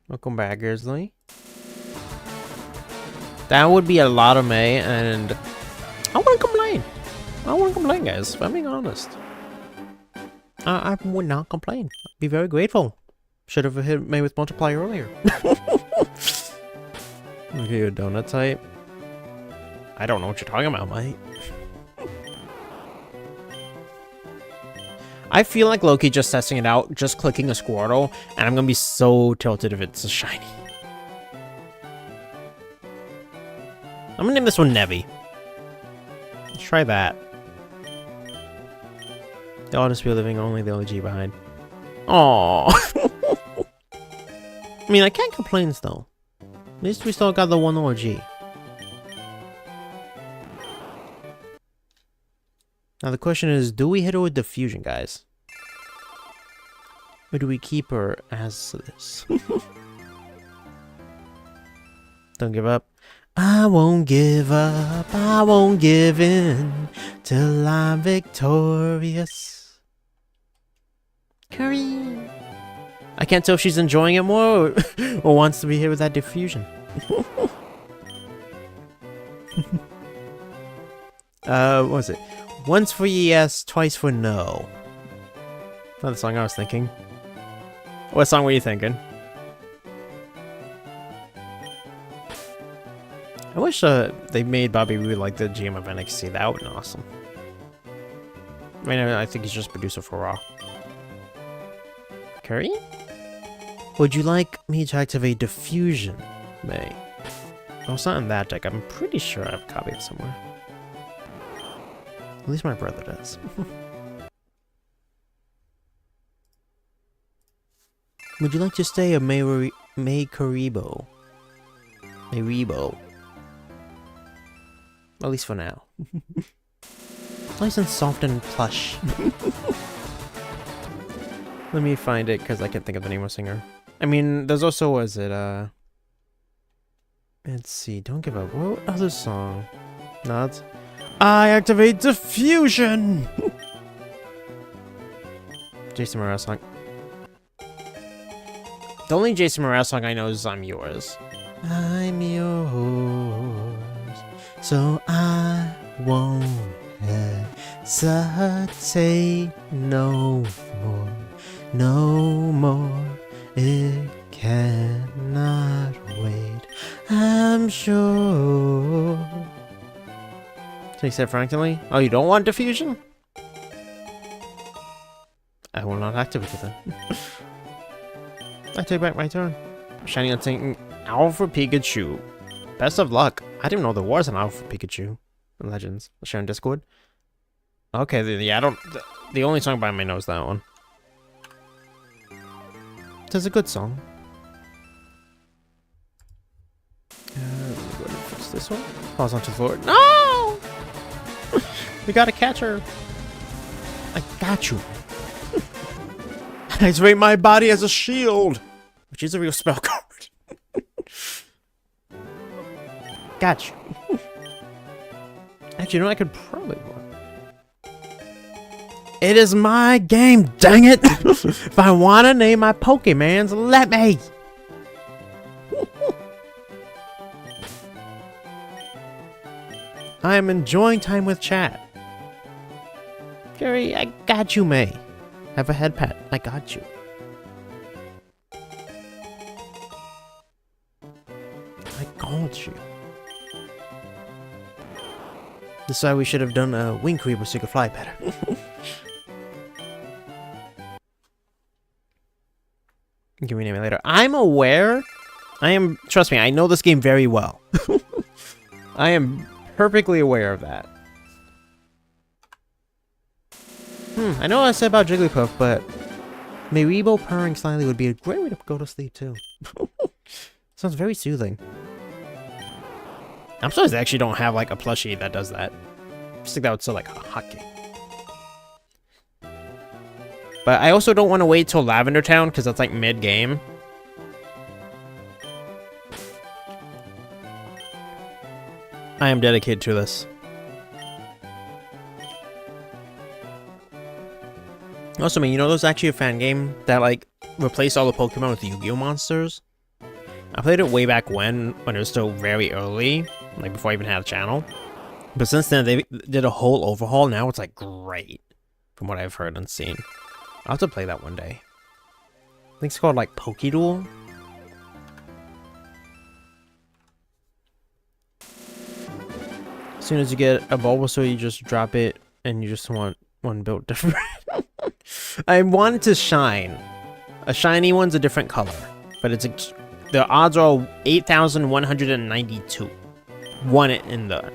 Welcome back, Grizzly. That would be a lot of May, and I wouldn't complain. I wouldn't complain, guys, if I'm being honest. I would not complain. I'd be very grateful. Should have hit May with multiply earlier. Okay, your donut type. I don't know what you're talking about, mate. I feel like Loki just testing it out, just clicking a Squirtle, and I'm gonna be so tilted if it's a shiny. I'm gonna name this one Nevi. Let's try that. The honest be living, only the OG behind. Aww. I mean, I can't complain though. At least we still got the one OG. Now the question is, do we hit her with Diffusion, guys? Or do we keep her as this? Don't give up. I won't give up, I won't give in till I'm victorious. Curry. I can't tell if she's enjoying it more or wants to be here with that diffusion. What was it? Once for yes, twice for no. Not the song I was thinking. What song were you thinking? I wish they made Bobby Roode like the GM of NXT. That would be awesome. I mean, I think he's just producer for Raw. Curry? Would you like me to activate diffusion, May? Oh, it's not in that deck. I'm pretty sure I've copied it somewhere. At least my brother does. Would you like to stay a May Karibo? Mayribo. At least for now. Nice and soft and plush. Let me find it because I can't think of the name of the singer. I mean, there's also, was it, let's see, Don't Give Up. What other song? No, it's... I activate diffusion! Jason Mraz song. The only Jason Mraz song I know is I'm Yours. I'm yours, so I won't hesitate no more, no more. It cannot wait, I'm sure. So you said frankly? Oh, you don't want diffusion? I will not activate it then. I take back my turn. Shining on Satan, Alpha Pikachu. Best of luck. I didn't know there was an Alpha Pikachu in Legends. I'll share on Discord. Okay, yeah, I don't... The only song by my nose is that one. It's a good song. Go to fix this one. Pause onto the floor. No! We gotta catch her. I got you. Activate my body as a shield, which is a real spell card. Got you. Actually, you know, I could probably work. It is my game, dang it! If I want to name my Pokemons, let me! I am enjoying time with chat. Gary, I got you, May. Have a head pat. I got you. I got you. This is why we should have done a wing creeper so you could fly better. Give me a name later. I'm aware. Trust me, I know this game very well. I am perfectly aware of that. I know what I said about Jigglypuff, but Mayribo purring slightly would be a great way to go to sleep too. Sounds very soothing. I'm surprised they actually don't have like a plushie that does that. I just think that would still like a hotkey. But I also don't want to wait till Lavender Town because that's like mid-game. I am dedicated to this. Also, I mean, you know, there's actually a fan game that like replaced all the Pokemon with Yu-Gi-Oh monsters. I played it way back when it was still very early, like before I even had a channel. But since then, they did a whole overhaul. Now it's like great, from what I've heard and seen. I'll have to play that one day. I think it's called like Pokéduel. As soon as you get a Bulbasaur, you just drop it, and you just want one built different. I wanted to shine. A shiny one's a different color, but it's the odds are 8,192. One in the.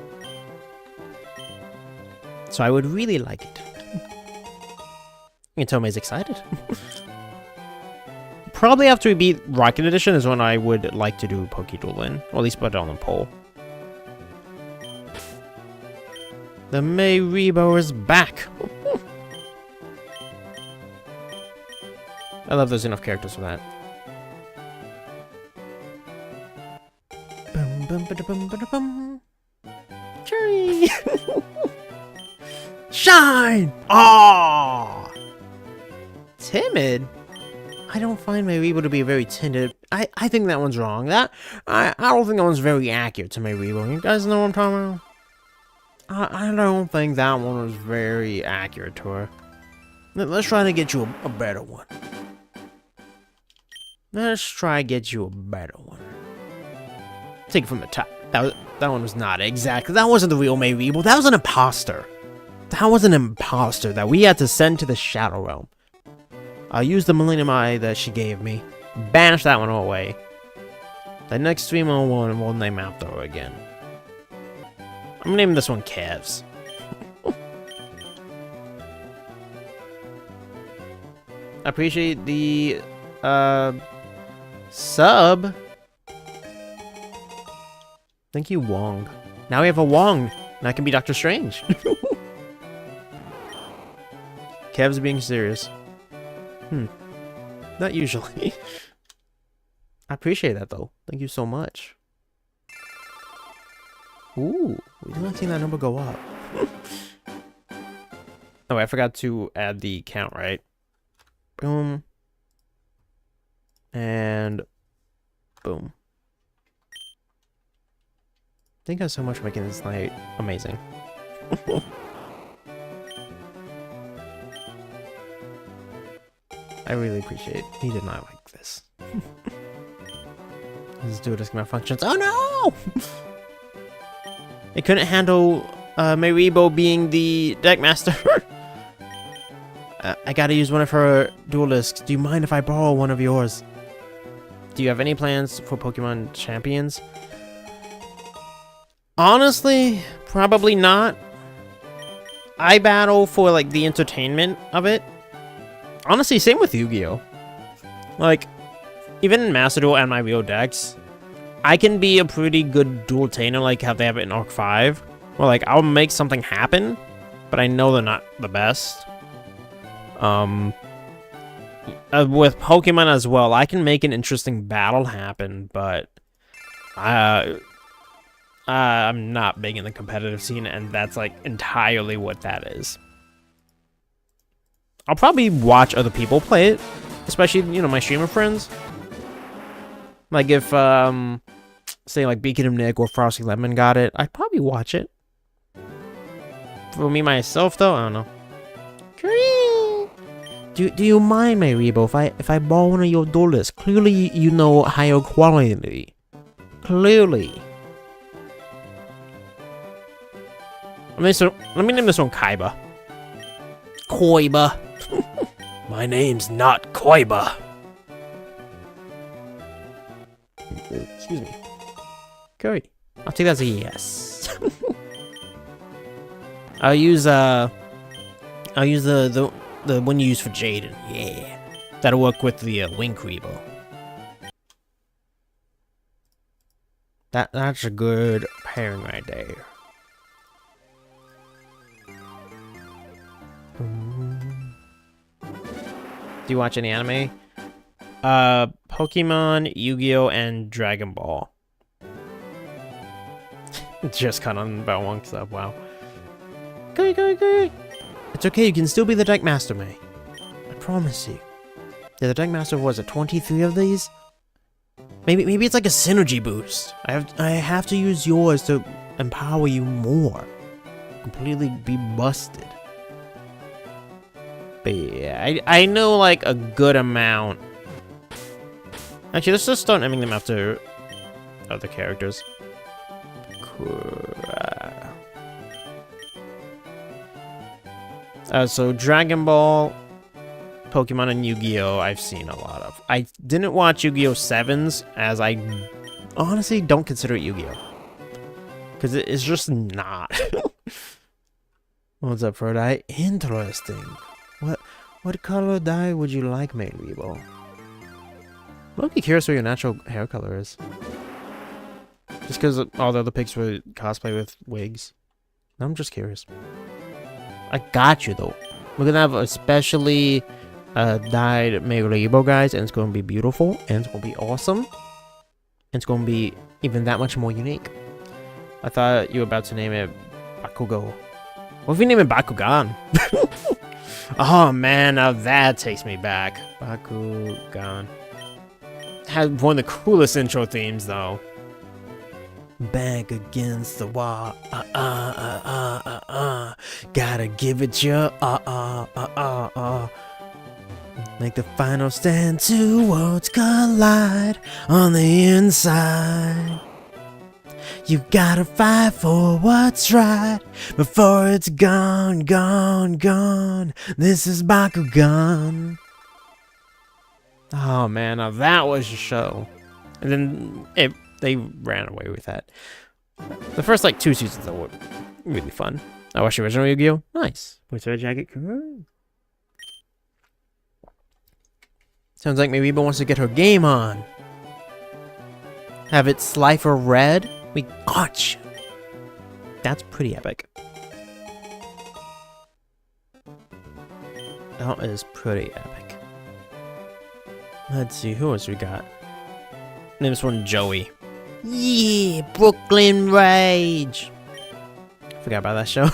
So I would really like it. You can tell May's excited. Probably after we beat Rocket Edition is when I would like to do Pokéduel in, or at least put it on the poll. The Mayribo is back. I love there's enough characters for that. Boom, boom, Ba-da-bum. Cherry! Shine! Ah! Timid? I don't find my Weeble to be very timid. I think that one's wrong. I don't think that one's very accurate to my Weeble. You guys know what I'm talking about? I don't think that one was very accurate to her. Let's try to get you a better one. Let's try to get you a better one. Take it from the top. That one was not exactly. That wasn't the real May Weeble. That was an imposter. That was an imposter that we had to send to the Shadow Realm. I'll use the Millennium Eye that she gave me. Banish that one away. The next 301 we'll name after her again. I'm gonna name this one Kevs. I appreciate the sub. Thank you, Wong. Now we have a Wong. Now I can be Doctor Strange. Kev's being serious. Not usually. I appreciate that though. Thank you so much. Ooh, we did not see that number go up. Oh, I forgot to add the count, right? Boom. And boom. Thank you so much for making this night amazing. I really appreciate it. He did not like this. Let's do this malfunctions. Oh no! It couldn't handle Maribo being the deckmaster. I gotta use one of her duelists. Do you mind if I borrow one of yours? Do you have any plans for Pokemon Champions? Honestly, probably not. I battle for like the entertainment of it. Honestly, same with Yu-Gi-Oh! Like, even in Master Duel and my real decks, I can be a pretty good dual tainer, like how they have it in Arc 5. Where, like, I'll make something happen, but I know they're not the best. With Pokemon as well, I can make an interesting battle happen, but I'm not big in the competitive scene, and that's, like, entirely what that is. I'll probably watch other people play it, especially, you know, my streamer friends. Like if, say like Beacon of Nick or Frosty Lemon got it, I'd probably watch it. For me myself, though, I don't know. Do you mind, my Rebo, if I borrow one of your duelists? Clearly, you know higher quality. Clearly. Let me name this one Kaiba. Koiba. My name's not Koiba. Excuse me. Good. I'll take that as a yes. I'll use the one you use for Jaden. Yeah. That'll work with the Wink Rebo. That's a good pairing right there. Do you watch any anime? Pokemon, Yu-Gi-Oh, and Dragon Ball. Just cut on about one sub, wow. Go. It's okay, you can still be the deck master, May. I promise you. Yeah, the deck master was it 23 of these? Maybe it's like a synergy boost. I have to use yours to empower you more. Completely be busted. But yeah, I know like a good amount. Actually, let's just start naming them after other characters. So Dragon Ball, Pokemon, and Yu-Gi-Oh! I've seen a lot of. I didn't watch Yu-Gi-Oh! 7s, as I honestly don't consider it Yu-Gi-Oh! Because it's just not. What's up, Frodite? Interesting. What color dye would you like, Main Rebo? I'm be curious what your natural hair color is. Just because all the other pics were cosplay with wigs. I'm just curious. I got you, though. We're gonna have a specially dyed Main Rebo, guys, and it's gonna be beautiful, and it's gonna be awesome. It's going to be even that much more unique. I thought you were about to name it Bakugo. What if you name it Bakugan? Oh man, now that takes me back. Bakugan. Had one of the coolest intro themes though. Back against the wall. Gotta give it your Make the final stand, two worlds collide on the inside. You gotta fight for what's right before it's gone, gone, gone. This is Bakugan. Oh man, now that was a show. And then they ran away with that. The first like 2 seasons though were really fun. I watched the original Yu-Gi-Oh! Nice. What's our jacket? Sounds like maybe Reba wants to get her game on. Have it FireRed? We got you. That's pretty epic. That is pretty epic. Let's see, who else we got? Name this one Joey. Yeah, Brooklyn Rage. Forgot about that show.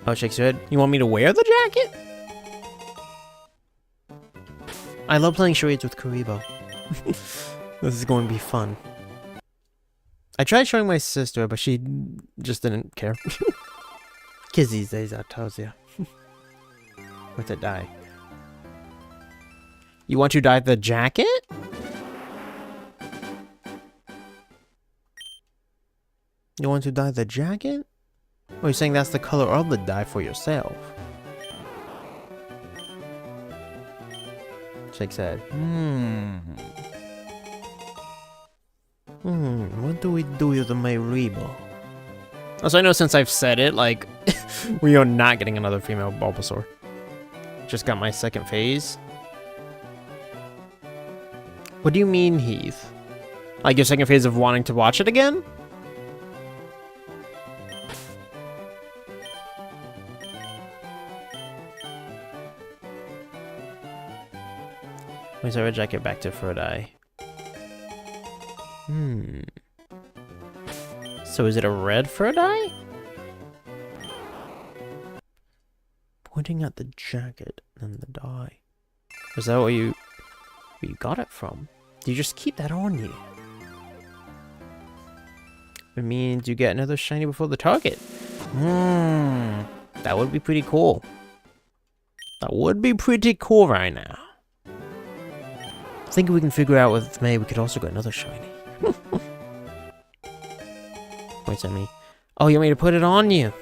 Oh, shakes your head. You want me to wear the jacket? I love playing charades with Karibo. This is going to be fun. I tried showing my sister, but she just didn't care. Kids these days, I tells ya. What's it dye? You want to dye the jacket? You want to dye the jacket? Or are you saying that's the color of the dye for yourself? Shake said, what do we do with the Mayribo? Also, I know since I've said it, like, we are not getting another female Bulbasaur. Just got my second phase. What do you mean, Heath? Like your second phase of wanting to watch it again? Where's our jacket back to Third Eye? So is it a red Third Eye? Pointing at the jacket and the dye. Is that where you got it from? Do you just keep that on you? It means you get another shiny before the target. That would be pretty cool. That would be pretty cool right now. I think we can figure out with May we could also get another shiny. Wait a minute. Oh, you want me to put it on you?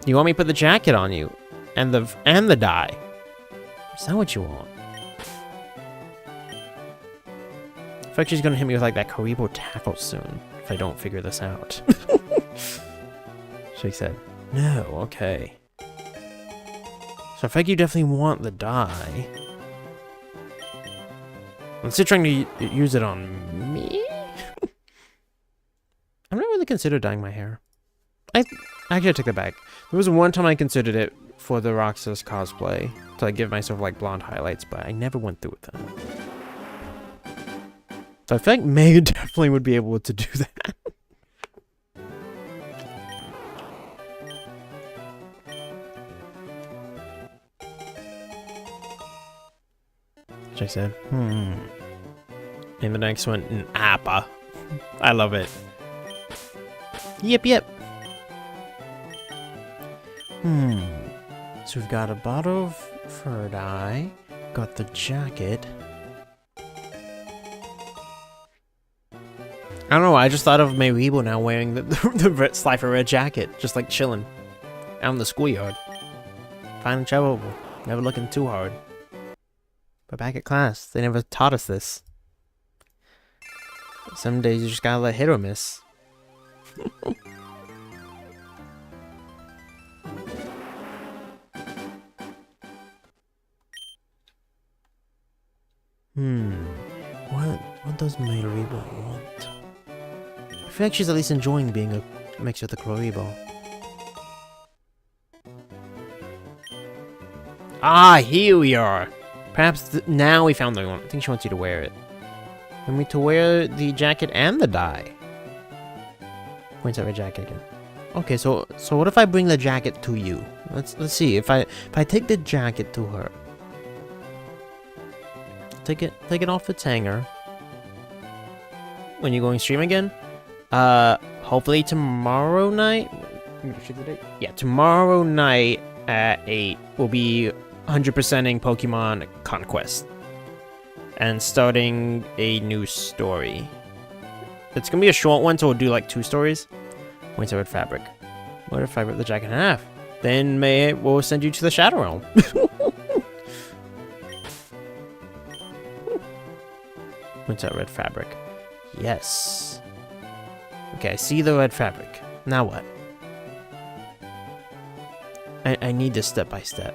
You want me to put the jacket on you? And the dye? Is that what you want? I feel like she's gonna hit me with like that Karibo tackle soon if I don't figure this out. She said, no, okay. So I feel like you definitely want the dye. I'm still trying to use it on me? I've never really considered dyeing my hair. Actually, I take that back. There was one time I considered it for the Roxas cosplay to like give myself like blonde highlights, but I never went through with that. So I feel like May definitely would be able to do that. I said, And the next one, an Appa. I love it. Yep, yep. So we've got a bottle of Third Eye, got the jacket. I don't know, I just thought of Mayweebo now wearing the FireRed jacket, just like chilling out in the schoolyard. Fine and travelable, never looking too hard. But back at class, they never taught us this. Some days you just gotta let hit or miss. What does Mayribo want? I feel like she's at least enjoying being a mix with the Karibo. Ah, here we are! Perhaps now we found the one. I think she wants you to wear it. Want me to wear the jacket and the dye? Points at my jacket again. Okay, so what if I bring the jacket to you? Let's see. If I take the jacket to her. Take it off its hanger. When you're going stream again? Hopefully tomorrow night. Yeah, tomorrow night at 8 we'll be 100%ing Pokemon Conquest and starting a new story. It's gonna be a short one, so we'll do like 2 stories. Points at red fabric. What if I rip the jacket in half? Then we'll send you to the Shadow Realm. Points at red fabric. Yes. Okay, I see the red fabric. Now what? I need this step by step.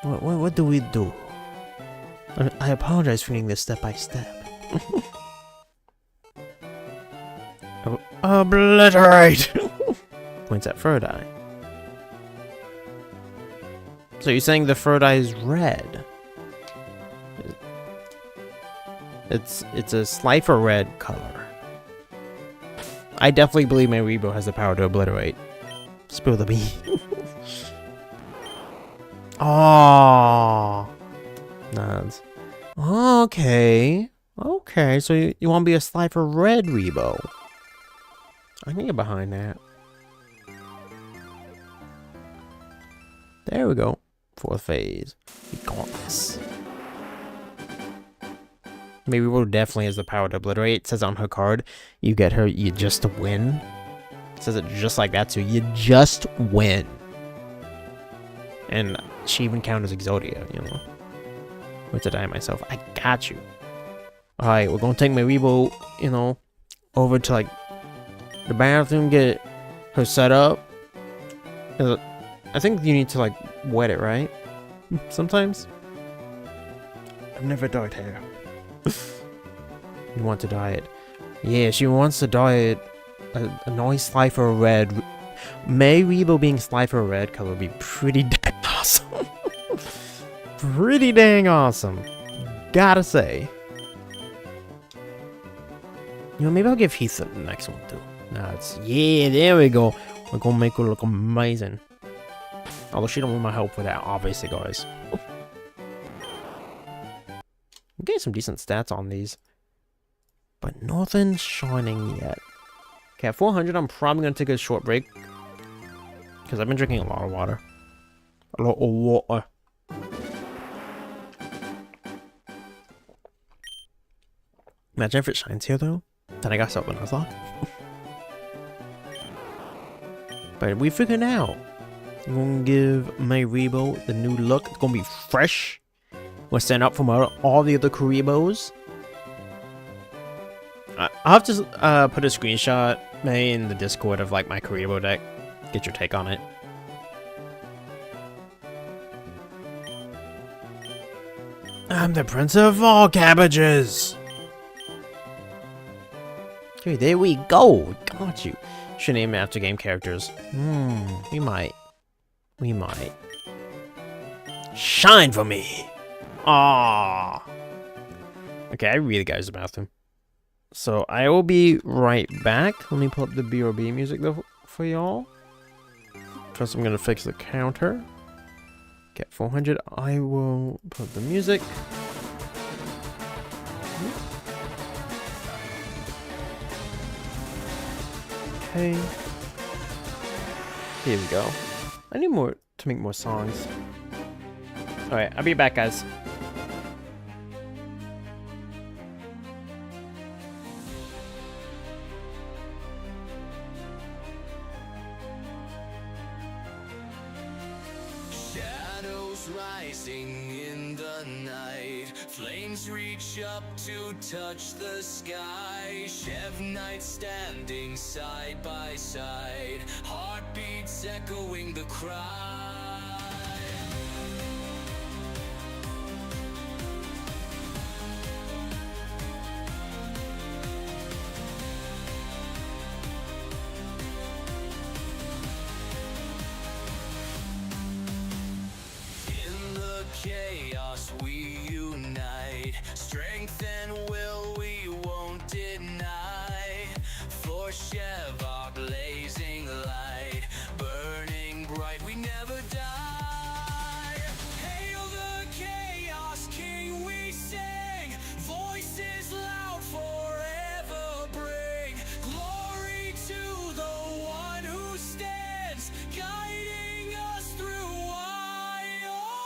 What do we do? I apologize for needing this step by step. Obliterate! Points at fur dye. So you're saying the fur dye is red? It's a Slifer red color. I definitely believe my Rebo has the power to obliterate. Spill the bee. Oh, nods. Okay. Okay, so you want to be a Slifer red Rebo. I can get behind that. There we go. 4th phase. We got this. Maybe Rebo definitely has the power to obliterate. It says on her card, you get her, you just win. It says it just like that, so you just win. And she even counters Exodia, you know. Wait to die myself. I got you. Alright, we're gonna take my Rebo, you know, over to like the bathroom, get her set up. I think you need to like wet it, right? Sometimes. I've never dyed hair. You want to dye it? Yeah, she wants to dye it a nice Slifer red. May Rebo being Slifer red color would be pretty dang awesome. Pretty dang awesome. Gotta say. You know, maybe I'll give Heath the next one too. Nah, yeah, there we go. We're gonna make her look amazing. Although she don't want my help with that, obviously, guys. I'm getting some decent stats on these. But nothing's shining yet. Okay, at 400, I'm probably going to take a short break. Because I've been drinking a lot of water. A lot of water. Imagine if it shines here, though. Then I got something I thought. But we figured out. I'm going to give my Rebo the new look. It's going to be fresh. We'll stand up from all the other Kuribo's. I'll have to put a screenshot in the Discord of like my Kuribo deck. Get your take on it. I'm the prince of all cabbages. Okay, there we go. Got you. Should name it after game characters. We might. We might. Shine for me. Ah. Okay, I really gotta use the bathroom. So I will be right back. Let me pull up the BRB music though for y'all. First, I'm gonna fix the counter. Get 400. I will put the music. Okay. Here we go. I need more to make more songs. Alright, I'll be back, guys. Rising in the night, flames reach up to touch the sky. Chev Knight standing side by side, heartbeats echoing the cry. we unite. Strength and will we won't deny. For Chev, our blazing light, burning bright, we never die. Hail the Chaos King, we sing. Voices loud forever bring glory to the one who stands, guiding us through wild lands.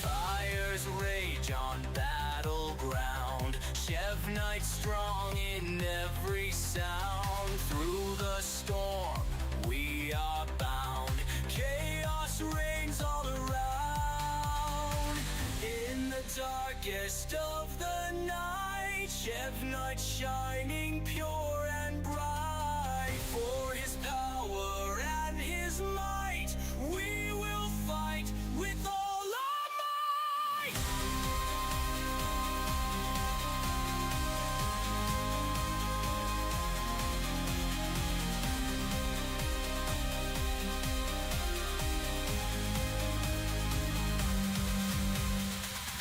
Fires rage on battleground. Chev Knight strong in every sound. Through the storm we are bound. Chaos reigns all around. In the darkest of the night, Chev Knight shining pure and bright. For his power and his might, we will fight with all our might.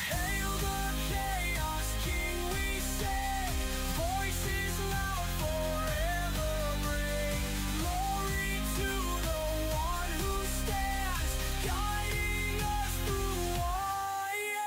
Hail the Chaos King, we sing. Voices loud forever bring glory to the one who stands, guiding us through wild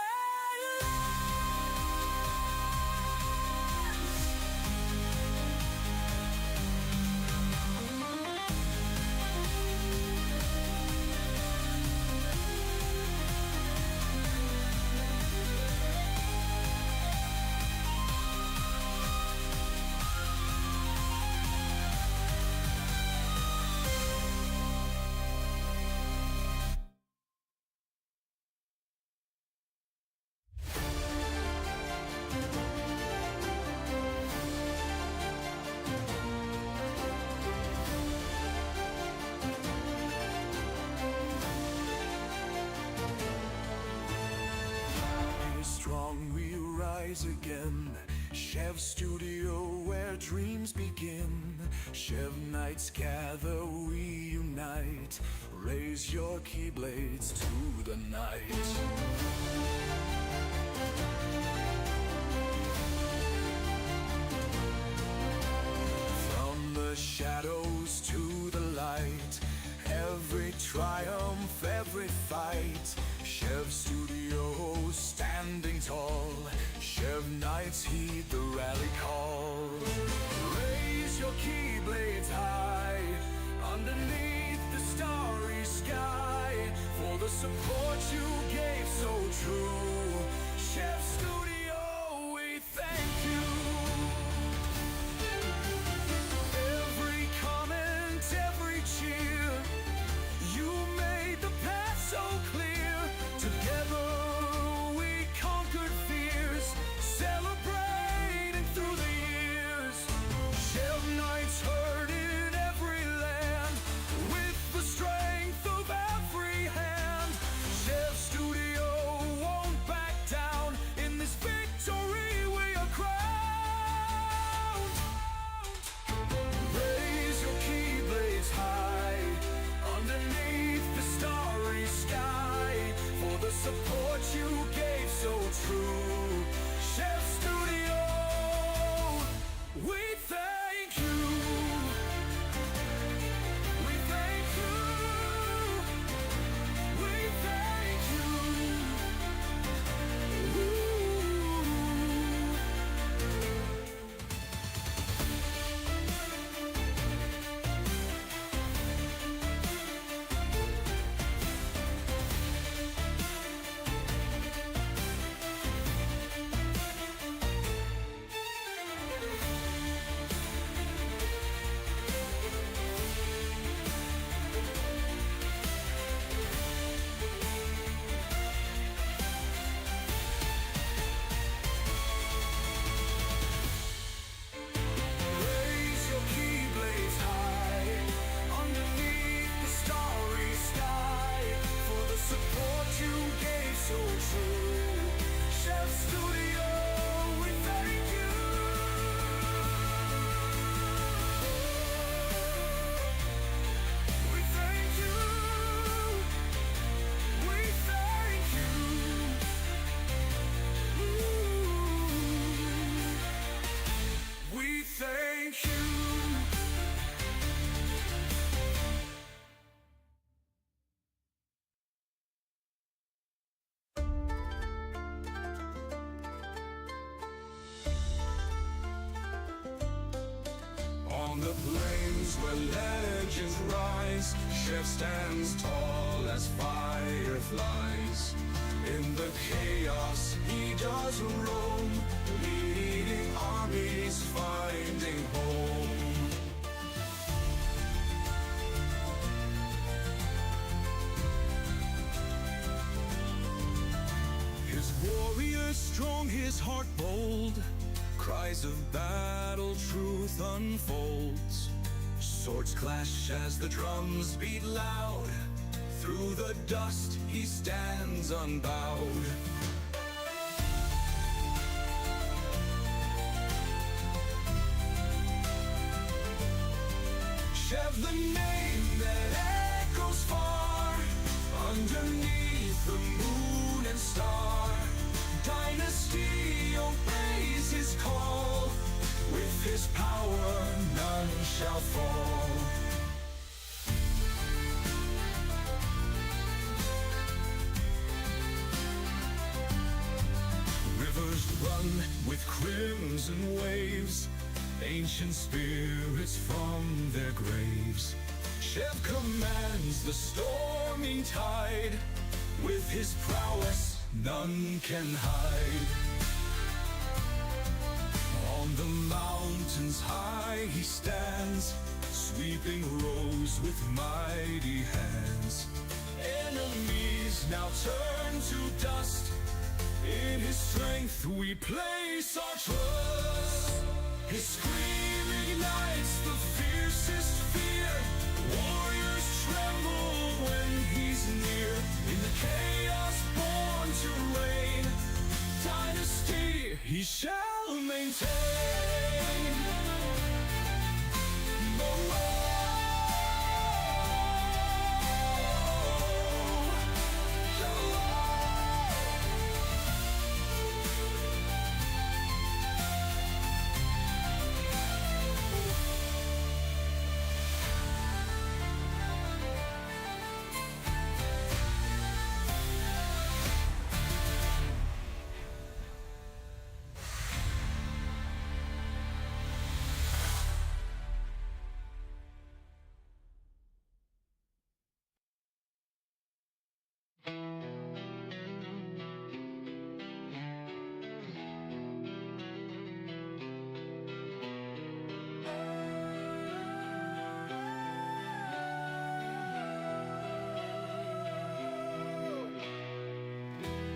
Strong we rise again. Chev Studio where dreams begin. Chev Knights gather, we unite. Raise your keyblades to the night. From the shadows to the light, every triumph, every fight. Chev Studio standing tall. Chev Knights heed the rally call. Raise your keyblades high underneath the starry sky. For the support you gave so true, Chev Studio, we thank you. Every comment, every cheer, you made the path so clear. Together we conquered fears, celebrating through the years. Chev Knights heard in every land, with the strength of every hand. Chev Studio won't back down in this thank you. On the plains where legends rise, Chev stands tall as fireflies. In the chaos he does roam, leading armies finding home. His warrior strong, his heart bold, cries of battle, truth unfolds. Swords clash as the drums beat loud. Through the dust he stands unbowed. Chev, the name that echoes far, underneath the moon and star. Dynasty obeys his call, with his power none shall fall. Rivers run with crimson waves, ancient spirits from their graves. Chev commands the storming tide, with his prowess none can hide. On the mountains high he stands, sweeping rows with mighty hands. Enemies now turn to dust, in his strength we place our trust. His scream ignites the fiercest fear, warriors tremble when he's near. In the chaos born to reign, dynasty he shall maintain.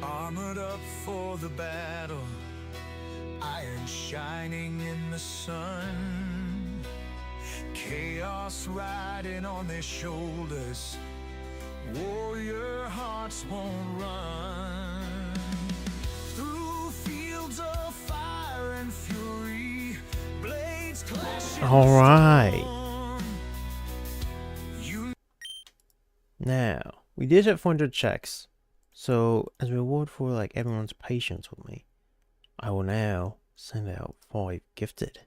Armored up for the battle, iron shining in the sun. Chaos riding on their shoulders, warrior hearts won't run. Through fields of fire and fury, blades clash. All right. Now, we did hit 400 checks. So, as a reward for like everyone's patience with me, I will now send out 5 gifted.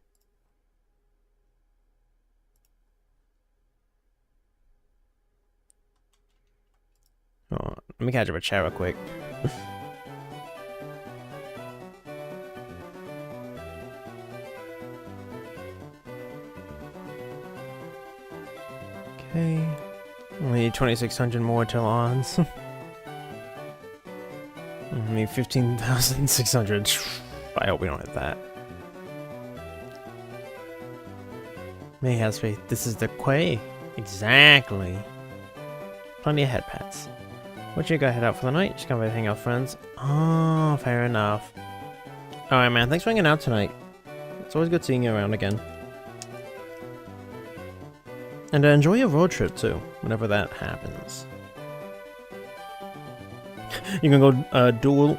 Oh, let me catch up a chat real quick. Okay. We need 2,600 more till ons. I need 15,600. I hope we don't hit that. May has faith. This is the quay. Exactly. Plenty of head pats. What you got head out for the night? Just come by to hang out, friends. Oh, fair enough. Alright, man. Thanks for hanging out tonight. It's always good seeing you around again. And enjoy your road trip too, whenever that happens. You can go duel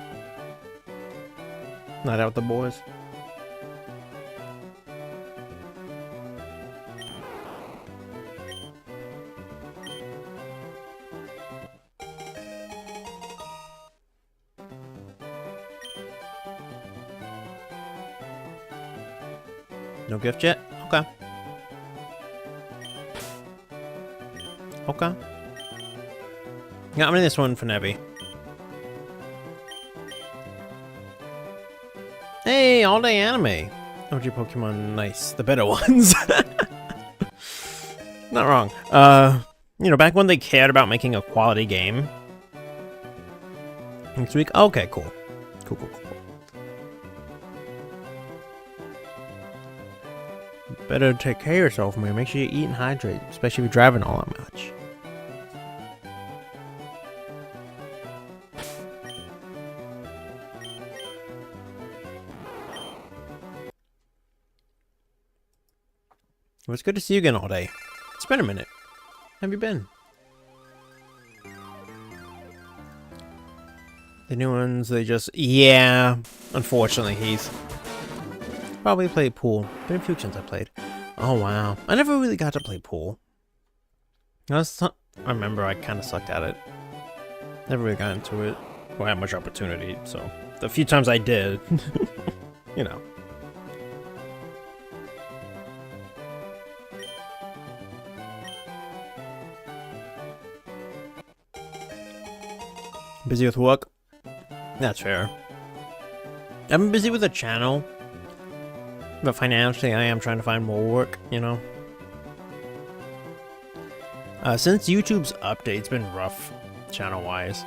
night out with the boys. No gift yet? Okay. Okay. Got me this one for Nebby. Hey, all day anime. OG Pokemon, nice. The better ones. Not wrong. You know, back when they cared about making a quality game. Next week? Okay, cool. Cool. Better take care of yourself, man. Make sure you eat and hydrate, especially if you're driving all that much. Well, it's good to see you again all day. It's been a minute. How have you been? The new ones, they just... Yeah, unfortunately, Heath. Probably played pool. Been a few since I played. Oh, wow. I never really got to play pool. I remember I kind of sucked at it. Never really got into it. Or had much opportunity, so... The few times I did, you know. Busy with work? That's fair. I've been busy with the channel, but financially I am trying to find more work, you know? Since YouTube's update's been rough, channel-wise.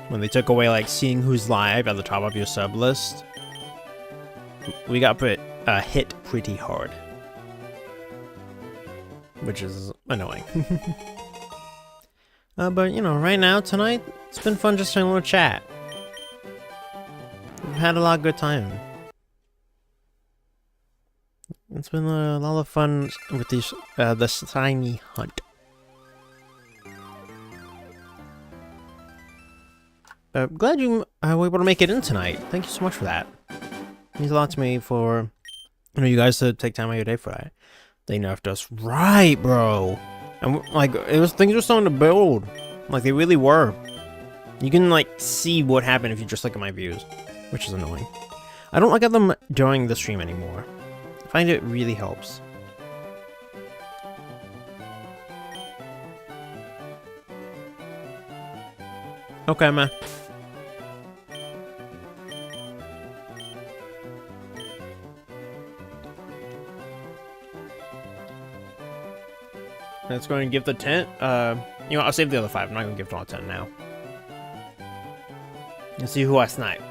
When they took away, like, seeing who's live at the top of your sub list, we got hit pretty hard. Which is annoying. But, you know, right now, tonight, it's been fun just having a little chat. We've had a lot of good time. It's been a lot of fun with these, the slimy hunt. Glad you were able to make it in tonight. Thank you so much for that. It means a lot to me for, you know, you guys to take time out of your day for that. They nerfed us right, bro. And like, things were starting to build. Like, they really were. You can, like, see what happened if you just look at my views, which is annoying. I don't look at them during the stream anymore. I find it really helps. Okay, man. Let's go and give the tent. You know, I'll save the other 5. I'm not gonna give all 10 now. Let's see who I snipe.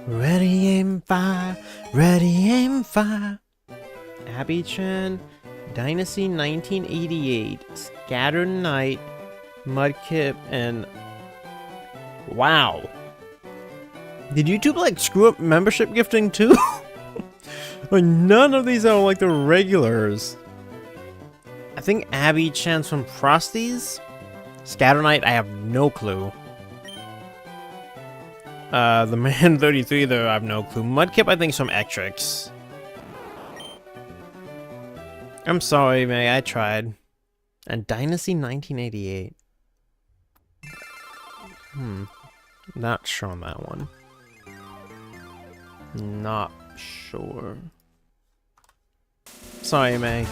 Ready, aim, fire. Ready, aim, fire. Abby Chan, Dynasty 1988, Scattered Knight, Mudkip, and... Wow. Did YouTube, like, screw up membership gifting, too? Like, none of these are, like, the regulars. I think Abby Chan's from Frosties. Scatter Knight, I have no clue. The Man 33, though, I have no clue. Mudkip, I think, is from Etrix. I'm sorry, May, I tried. And Dynasty 1988. Not sure on that one. Not sure. Sorry, May.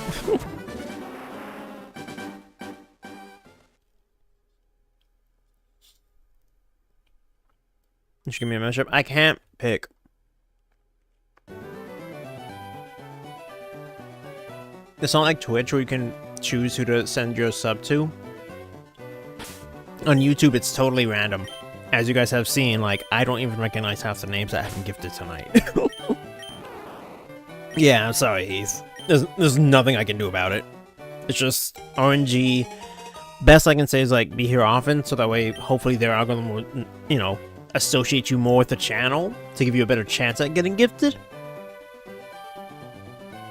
You should give me a membership. I can't pick. It's not like Twitch where you can choose who to send your sub to. On YouTube, it's totally random. As you guys have seen, like, I don't even recognize half the names that have been gifted tonight. Yeah, I'm sorry, Heath. There's nothing I can do about it. It's just RNG. Best I can say is, like, be here often, so that way, hopefully their algorithm will, you know, associate you more with the channel to give you a better chance at getting gifted.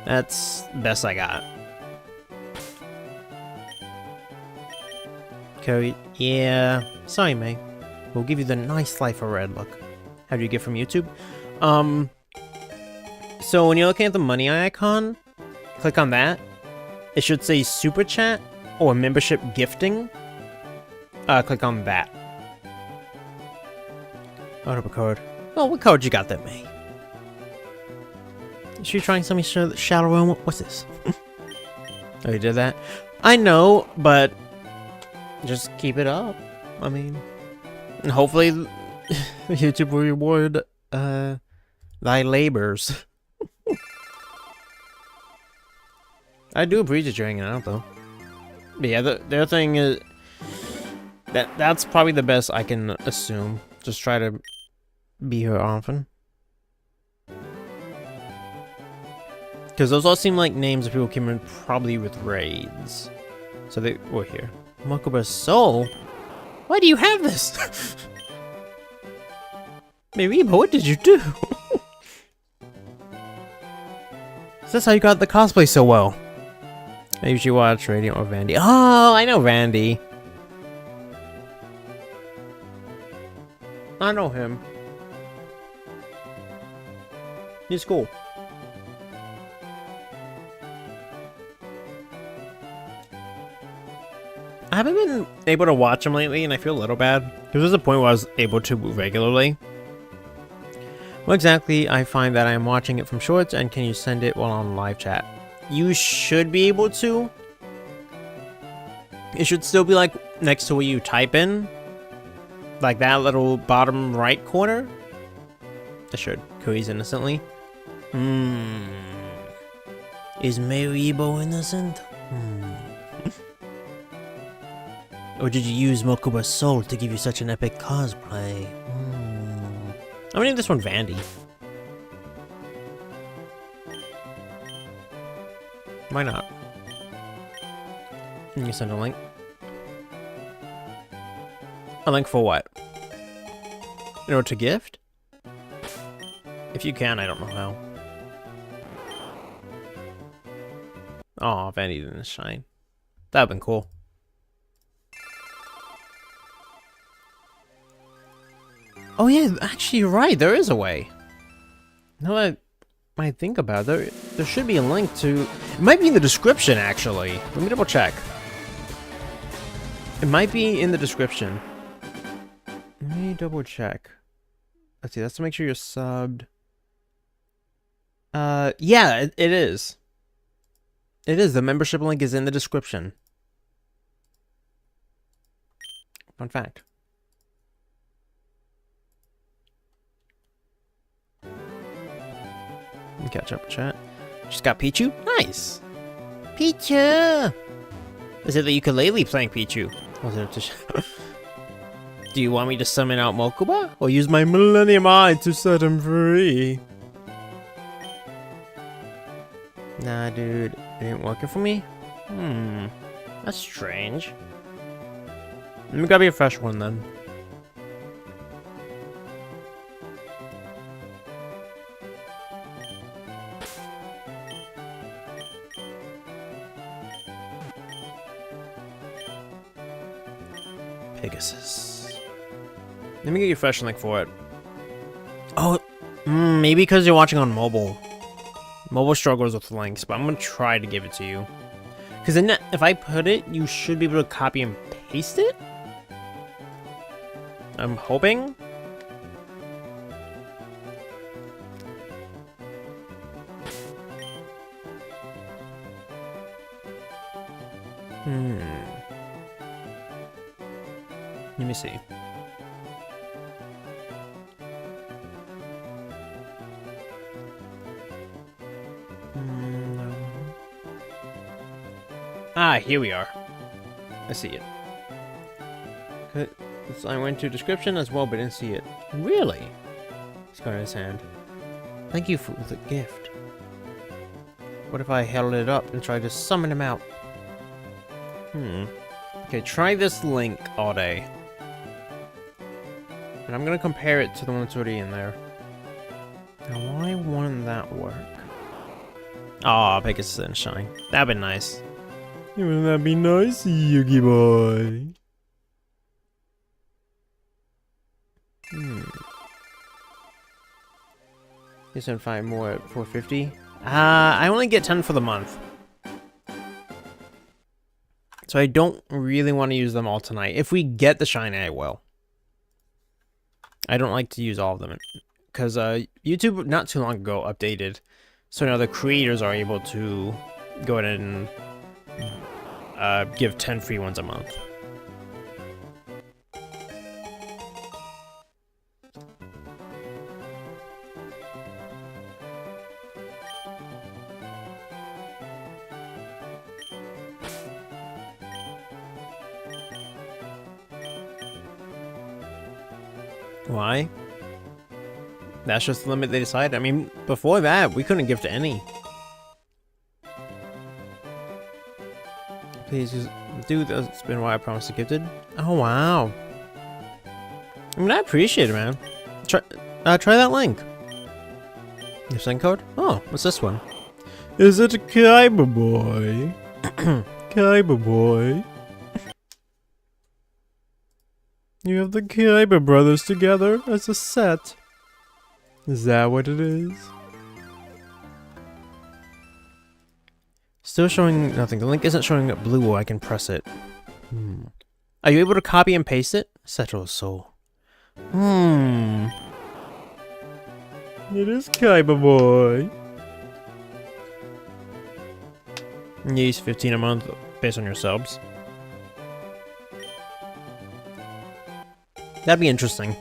That's the best I got. Okay, yeah. Sorry, May. We'll give you the nice FireRed look. How do you get from YouTube? So when you're looking at the money icon, click on that. It should say Super Chat or Membership Gifting. Click on that. Open up a code. Oh, what code you got there, May? She trying something shallow. What's this? Oh, you did that? I know, but just keep it up. I mean, and hopefully YouTube will reward thy labors. I do appreciate you hanging out, though. But yeah, the other thing is that's probably the best I can assume. Just try to be here often. Because those all seem like names of people came in probably with raids. So they were here. Mokuba's soul? Why do you have this? Mariba, what did you do? That's how you got the cosplay so well. I usually watch Radiant or Vandy. Oh, I know Vandy. I know him. He's cool. I haven't been able to watch him lately, and I feel a little bad. There was a point where I was able to regularly. Well, exactly, I find that I am watching it from shorts, and can you send it while on live chat? You should be able to. It should still be like next to where you type in. Like that little bottom right corner. It should. Kuri's innocently. Is Maribo innocent? Or did you use Mokuba's soul to give you such an epic cosplay? I'm gonna name this one Vandy. Why not? Can you send a link? A link for what? In order to gift? If you can, I don't know how. Aw, Vandy didn't shine. That'd been cool. Oh yeah, actually you're right, there is a way. Now that I think about it, there should be a link to... It might be in the description, actually. Let me double check. It might be in the description. Let me double check. Let's see, that's to make sure you're subbed. Yeah, it is. It is, the membership link is in the description. Fun fact. Catch up chat. Just got Pichu? Nice! Pichu! Is it the ukulele playing Pichu? Was it to Do you want me to summon out Mokuba? Or use my Millennium Eye to set him free? Nah, dude. It ain't working for me? That's strange. Let me grab you a fresh one then. Pegasus. Let me get you a fresh link for it. Oh, maybe because you're watching on mobile. Mobile struggles with links, but I'm gonna try to give it to you. Because then, if I put it, you should be able to copy and paste it? I'm hoping? Let me see. No. Ah, here we are. I see it. So I went to description as well, but didn't see it. Really? He's got his hand. Thank you for the gift. What if I held it up and tried to summon him out? Okay, try this link all day. And I'm gonna compare it to the one that's already in there. Now, why wouldn't that work? Aw, Pegasus didn't shine. That'd be nice. Wouldn't that be nice, Yugi boy? You sent 5 more at 450? I only get 10 for the month. So I don't really want to use them all tonight. If we get the shiny, I will. I don't like to use all of them. Because YouTube, not too long ago, updated So now the creators are able to go ahead and give 10 free ones a month. Why? That's just the limit they decided. I mean, before that, we couldn't give to any. Please just do the spin why I promised to gifted. Oh wow. I mean, I appreciate it, man. Try that link. Your send code? Oh, what's this one? Is it a Kaiba boy? Kaiba boy. You have the Kaiba brothers together as a set. Is that what it is? Still showing nothing. The link isn't showing up blue or I can press it. Are you able to copy and paste it? Settle soul. It is Kaiba boy. Use 15 a month based on your subs. That'd be interesting,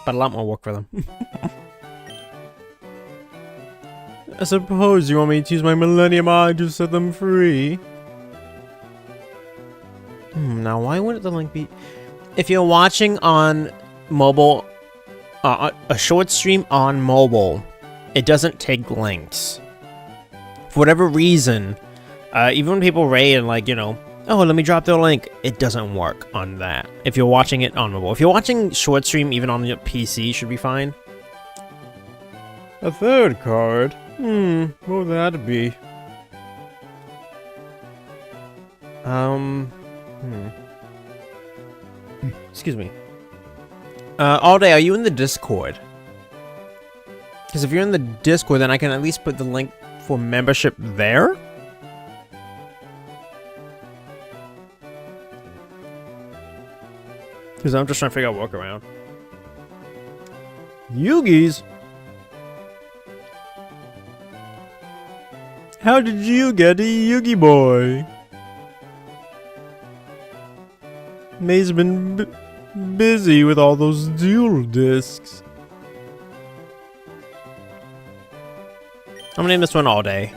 but a lot more work for them. I suppose you want me to use my Millennium Eye to set them free. Now why wouldn't the link be... If you're watching on mobile, a short stream on mobile, it doesn't take links. For whatever reason, even when people raid and like, you know, oh, let me drop their link, it doesn't work on that. If you're watching it on mobile. If you're watching short stream, even on your PC, should be fine. A third card? What would that be? Excuse me. All day, are you in the Discord? Because if you're in the Discord, then I can at least put the link for membership there? Because I'm just trying to figure out workaround. Yugi's? How did you get a Yugi boy? May's been busy with all those dual discs. I'm gonna name this one All Day.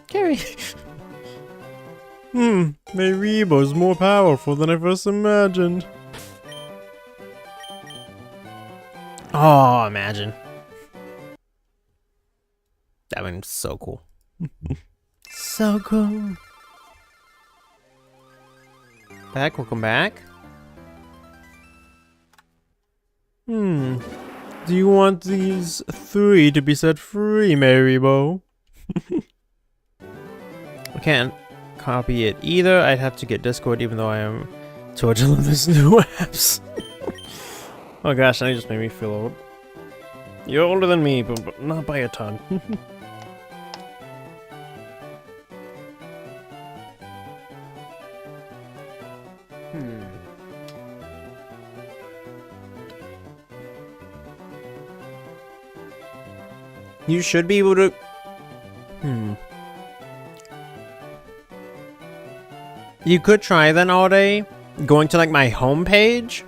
Carrie. Mayreebo's more powerful than I first imagined. Oh, imagine. That one's so cool. So cool. Welcome back. Do you want these 3 to be set free, Mayreebo? I can't copy it either. I'd have to get Discord, even though I am told to love this new apps. Oh gosh, that just made me feel old. You're older than me, but not by a ton. You should be able to... You could try then all day, going to like my home page,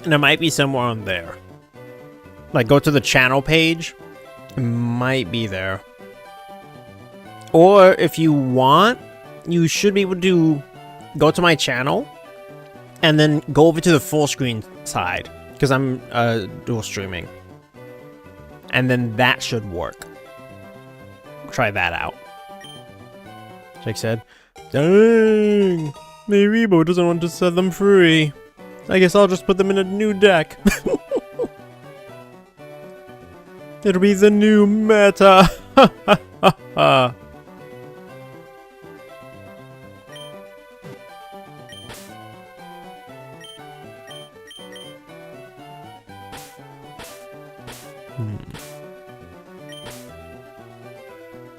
and it might be somewhere on there. Like go to the channel page, it might be there. Or if you want, you should be able to go to my channel, and then go over to the full screen side, because I'm dual streaming. And then that should work. Try that out. Jake said, dang, Mayreebo doesn't want to set them free. I guess I'll just put them in a new deck. It'll be the new meta.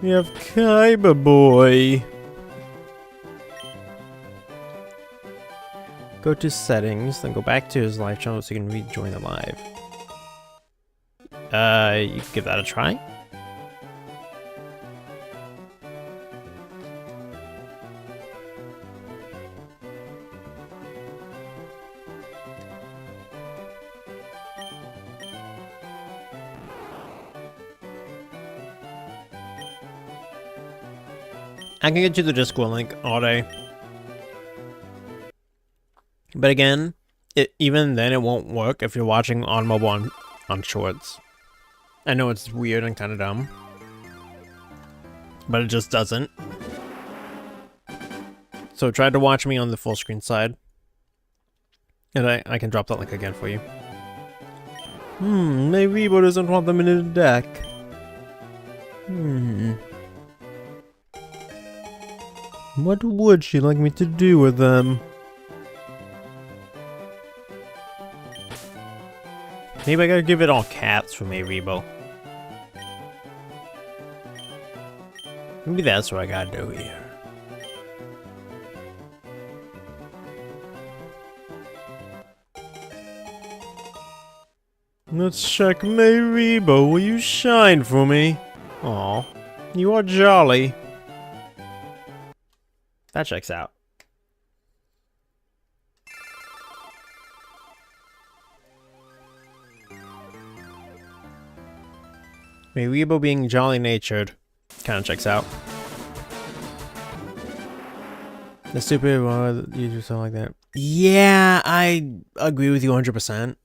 We have Kaiba boy. Go to settings, then go back to his live channel so you can rejoin the live. You can give that a try. I can get you the Discord link all day. But again, even then it won't work if you're watching on mobile on Shorts. I know it's weird and kind of dumb, but it just doesn't. So try to watch me on the full screen side. And I can drop that link again for you. Maybe Rebo doesn't want them in the deck. What would she like me to do with them? Maybe I gotta give it all cats for me, Rebo. Maybe that's what I gotta do here. Let's check Rebo. Will you shine for me? Aw, you are jolly. That checks out. Rebo being jolly-natured kind of checks out. The superhero, you do something like that. Yeah, I agree with you 100%.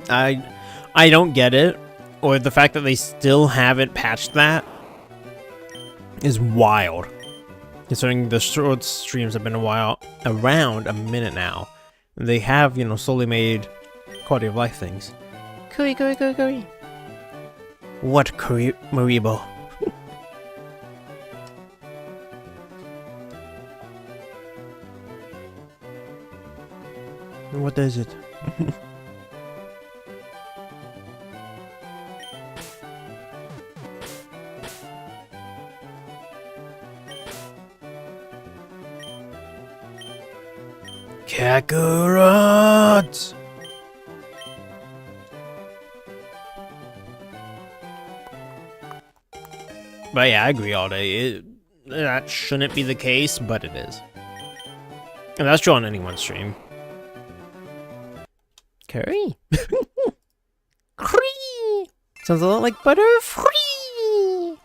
I don't get it, or the fact that they still haven't patched that is wild. Considering the short streams have been around a minute now. They have, you know, slowly made quality of life things. Curry. What curry, Rebo? What is it? Kakarot! But yeah, I agree all day. That shouldn't be the case, but it is. And that's true on anyone's stream. Curry? Cree! Sounds a lot like butter free!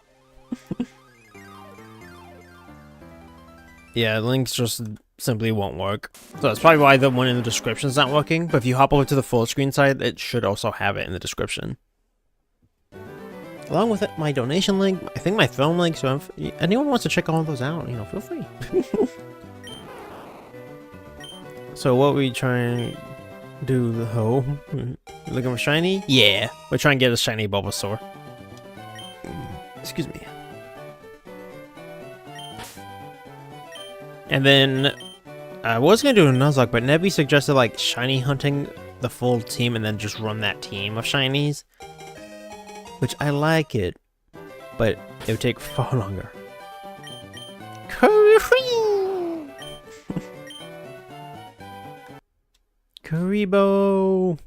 Yeah, links just simply won't work. So that's probably why the one in the description is not working, but if you hop over to the full screen side, it should also have it in the description. Along with it, my donation link, I think my film link, so if anyone wants to check all those out, you know, feel free. So what we trying to do, though? Looking for shiny? Yeah, we're trying to get a shiny Bulbasaur. Excuse me. And then I was gonna do a nuzlocke, but Nebby suggested like shiny hunting the full team and then just run that team of shinies. Which I like it, but it would take far longer. Karibo!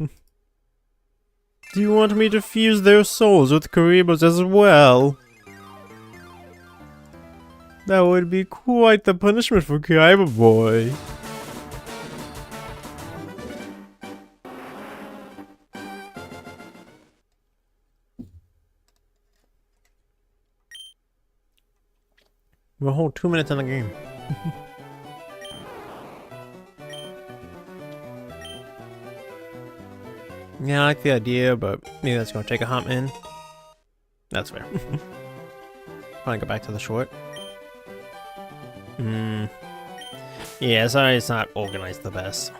Do you want me to fuse their souls with Karibos as well? That would be quite the punishment for Kaiba Boy. We're a whole 2 minutes in the game. Yeah, I like the idea, but maybe that's gonna take a hot minute. That's fair. Wanna go back to the short? Yeah, sorry it's not organized the best.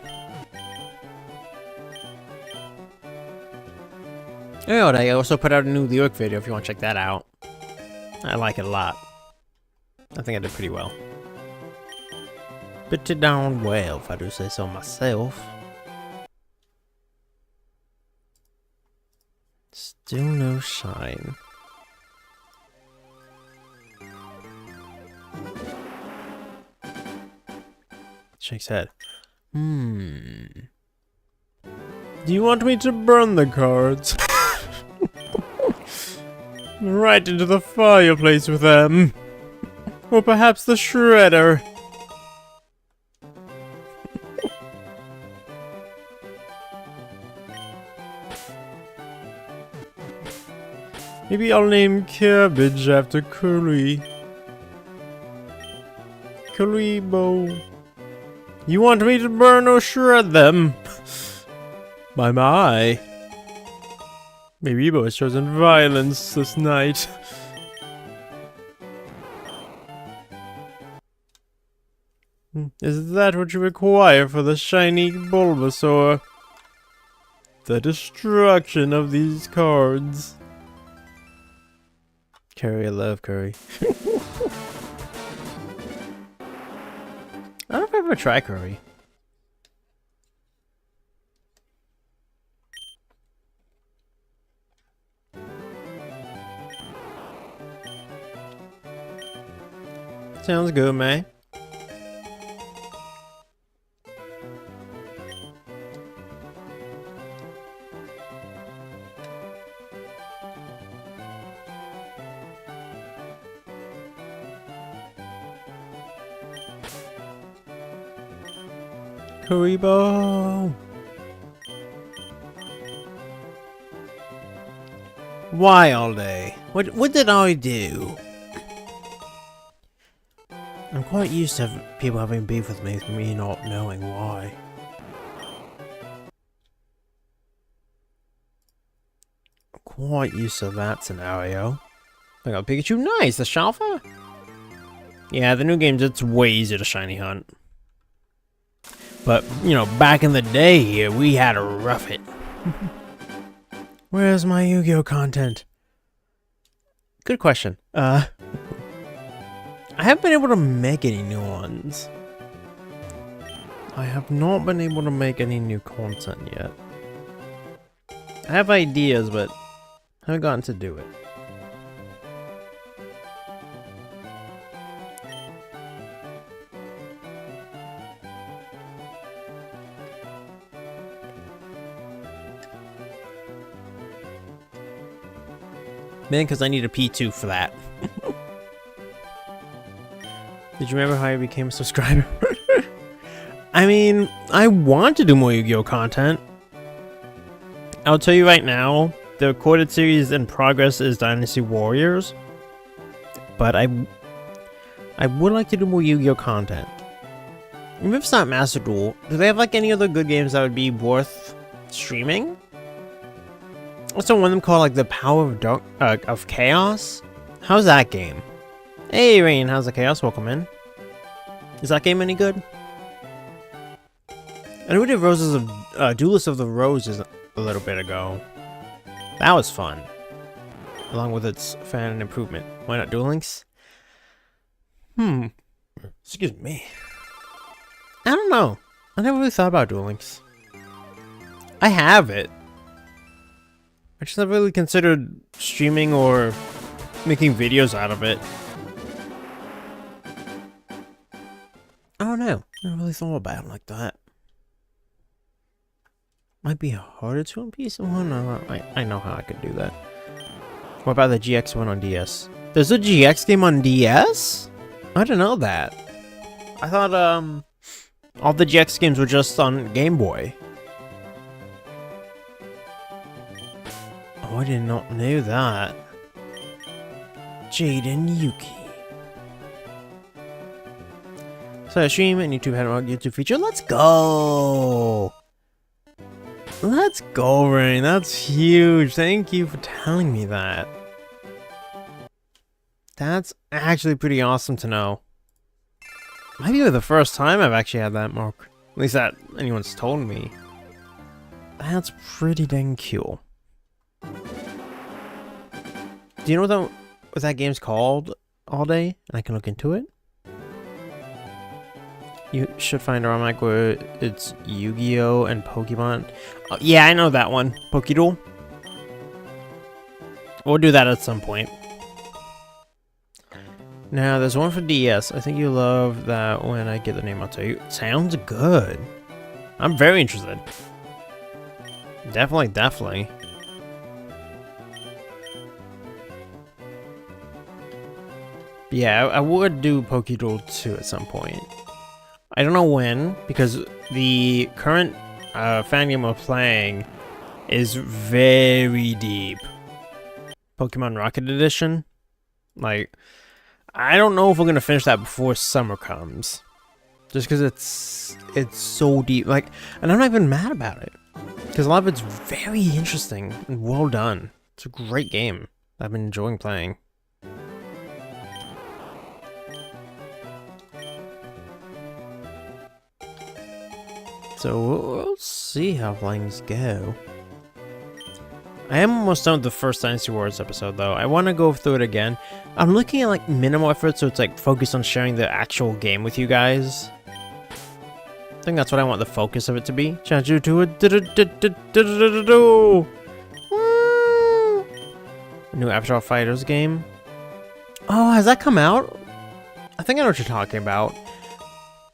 Oh, I also put out a new lyric video if you want to check that out. I like it a lot. I think I did pretty well. Pretty down well, if I do say so myself. Still no shine. Shakes head. Do you want me to burn the cards? Right into the fireplace with them. Or perhaps the shredder. Maybe I'll name Cabbage after Curly. Curlybo. You want me to burn or shred them? My. Maybe Ebo has chosen violence this night. Is that what you require for the shiny Bulbasaur? The destruction of these cards. Curry, I love curry. I don't know if I've ever tried curry. Sounds good, man. Kuribo! Why all day? What did I do? I'm quite used to people having beef with me not knowing why. I'm quite used to that scenario. I got Pikachu. Nice, the Shalfa? Yeah, the new games, it's way easier to shiny hunt. But, you know, back in the day here, we had to rough it. Where's my Yu-Gi-Oh content? Good question. I haven't been able to make any new ones. I have not been able to make any new content yet. I have ideas, but I haven't gotten to do it. Man, because I need a P2 for that. Did you remember how I became a subscriber? I mean, I want to do more Yu-Gi-Oh content. I'll tell you right now, the recorded series in progress is Dynasty Warriors. But I would like to do more Yu-Gi-Oh content. Even if it's not Master Duel, do they have like any other good games that would be worth streaming? Also, one of them called like the Power of Chaos. How's that game? Hey, Rain, how's the Chaos? Welcome in. Is that game any good? I know we did Roses of Duelist of the Roses a little bit ago. That was fun, along with its fan improvement. Why not Duel Links? Excuse me. I don't know. I never really thought about Duel Links. I have it. I just never really considered streaming or making videos out of it. I don't know. I never really thought about it like that. Might be harder to One Piece. Oh no, I know how I could do that. What about the GX one on DS? There's a GX game on DS? I didn't know that. I thought all the GX games were just on Game Boy. Oh, I did not know that. Jaden Yuki. So stream and YouTube had a YouTube feature. Let's go! Let's go, Rain. That's huge. Thank you for telling me that. That's actually pretty awesome to know. Might be the first time I've actually had that mark. At least that anyone's told me. That's pretty dang cool. Do you know what that game's called all day? And I can look into it. You should find our mic where it's Yu-Gi-Oh! And Pokemon. Oh, yeah, I know that one. Pokéduel. We'll do that at some point. Now, there's one for DS. I think you love that when I get the name, I'll tell you. Sounds good. I'm very interested. Definitely, definitely. Yeah, I would do Pokéduel 2 at some point. I don't know when, because the current fan game we're playing is very deep. Pokemon Rocket Edition. Like, I don't know if we're gonna finish that before summer comes. Just because it's so deep. Like, and I'm not even mad about it. Because a lot of it's very interesting and well done. It's a great game. I've been enjoying playing. So we'll see how things go. I am almost done with the first Dynasty Wars episode though. I want to go through it again. I'm looking at like minimal effort, so it's like focused on sharing the actual game with you guys. I think that's what I want the focus of it to be. Challenge you to a new Avatar Fighters game. Oh, has that come out? I think I know what you're talking about.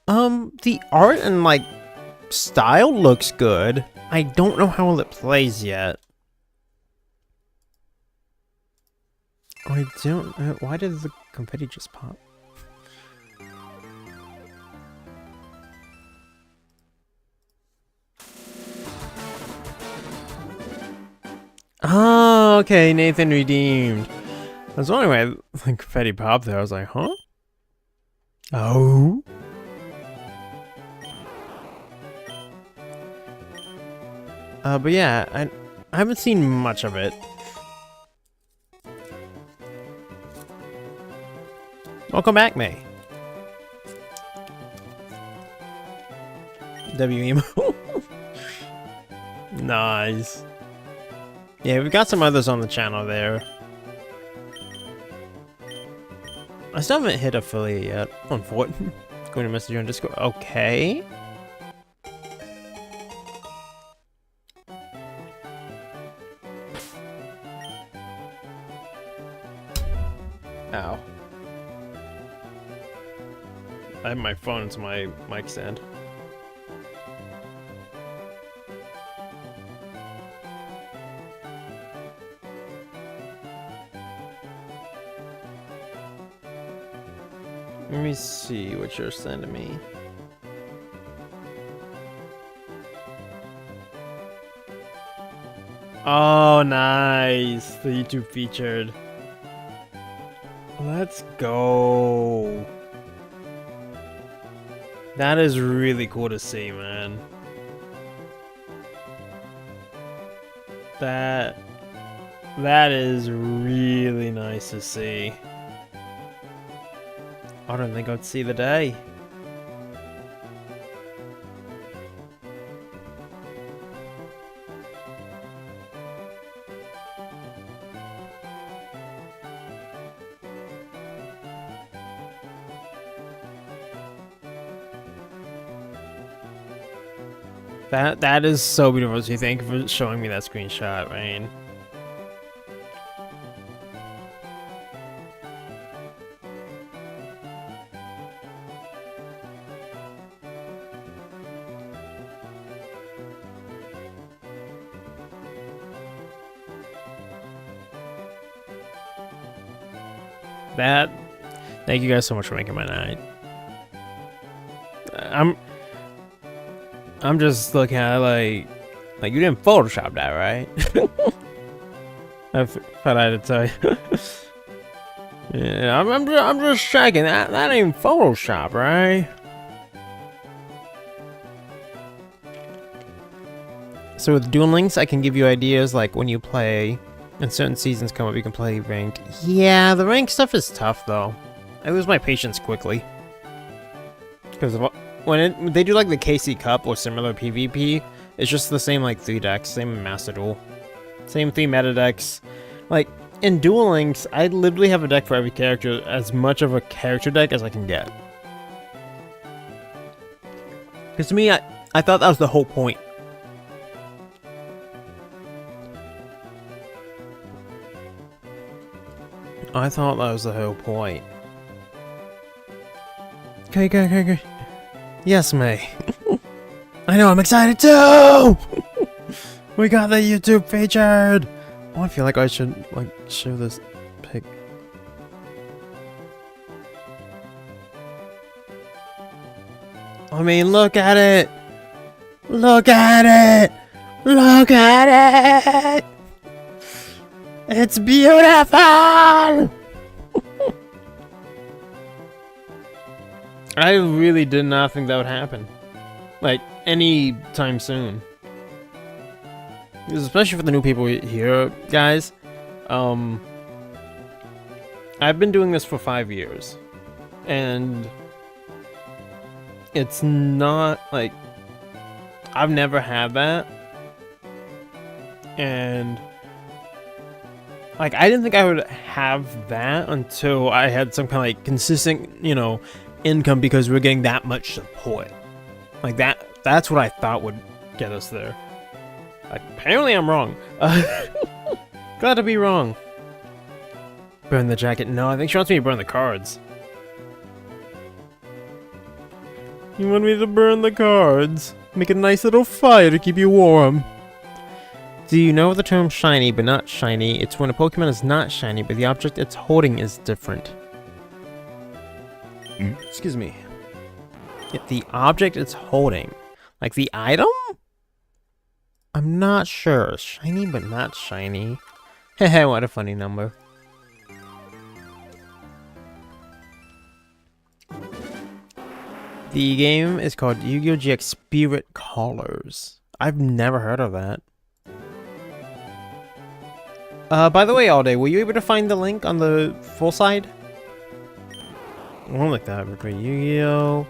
The art and like style looks good. I don't know how well it plays yet. I don't. Why did the confetti just pop? Oh, okay, Nathan redeemed. I was wondering why the confetti popped there. I was like, huh? Oh. But yeah, I haven't seen much of it. Welcome back, May. W-emo. Nice. Yeah, we've got some others on the channel there. I still haven't hit affiliate yet. On Fort. Going to message you on Discord. Okay. Ow. I have my phone to my mic stand. Let me see what you're sending me. Oh, nice. The YouTube featured. Let's go. That is really cool to see, man. That is really nice to see. I don't think I'd see the day. That is so beautiful. So thank you for showing me that screenshot, Rain. Thank you guys so much for making my night. I'm just looking at it like you didn't Photoshop that, right? I thought I had to tell you. Yeah, I'm just checking. That ain't Photoshop, right? So with Duel Links, I can give you ideas like when you play and certain seasons come up, you can play ranked. Yeah, the ranked stuff is tough though. I lose my patience quickly. Because when they do like the KC Cup or similar PvP, it's just the same like 3 decks, same Master Duel, same 3 meta decks. Like in Duel Links, I literally have a deck for every character, as much of a character deck as I can get. Because to me, I thought that was the whole point. I thought that was the whole point. Okay. Yes, May. I know, I'm excited too! We got the YouTube featured! Oh, I feel like I should, like, show this pic. I mean, look at it! Look at it! Look at it! It's beautiful! I really did not think that would happen. Like, any time soon. Especially for the new people here, guys. I've been doing this for 5 years. And it's not, like, I've never had that. And like, I didn't think I would have that until I had some kind of, like, consistent, you know, income because we're getting that much support. Like, that's what I thought would get us there. Like, apparently I'm wrong. Glad to be wrong. Burn the jacket. No, I think she wants me to burn the cards. You want me to burn the cards? Make a nice little fire to keep you warm. Do you know the term shiny but not shiny? It's when a Pokemon is not shiny, but the object it's holding is different. Excuse me. If the object it's holding, like the item? I'm not sure. Shiny but not shiny. Hehe, what a funny number. The game is called Yu-Gi-Oh! GX Spirit Callers. I've never heard of that. By the way, All Day, were you able to find the link on the full side? One like that. Yu-Gi-Oh!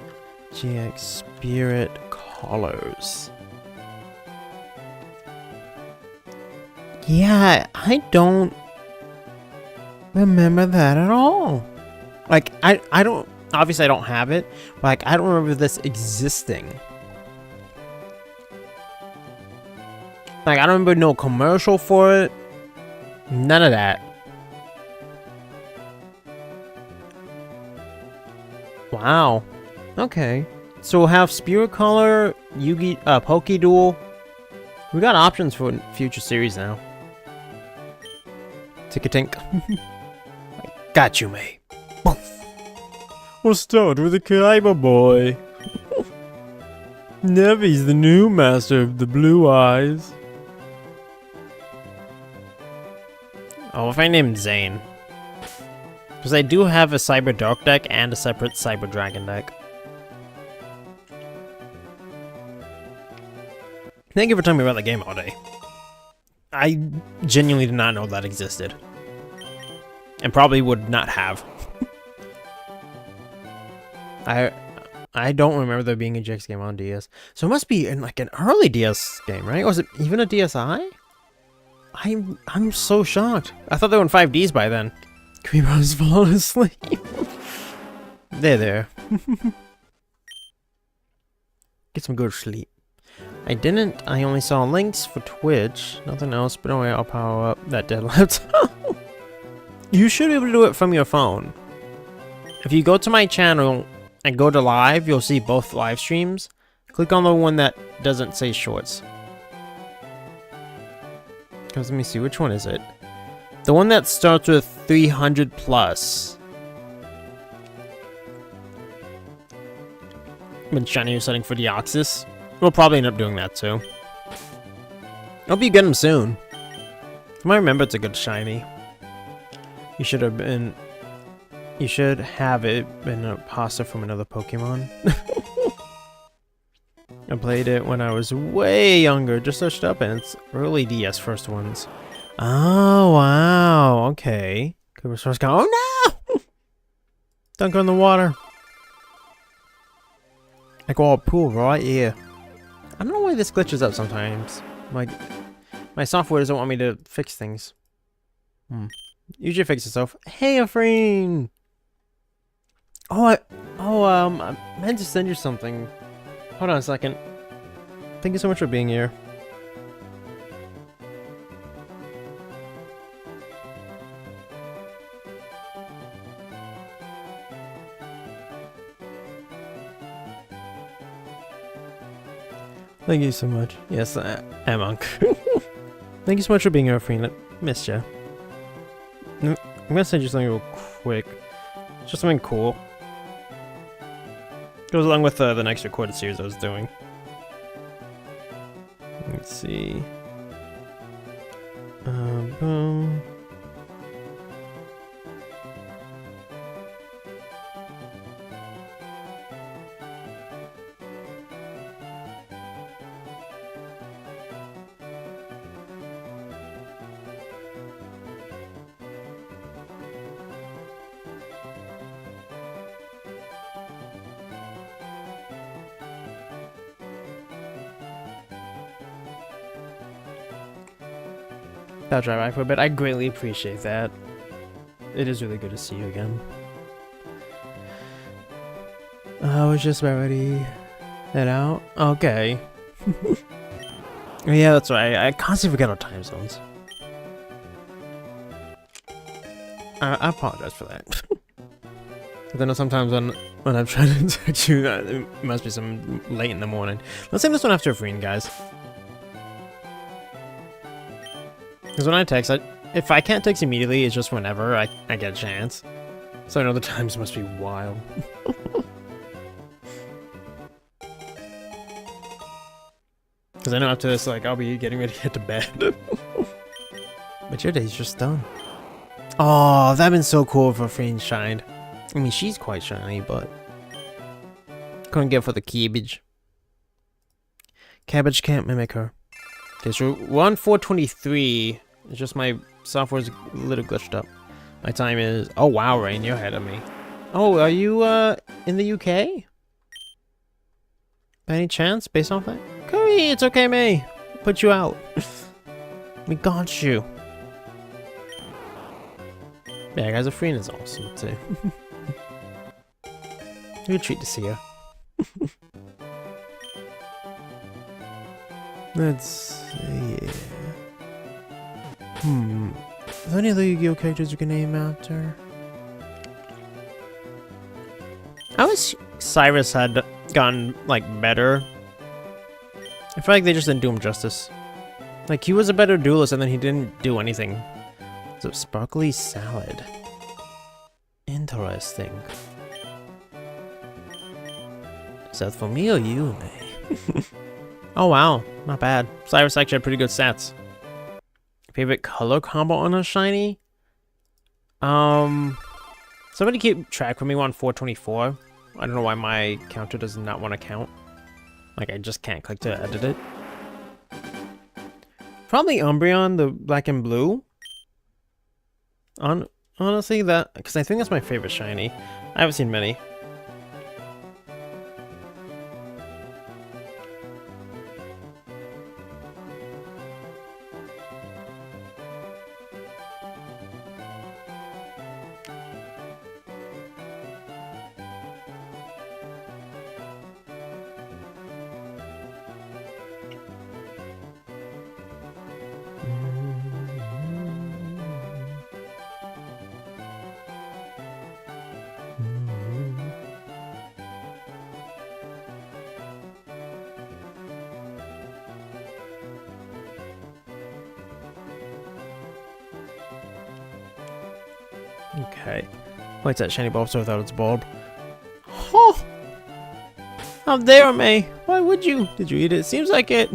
GX Spirit Callers. Yeah, I don't remember that at all. Like, I don't, obviously I don't have it, but like, I don't remember this existing. Like, I don't remember no commercial for it. None of that. Wow. Okay. So we'll have Spirit Caller, Poke Duel. We got options for future series now. Tick-a-tink. Got you, mate. We'll start with the Kaiba boy. Nevi's the new master of the blue eyes. Oh, if I named Zane. Because I do have a Cyber Dark deck and a separate Cyber Dragon deck. Thank you for telling me about the game All Day. I genuinely did not know that existed. And probably would not have. I don't remember there being a GX game on DS. So it must be in like an early DS game, right? Was it even a DSi? I'm so shocked. I thought they were in 5Ds by then. Creeper's falling asleep. There. Get some good sleep. I only saw links for Twitch. Nothing else, but don't worry, I'll power up that dead laptop. You should be able to do it from your phone. If you go to my channel and go to live, you'll see both live streams. Click on the one that doesn't say shorts. Let me see, which one is it? The one that starts with 300 plus. Been shiny your setting for Deoxys. We'll probably end up doing that too. Hope you get him soon. From what I remember, it's a good shiny. You should have it been a pasta from another Pokemon. I played it when I was way younger, just searched up, and it's early DS first ones. Oh, wow, okay. Oh no! Dunk on the water. I go all pool right here. I don't know why this glitches out sometimes. Like, my software doesn't want me to fix things. Usually fix itself. Hey, Afreen! I meant to send you something. Hold on a second. Thank you so much for being here. Thank you so much. Yes, Monk. Thank you so much for being here, friend. I missed you. I'm gonna send you something real quick. Just something cool. Goes along with the next recorded series I was doing. Let's see. Boom. I'll drive by for a bit. I greatly appreciate that. It is really good to see you again. I was just about ready to head out. Okay. Yeah, that's right. I constantly forget our time zones. I apologize for that. Because I know sometimes when I'm trying to text you, it must be some late in the morning. Let's save this one after a free, guys. Because when I text, if I can't text immediately, it's just whenever I get a chance. So I know the times must be wild. Because I know after this, like, I'll be getting ready to get to bed. But your day's just done. Oh, that'd been so cool if her friend shined. I mean, she's quite shiny, but couldn't get for the cabbage. Cabbage can't mimic her. Okay, so we're on 423. It's just my software's a little glitched up. My time is... Oh, wow, Rain, you're ahead of me. Oh, are you, in the UK? By any chance, based off that? Curry, it's okay, May. Put you out. We got you. Yeah, guys, a friend is awesome, too. Good treat to see you. Let's see. Is there any other Yu-Gi-Oh characters you can name after? I wish Cyrus had gotten, like, better. I feel like they just didn't do him justice. Like, he was a better duelist and then he didn't do anything. So, sparkly salad. Interesting. Is that for me or you, May? Oh wow, not bad. Cyrus actually had pretty good stats. Favorite color combo on a shiny? Somebody keep track for me on 424. I don't know why my counter does not want to count. Like, I just can't click to edit it. Probably Umbreon, the black and blue. Honestly, that... Because I think that's my favorite shiny. I haven't seen many. Okay. Wait, that shiny Bulbasaur without its bulb. Oh! How dare me! Why would you? Did you eat it? Seems like it.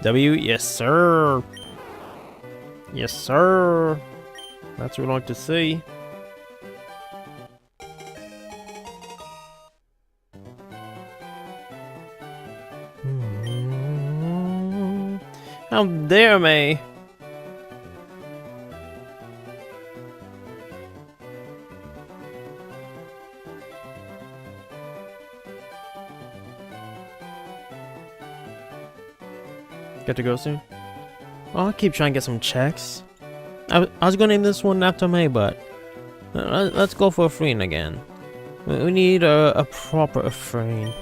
W, yes sir. Yes sir. That's what we like to see. How dare me! Got to go soon? Well, I'll keep trying to get some checks. I was going to name this one after May, but let's go for a friend again. We need a proper friend.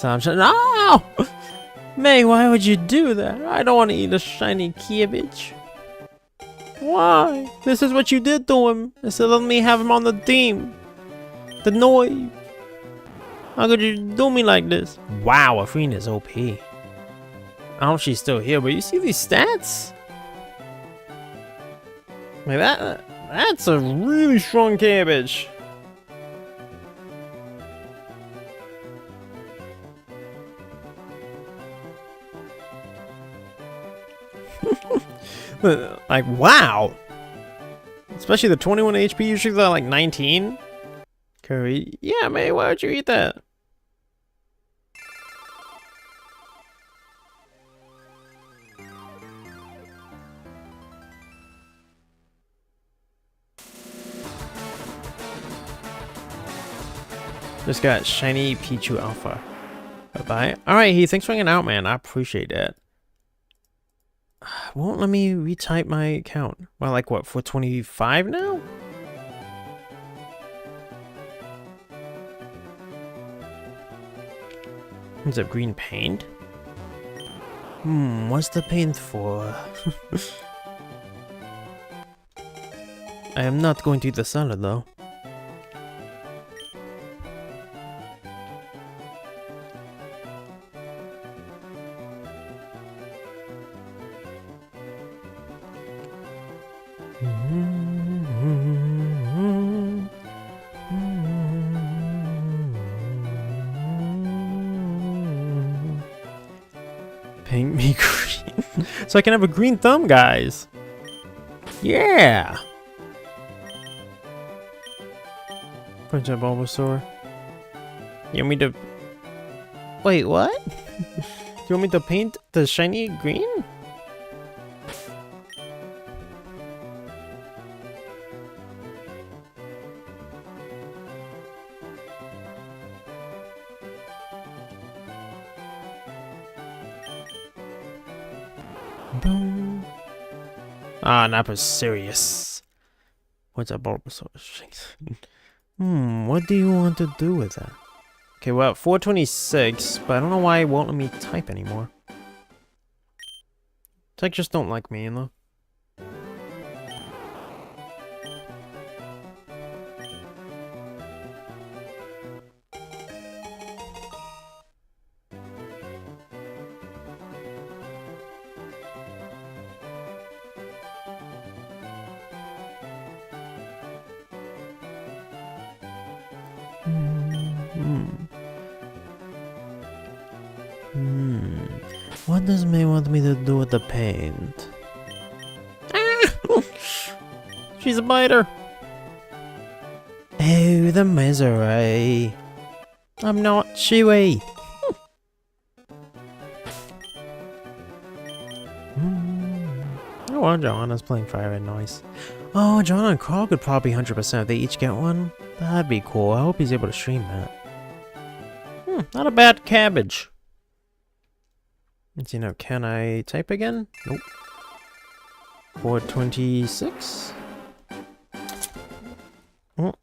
No! May, why would you do that? I don't want to eat a shiny cabbage. Why? This is what you did to him. Instead of me have him on the team. The noise. How could you do me like this? Wow, a friend is OP. I don't know if she's still here, but you see these stats? Like that's a really strong cabbage. Like, wow. Especially the 21 HP, usually they're like 19. Curry, yeah, man, why would you eat that? Just got shiny Pichu Alpha. Bye-bye. Alright, Heath, thanks for hanging out, man. I appreciate that. Won't let me retype my account. Well, like what, 425 now? Is it green paint? What's the paint for? I am not going to eat the salad though. Paint me green. So I can have a green thumb, guys. Yeah. Punch up Bulbasaur. You want me to... Wait, what? You want me to paint the shiny green? Boom. Ah, Nappa's serious. What's up, Bulbasaur? What do you want to do with that? Okay, well, 426, but I don't know why it won't let me type anymore. Tech just don't like me, you know? What does May want me to do with the paint? She's a biter. Oh, the misery. I'm not chewy. Oh, well, Johanna's playing FireRed, nice. Oh, Johanna and Carl could probably 100% if they each get one. That'd be cool. I hope he's able to stream that. Not a bad cabbage. Let's see now, can I type again? Nope. 426? Oh.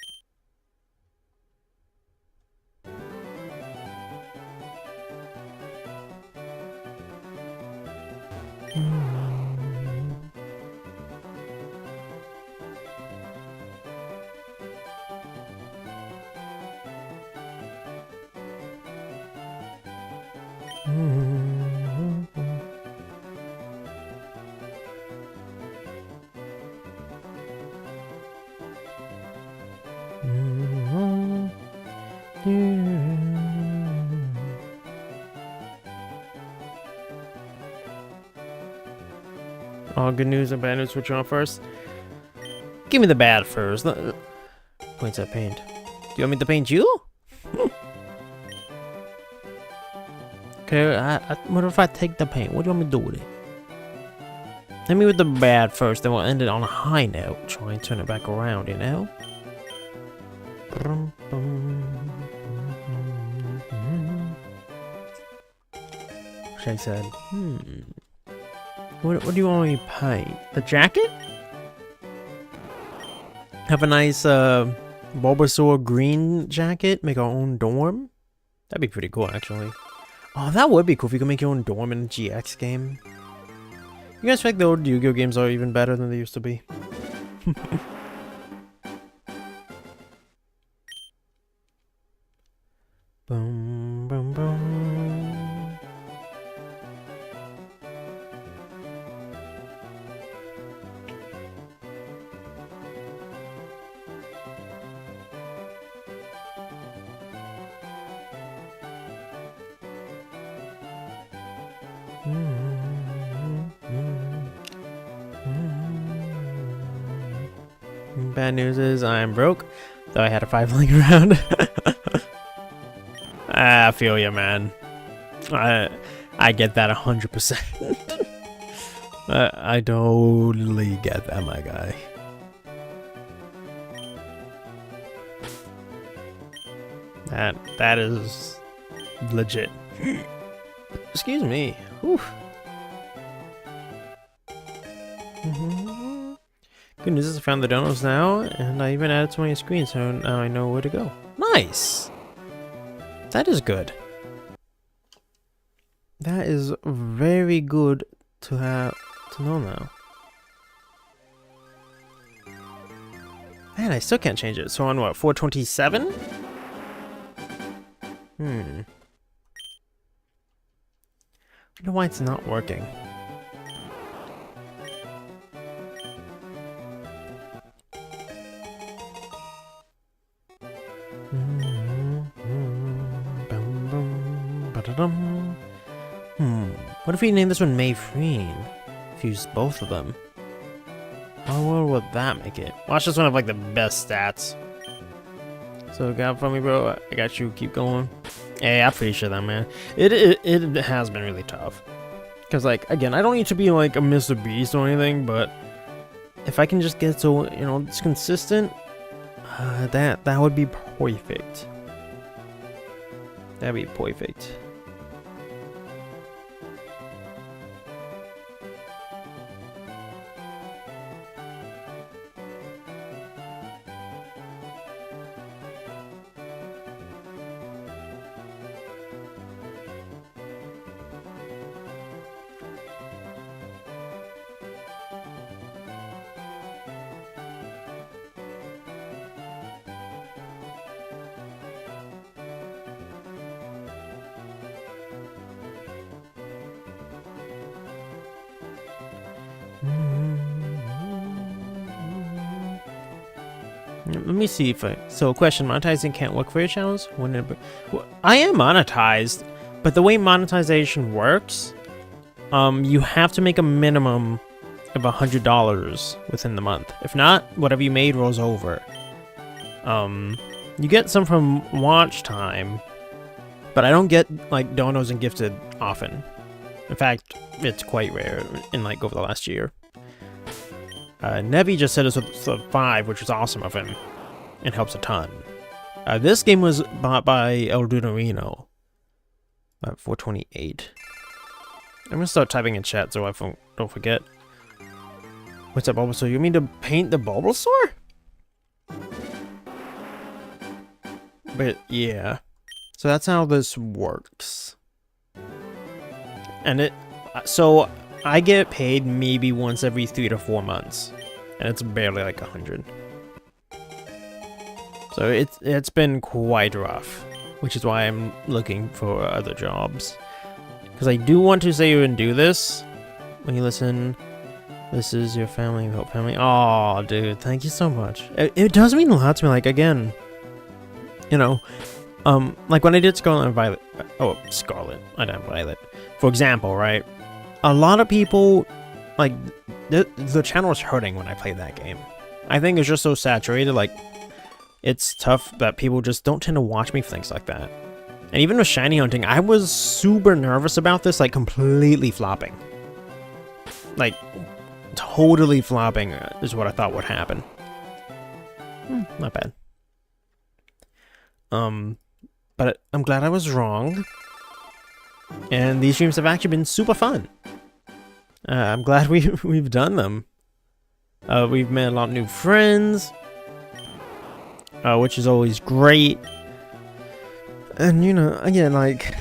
Oh, good news and bad news. Which one first? Give me the bad first. Points at paint. Do you want me to paint you? Okay, what if I take the paint? What do you want me to do with it? Hit me with the bad first, then we'll end it on a high note. Try and turn it back around, you know? Shay said, What do you want me to paint? The jacket? Have a nice Bulbasaur green jacket? Make our own dorm? That'd be pretty cool, actually. Oh, that would be cool if you could make your own dorm in a GX game. You guys think the old Yu-Gi-Oh games are even better than they used to be? Boom, boom, boom. Bad news is I'm broke, though I had a 5 laying around. I feel you, man. I get that 100%. I totally get that, my guy. That is legit. Excuse me. Whew. Good news is I found the donuts now, and I even added to my screen, so now I know where to go. Nice! That is good. That is very good to have to know now. Man, I still can't change it. So on what, 427? I wonder why it's not working. What if we name this one Mayfreen? Fuse both of them. How well would that make it? Watch this one have like the best stats. So got from me, bro. I got you. Keep going. Hey, I appreciate that, man. It has been really tough. Cause like again, I don't need to be like a Mr. Beast or anything, but if I can just get so it's consistent, that would be perfect. That'd be perfect. Let me see if so question, monetizing can't work for your channels? Well, I am monetized, but the way monetization works, you have to make a minimum of $100 within the month. If not, whatever you made rolls over. You get some from watch time, but I don't get like donos and gifted often. In fact, it's quite rare in like over the last year. Nevi just said us with 5, which was awesome of him, and helps a ton. This game was bought by Eldunarino at 428. I'm gonna start typing in chat so I don't forget. What's up, Bulbasaur? You mean to paint the Bulbasaur? But yeah, so that's how this works. And so I get paid maybe once every 3 to 4 months, and it's barely like 100. So it's been quite rough, which is why I'm looking for other jobs. Because I do want to say and do this. When you listen, this is your family, help family. Oh, dude, thank you so much. It does mean a lot to me. Like again, like when I did Scarlet and Violet. Oh, Scarlet. I did Violet. For example, right? A lot of people, like, the channel is hurting when I play that game. I think it's just so saturated, like, it's tough that people just don't tend to watch me for things like that. And even with shiny hunting, I was super nervous about this, like, completely flopping. Like, totally flopping is what I thought would happen. Not bad. But I'm glad I was wrong. And these streams have actually been super fun. I'm glad we've done them. We've met a lot of new friends, which is always great. And again, like,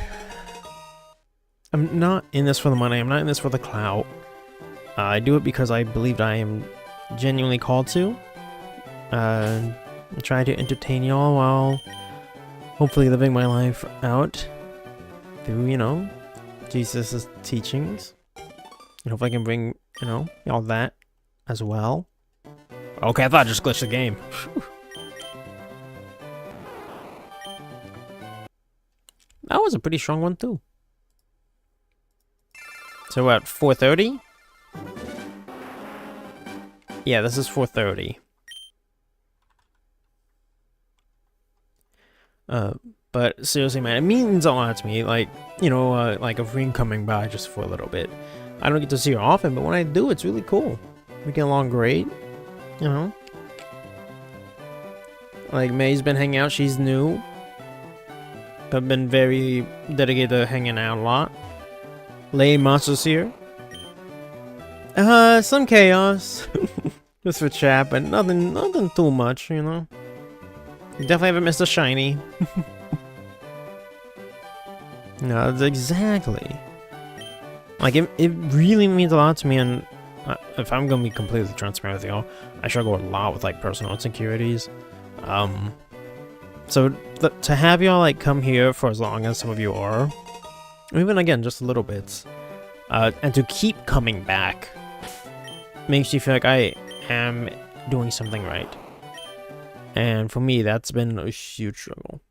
I'm not in this for the money. I'm not in this for the clout. I do it because I believed I am genuinely called to. Try to entertain y'all while hopefully living my life out through, Jesus' teachings. And hopefully I can bring, y'all that as well. Okay, I thought I just glitched the game. Whew. That was a pretty strong one, too. So at 4:30? Yeah, this is 4:30. But seriously, man, it means a lot to me. Like, you know, like a friend coming by just for a little bit. I don't get to see her often, but when I do, it's really cool. We get along great, you know. Like, May's been hanging out. She's new. I've been very dedicated to hanging out a lot. Lady Monster's here. Some chaos. Just for chat, but nothing too much, you know. Definitely haven't missed a shiny. No, that's exactly. Like, it really means a lot to me, and if I'm gonna be completely transparent with y'all, I struggle a lot with, like, personal insecurities. So to have y'all, like, come here for as long as some of you are, even, again, just a little bit, and to keep coming back, makes you feel like I am doing something right. And for me, that's been a huge struggle.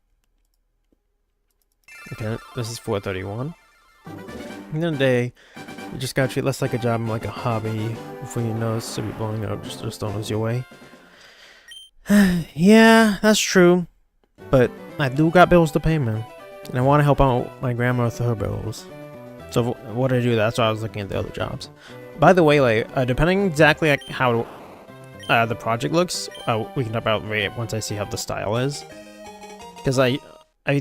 Okay, this is 4:31. In the day, you just gotta treat less like a job and like a hobby before you know it's to be blowing up. Just don't lose your way. Yeah, that's true. But I do got bills to pay, man. And I want to help out my grandma with her bills. So what I do, that's why I was looking at the other jobs. By the way, like, depending exactly like how the project looks, we can talk about rate once I see how the style is. Because I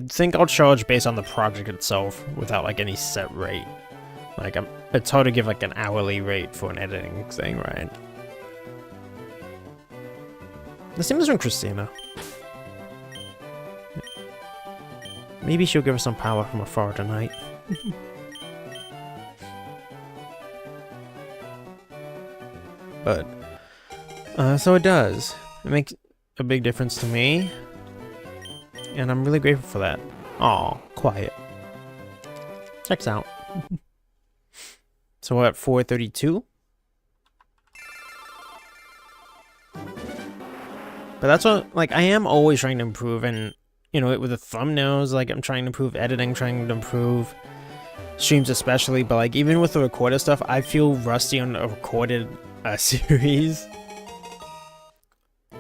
think I'll charge based on the project itself without like any set rate. Like, it's hard to give like an hourly rate for an editing thing, right? The same is from Christina. Maybe she'll give us some power from afar tonight. But, so it does. It makes a big difference to me. And I'm really grateful for that. Aw, quiet. Checks out. So we're at 4:32. But that's what, like, I am always trying to improve, and, you know, with the thumbnails, like, I'm trying to improve editing, trying to improve streams especially, but, like, even with the recorded stuff, I feel rusty on a recorded series.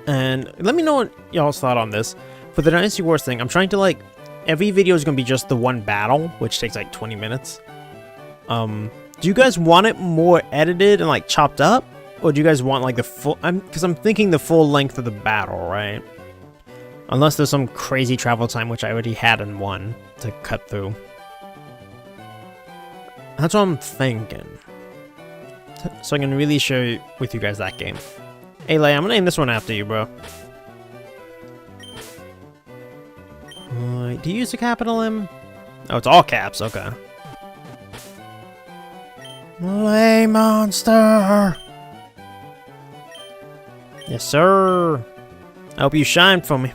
And let me know what y'all's thought on this. For the Dynasty Wars thing, I'm trying to, like, every video is going to be just the one battle, which takes, like, 20 minutes. Do you guys want it more edited and, like, chopped up? Or do you guys want, like, the full... Because I'm thinking the full length of the battle, right? Unless there's some crazy travel time, which I already had in one to cut through. That's what I'm thinking. So I can really share with you guys that game. Hey, Lay, I'm gonna name this one after you, bro. Do you use a capital M? Oh, it's all caps, okay. Lay Monster! Yes, sir! I hope you shine for me.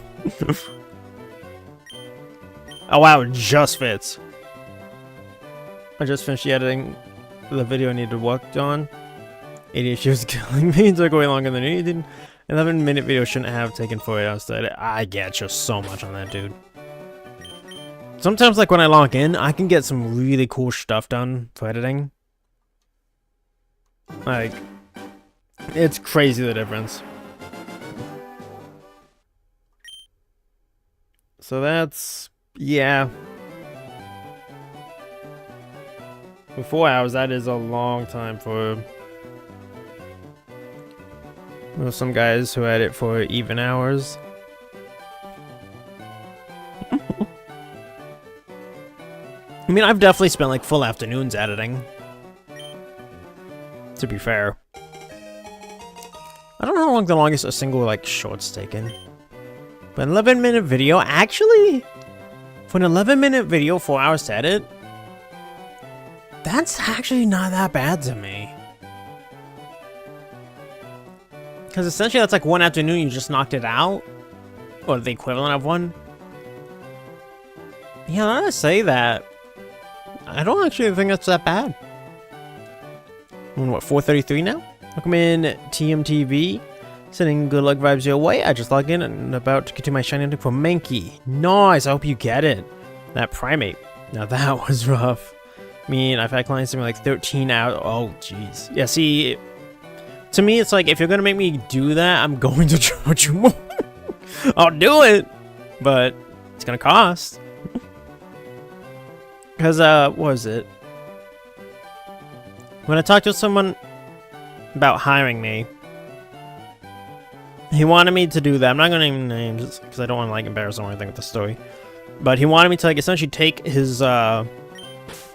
Oh, wow, it just fits. I just finished editing the video I needed worked on. ADHD was killing me. It took way longer than it needed. 11-minute video shouldn't have taken 4 hours to edit. I get you so much on that, dude. Sometimes, like, when I log in, I can get some really cool stuff done for editing. Like, it's crazy the difference. So that's, yeah. For 4 hours, that is a long time for... Well, some guys who edit for even hours. I mean, I've definitely spent like full afternoons editing. To be fair. I don't know how long the longest a single like short's taken. But an 11-minute video, actually? For an 11-minute video, 4 hours to edit? That's actually not that bad to me. Because essentially that's like one afternoon you just knocked it out. Or the equivalent of one. Yeah, now that I say that, I don't actually think that's that bad. I'm what, 4:33 now? Welcome in TMTV. Sending good luck vibes your way. I just logged in and about to continue my shiny hunting for Mankey. Nice, I hope you get it. That primate. Now that was rough. mean, I've had clients something like 13 hours. Oh, jeez. Yeah, see, to me, it's like, if you're going to make me do that, I'm going to charge you more. I'll do it, but it's going to cost. Because, what was it? When I talked to someone about hiring me, he wanted me to do that. I'm not going to name names because I don't want to, like, embarrass him or anything with the story. But he wanted me to, like, essentially take his,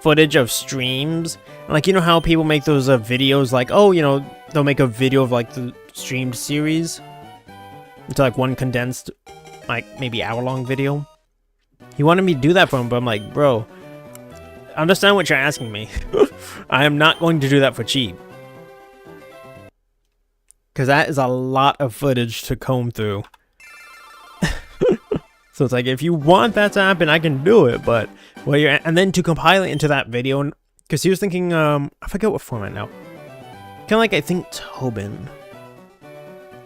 footage of streams. And, like, you know how people make those, videos, like, oh, you know, they'll make a video of, like, the streamed series into, like, one condensed, like, maybe hour-long video. He wanted me to do that for him, but I'm like, bro, understand what you're asking me. I am not going to do that for cheap. Because that is a lot of footage to comb through. So it's like, if you want that to happen, I can do it. But, well, and then to compile it into that video. Because he was thinking, I forget what format now. Kind of like, I think, Tobin.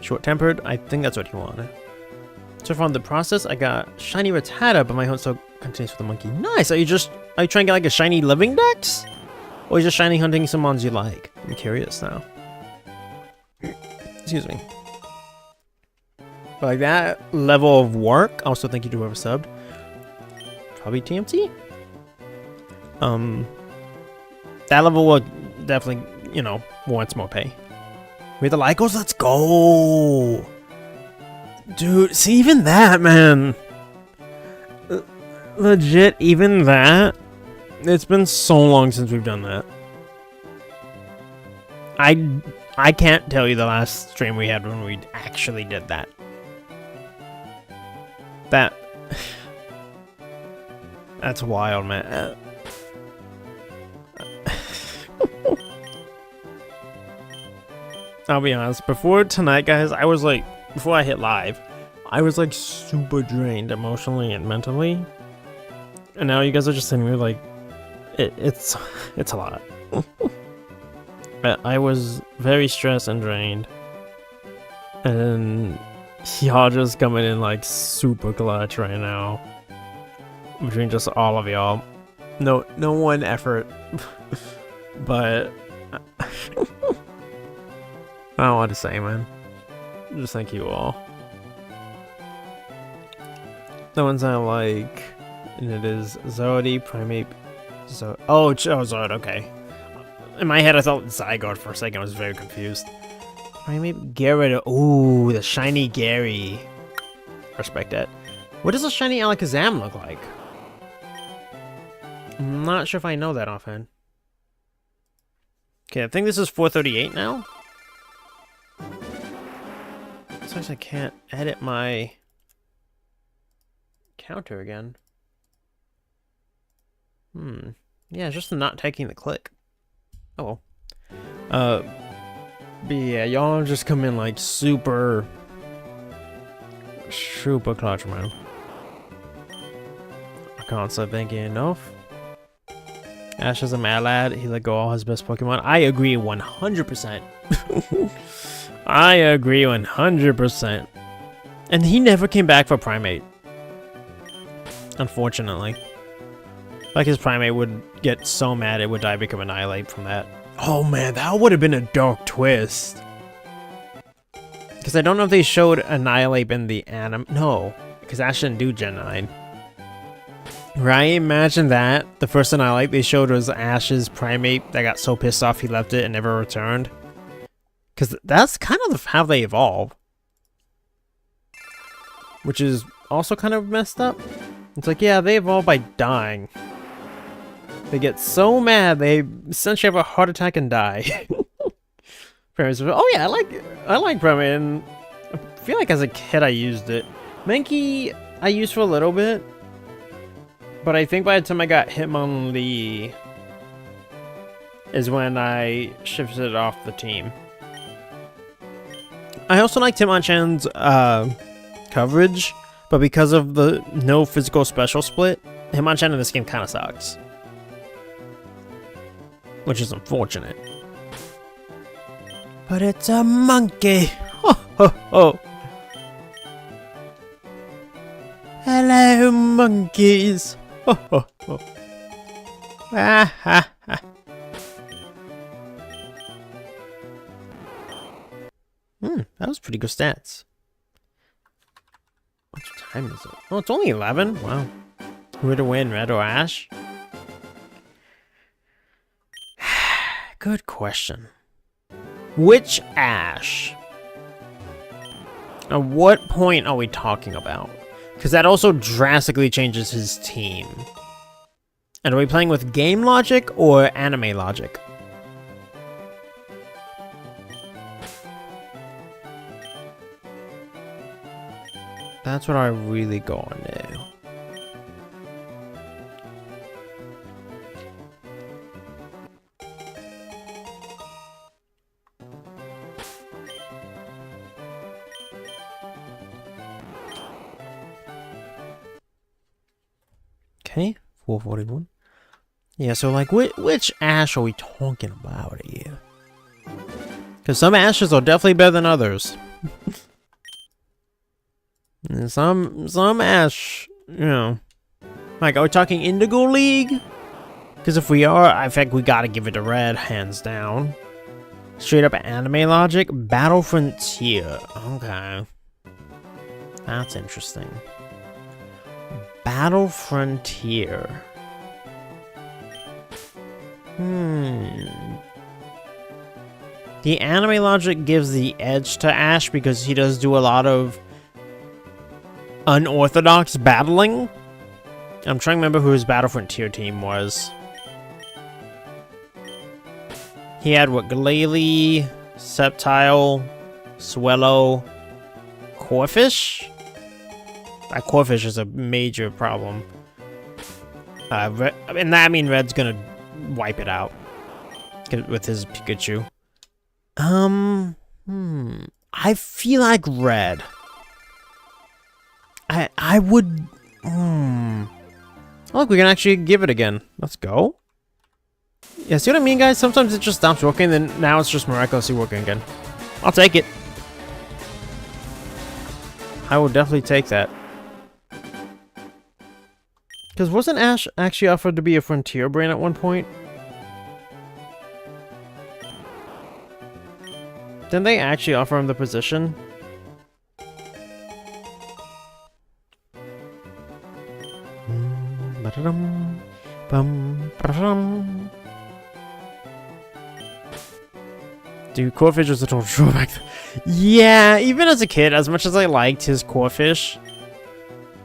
Short-tempered? I think that's what he wanted. So from the process, I got shiny Rattata, but my hunt still continues with the monkey. Nice! Are you trying to get like a shiny living dex? Or are you just shiny hunting some mons you like? I'm curious now. Excuse me. But like that level of work, also thank you to whoever subbed. Probably TMT? That level will definitely, you know, warrants more pay. We have the Lycos, let's go! Dude, see, even that, man. Legit, even that. It's been so long since we've done that. I can't tell you the last stream we had when we actually did that. That's wild, man. I'll be honest, before tonight, guys, I was like, before I hit live, I was like super drained emotionally and mentally. And now you guys are just sitting here like, it's a lot. I was very stressed and drained. And y'all just coming in like super clutch right now. Between just all of y'all. No one effort. But I don't want to say, man. Just thank you all. The ones I like, and it is Zodi, Primate, Zod, okay. In my head, I thought Zygarde for a second. I was very confused. Primate, Gyarados. Ooh, the shiny Gary. Respect that. What does a shiny Alakazam look like? I'm not sure if I know that offhand. Okay, I think this is 438 now. Sometimes I can't edit my counter again. Yeah, it's just not taking the click. Oh well. But yeah, y'all just come in like super clutch, man. I can't say thank you enough. Ash is a mad lad. He let go all his best Pokemon. I agree 100%. I agree 100%. And he never came back for Primate. Unfortunately. Like his Primate would get so mad it would die, become Annihilate from that. Oh man, that would have been a dark twist. Because I don't know if they showed Annihilate in the anime. No, because Ash didn't do Gen 9. Right? Imagine that. The first Annihilate they showed was Ash's Primate that got so pissed off he left it and never returned. Because that's kind of how they evolve. Which is also kind of messed up. It's like, yeah, they evolve by dying. They get so mad they essentially have a heart attack and die. Oh yeah, I like Primate, and I feel like as a kid I used it. Mankey I used for a little bit. But I think by the time I got Hitmonlee is when I shifted it off the team. I also liked Hitmonchan's coverage, but because of the no physical special split, Hitmonchan in this game kind of sucks. Which is unfortunate. But it's a monkey! Ho ho ho! Hello, monkeys! Ho ho ho! Ah ha That was pretty good stats. What time is it? Oh, it's only 11? Wow. Who to win, Red or Ash? Good question. Which Ash? At what point are we talking about? Because that also drastically changes his team. And are we playing with game logic or anime logic? That's what I really go on now. Okay, 441. Yeah, so like, which Ash are we talking about here? Because some Ashes are definitely better than others. And some Ash, you know. Like, are we talking Indigo League? Because if we are, I think we gotta give it to Red, hands down. Straight up anime logic, Battle Frontier. Okay. That's interesting. Battle Frontier. The anime logic gives the edge to Ash because he does do a lot of unorthodox battling. I'm trying to remember who his Battle Frontier team was. He had what? Glalie, Sceptile, Swellow, Corfish? That Corfish is a major problem. And I mean Red's gonna wipe it out with his Pikachu. I feel like Red. I would. Look, we can actually give it again. Let's go. Yeah, see what I mean, guys? Sometimes it just stops working, then now it's just miraculously working again. I'll take it. I will definitely take that. Because wasn't Ash actually offered to be a Frontier Brain at one point? Didn't they actually offer him the position? Dude, Corfish was a total drawback. Yeah, even as a kid, as much as I liked his Corfish,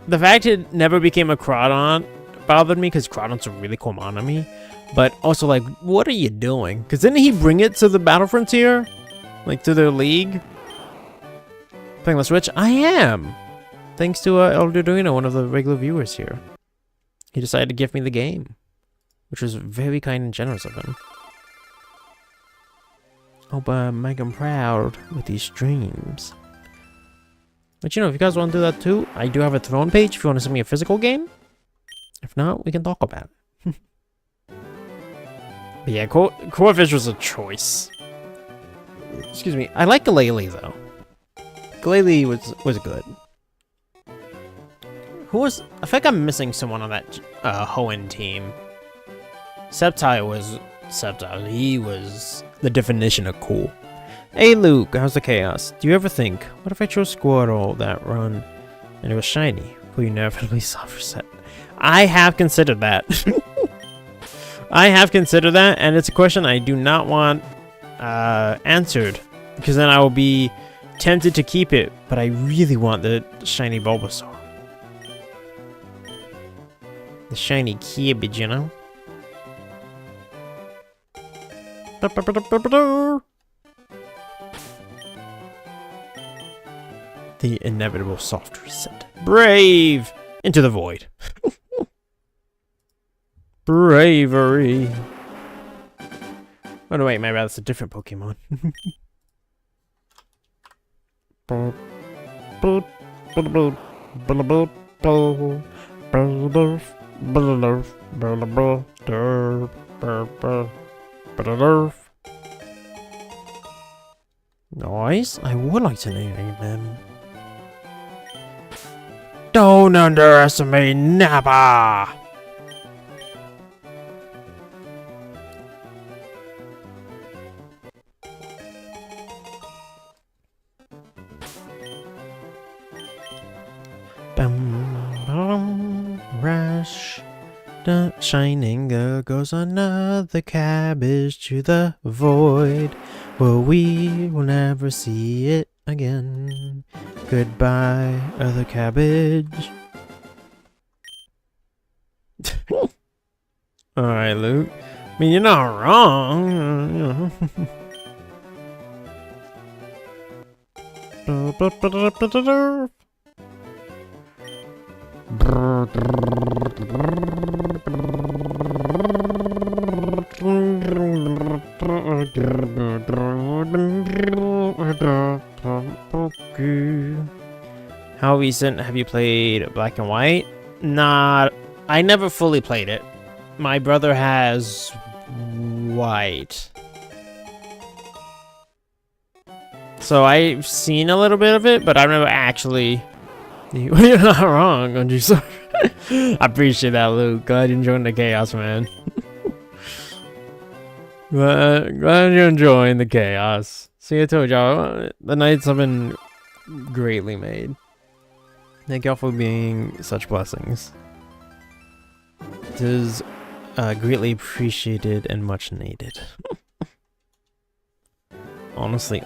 the fact it never became a Crawdon bothered me because Crawdon's a really cool enemy. But also, like, what are you doing? Because didn't he bring it to the Battle Frontier? Like, to their league? Playing the Switch? I am! Thanks to El Dorino, one of the regular viewers here. He decided to give me the game, which was very kind and generous of him. Hope I make him proud with these streams. But you know, if you guys want to do that too, I do have a Throne page if you want to send me a physical game. If not, we can talk about it. But yeah, Corfish was a choice. Excuse me. I like Glalie though. Glalie was good. Who was? I think I'm missing someone on that Hoenn team. Sceptile was Sceptile. He was the definition of cool. Hey Luke, how's the chaos? Do you ever think, what if I chose Squirtle that run and it was shiny? Will you inevitably soft reset? I have considered that. I have considered that, and it's a question I do not want answered, because then I will be tempted to keep it, but I really want the shiny Bulbasaur. The shiny Cabbage, you know? The inevitable soft reset. Brave! Into the void. Bravery. Oh no, wait, maybe that's a different Pokemon. Nice. I would like to name them. Don't underestimate Nappa! Bum, bum, rush. Shining, there goes another cabbage to the void. Well, we will never see it again. Goodbye, other cabbage. Alright, Luke. I mean, you're not wrong. You know. How recent have you played Black and White? Nah, I never fully played it. My brother has White. So I've seen a little bit of it, but I've never actually... You're not wrong, Andrew. I appreciate that, Luke. Glad you're enjoying the chaos, man. Glad you're enjoying the chaos. See, I told y'all, the nights have been greatly made. Thank y'all for being such blessings. It is greatly appreciated and much needed. Honestly.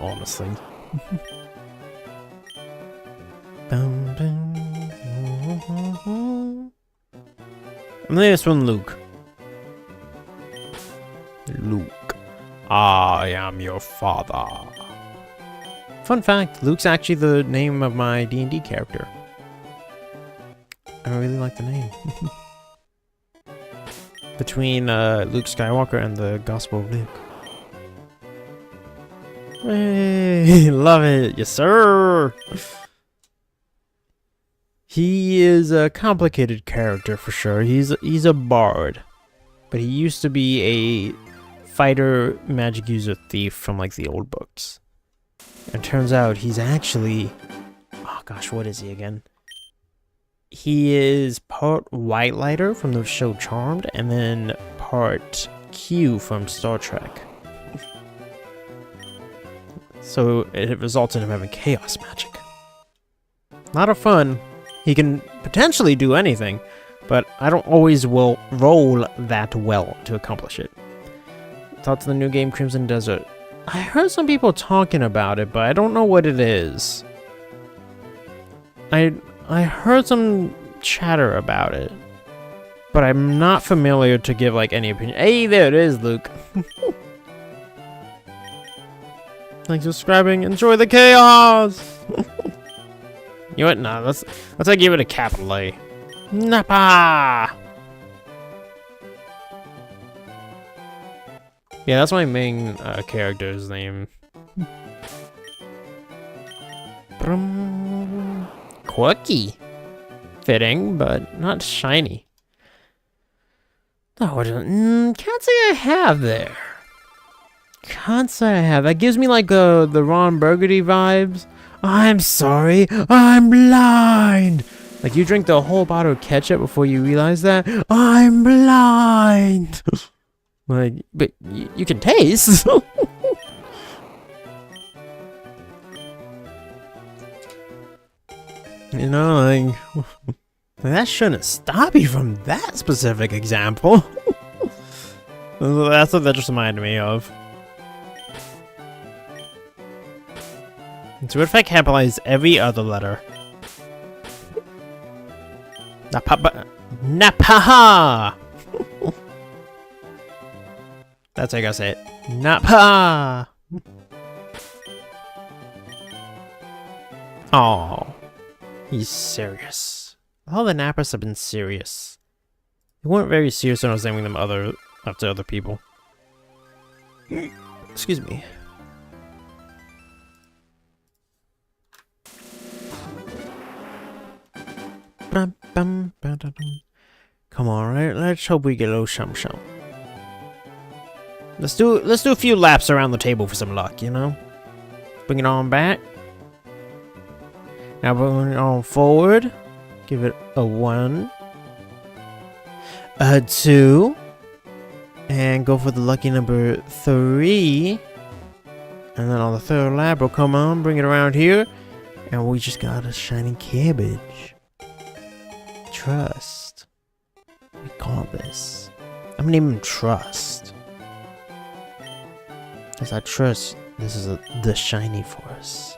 And this one, Luke. Luke, I am your father. Fun fact, Luke's actually the name of my D&D character. I really like the name. Between Luke Skywalker and the Gospel of Luke. Hey, love it, yes sir! He is a complicated character for sure. He's a bard, but he used to be a fighter, magic user, thief from like the old books. And turns out he's actually, oh gosh, what is he again? He is part White Lighter from the show Charmed, and then part Q from Star Trek. So it results in him having chaos magic. Lot of fun. He can potentially do anything, but I don't always will roll that well to accomplish it. Thoughts on the new game Crimson Desert? I heard some people talking about it, but I don't know what it is. I heard some chatter about it, but I'm not familiar to give like any opinion. Hey, there it is, Luke. Thanks for subscribing. Enjoy the chaos. You know what? Nah, let's like give it a capital A. Napa. Yeah, that's my main character's name. Quirky. Fitting, but not shiny. Oh, can't say I have there. Can't say I have. That gives me like the Ron Burgundy vibes. I'm sorry, I'm blind. Like you drink the whole bottle of ketchup before you realize that I'm blind. Like, but you can taste. You know, like that shouldn't stop you from that specific example. That's what that just reminded me of. So what if I capitalize every other letter? Napaha! That's how I gotta say it. Napa! Oh, he's serious. All the Napas have been serious. They weren't very serious when I was naming them after other people. Excuse me. Come on, right? Let's hope we get a little shum. Let's do a few laps around the table for some luck, you know? Bring it on back. Now bring it on forward. Give it a 1. A 2. And go for the lucky number 3. And then on the third lap, we'll come on, bring it around here. And we just got a shiny cabbage. trust. We call this. I'm gonna name him Trust. Because I trust this is the shiny for us.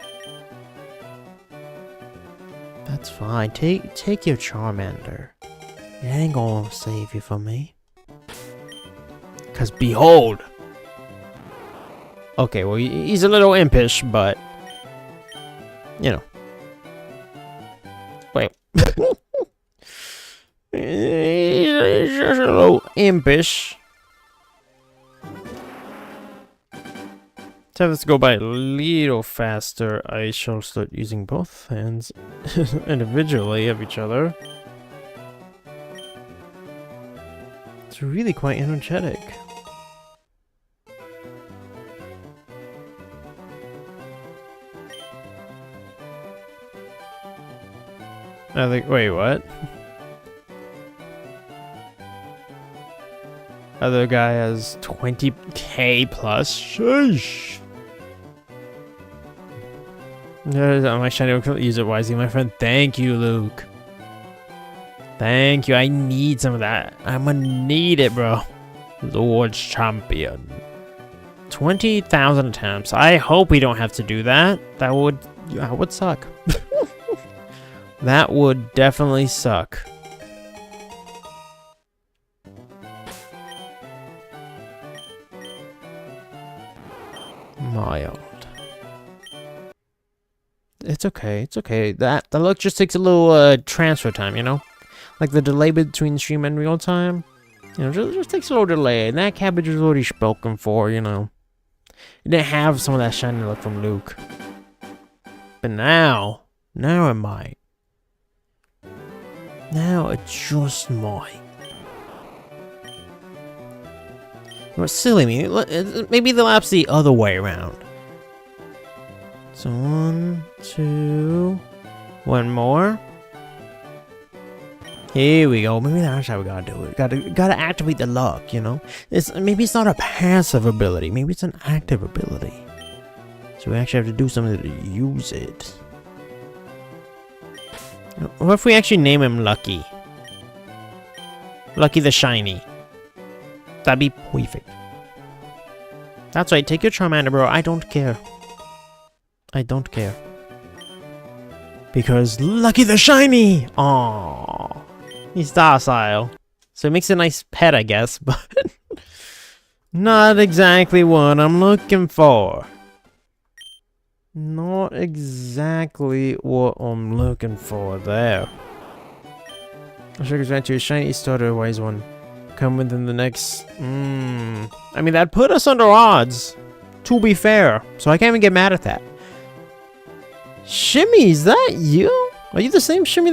That's fine. Take your Charmander. It ain't gonna save you from me. Cause behold! Okay, well he's a little impish, but you know. Wait. He's just a little impish. So let's go by a little faster. I shall start using both hands individually of each other. It's really quite energetic. I think, wait, what? Other guy has 20k plus. Sheesh. My shiny will use it wisely, my friend. Thank you, Luke. Thank you. I need some of that. I'm gonna need it, bro. Lord Champion. 20,000 attempts. I hope we don't have to do that. That would suck. That would definitely suck. Mild. It's okay. It's okay. That luck just takes a little transfer time, you know, like the delay between stream and real time. You know, just takes a little delay. And that cabbage was already spoken for, you know. It didn't have some of that shiny luck from Luke, but now it might. Now it just might. What's silly me? Maybe the lap's the other way around. So 1, 2, one more. Here we go. Maybe that's how we gotta do it. Gotta activate the luck, you know? Maybe it's not a passive ability. Maybe it's an active ability. So we actually have to do something to use it. What if we actually name him Lucky? Lucky the Shiny. That'd be perfect. That's right, take your Charmander, bro. I don't care. I don't care. Because Lucky the Shiny! Aww. He's docile. So it makes a nice pet, I guess, but not exactly what I'm looking for. Not exactly what I'm looking for there. I'll check his to a shiny starter, a wise one. Come within the next... I mean, that put us under odds, to be fair. So I can't even get mad at that. Shimmy, is that you? Are you the same Shimmy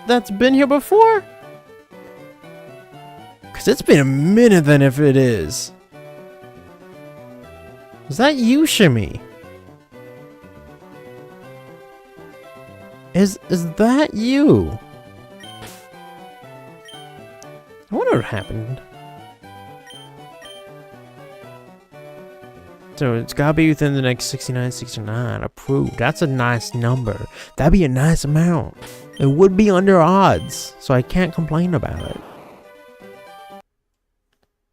that's been here before? Because it's been a minute then if it is. Is that you, Shimmy? Is that you? I wonder what happened. So it's gotta be within the next 69. Approved. That's a nice number. That'd be a nice amount. It would be under odds, so I can't complain about it.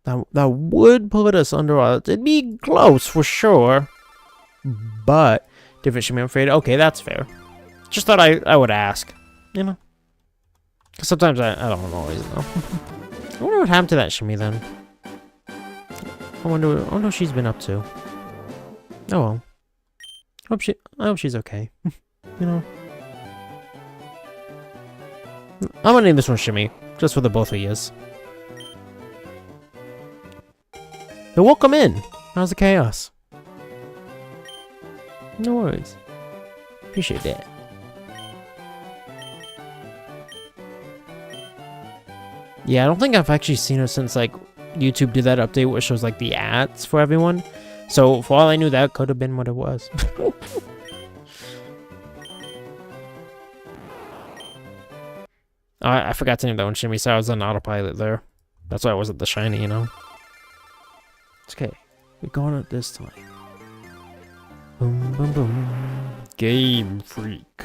That would put us under odds. It'd be close for sure, but different Shimmy, I'm afraid. Okay, that's fair. Just thought I would ask, you know? Because sometimes I don't always know. I wonder what happened to that Shimmy then. I wonder what she's been up to. Oh well. I hope she's okay. You know? I'm gonna name this one Shimmy, just for the both of yous. So welcome in. How's the chaos? No worries. Appreciate that. Yeah, I don't think I've actually seen her since, like, YouTube did that update where it shows, like, the ads for everyone. So, for all I knew, that could have been what it was. I forgot to name that one Shimmy, so I was on autopilot there. That's why I wasn't the shiny, you know? It's okay. We're going at this time. Boom, boom, boom. Game Freak.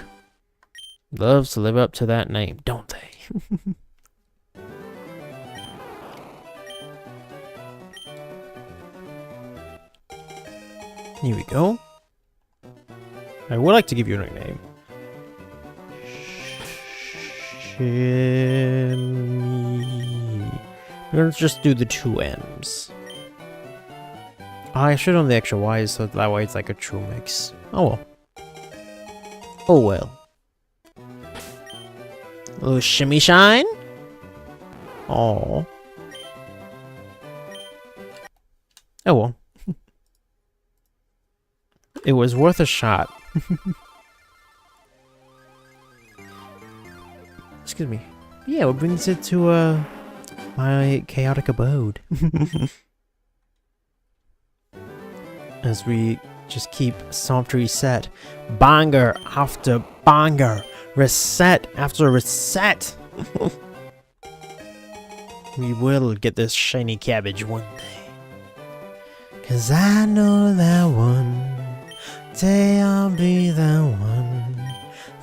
Loves to live up to that name, don't they? Here we go. I would like to give you a nickname. Shimmy. Let's just do the 2 M's. I should have the extra Y's so that way it's like a true mix. Oh well. Oh well. A little shimmy shine? Oh. Oh well. It was worth a shot. Excuse me. Yeah, what brings it to my chaotic abode? As we just keep soft reset, banger after banger, reset after reset. We will get this shiny cabbage one day. 'Cause I know that one day I'll be the one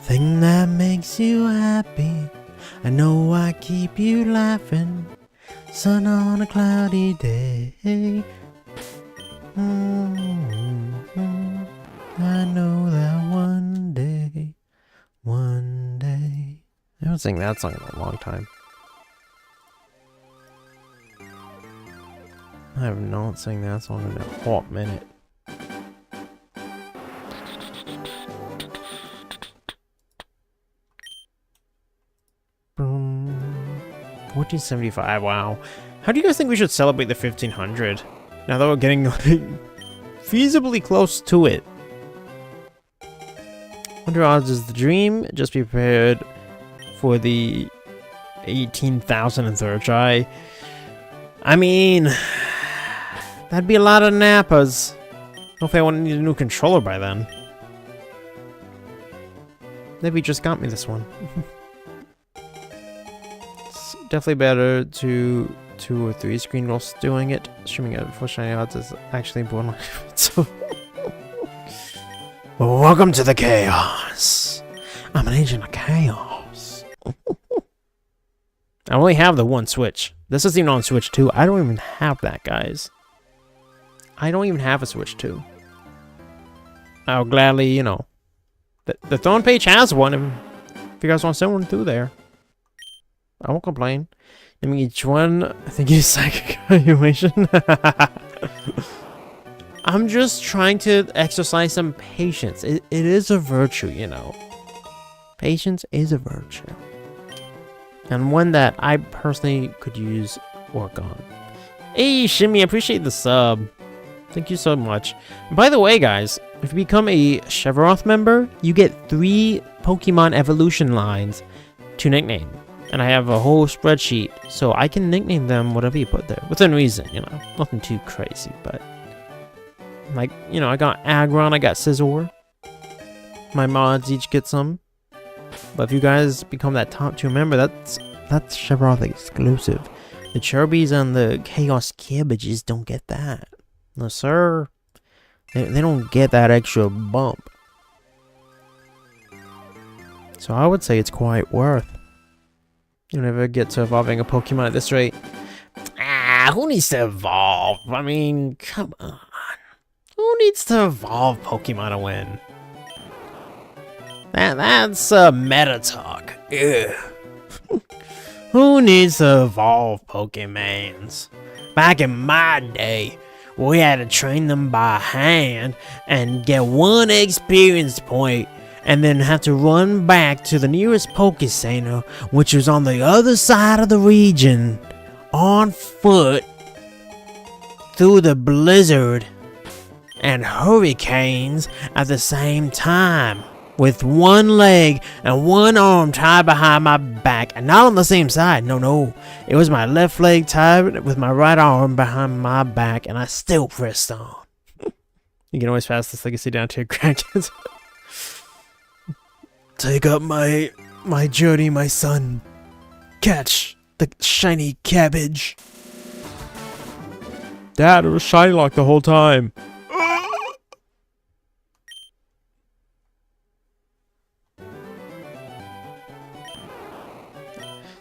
thing that makes you happy. I know I keep you laughing, sun on a cloudy day. I know that one day. I haven't sang that song in a long time. I have not sang that song in a hot minute. Boom. 1475, wow. How do you guys think we should celebrate the 1500? Now that we're getting like, feasibly close to it. 100 odds is the dream. Just be prepared for the 18,003rd try. I mean, that'd be a lot of nappas. Hopefully I won't need a new controller by then. Maybe just got me this one. It's definitely better to 2 or 3 screen whilst doing it. Streaming it for shiny odds is actually borderline. So welcome to the chaos. I'm an agent of chaos. I only have the 1 Switch. This isn't even on Switch 2. I don't even have that, guys. I don't even have a Switch 2. I'll gladly, you know. The Throne page has one. If you guys want to send one through there, I won't complain. I mean, each one, I think is psychic evaluation. I'm just trying to exercise some patience. It is a virtue, you know. Patience is a virtue. And one that I personally could use work on. Hey, Shimmy, I appreciate the sub. Thank you so much. And by the way, guys, if you become a Chevroth member, you get 3 Pokemon evolution lines to nickname. And I have a whole spreadsheet, so I can nickname them whatever you put there. Within reason, you know. Nothing too crazy, but... like, you know, I got Aggron, I got Scizor. My mods each get some. But if you guys become that top 2 member, that's Chevrolet exclusive. The Chirbies and the Chaos Cabbages don't get that. No, sir. They don't get that extra bump. So I would say it's quite worth. You never get to evolving a Pokemon at this rate. Who needs to evolve? I mean, come on. Who needs to evolve Pokemon to win? That's meta talk. Ugh. Who needs to evolve Pokemons? Back in my day, we had to train them by hand and get 1 experience point and then have to run back to the nearest Poké Center, which was on the other side of the region, on foot, through the blizzard and hurricanes at the same time, with 1 leg and 1 arm tied behind my back, and not on the same side. No, it was my left leg tied with my right arm behind my back, and I still pressed on. You can always pass this legacy down to your grandkids. Take up my journey, my son. Catch the shiny cabbage. Dad, it was shiny lock the whole time.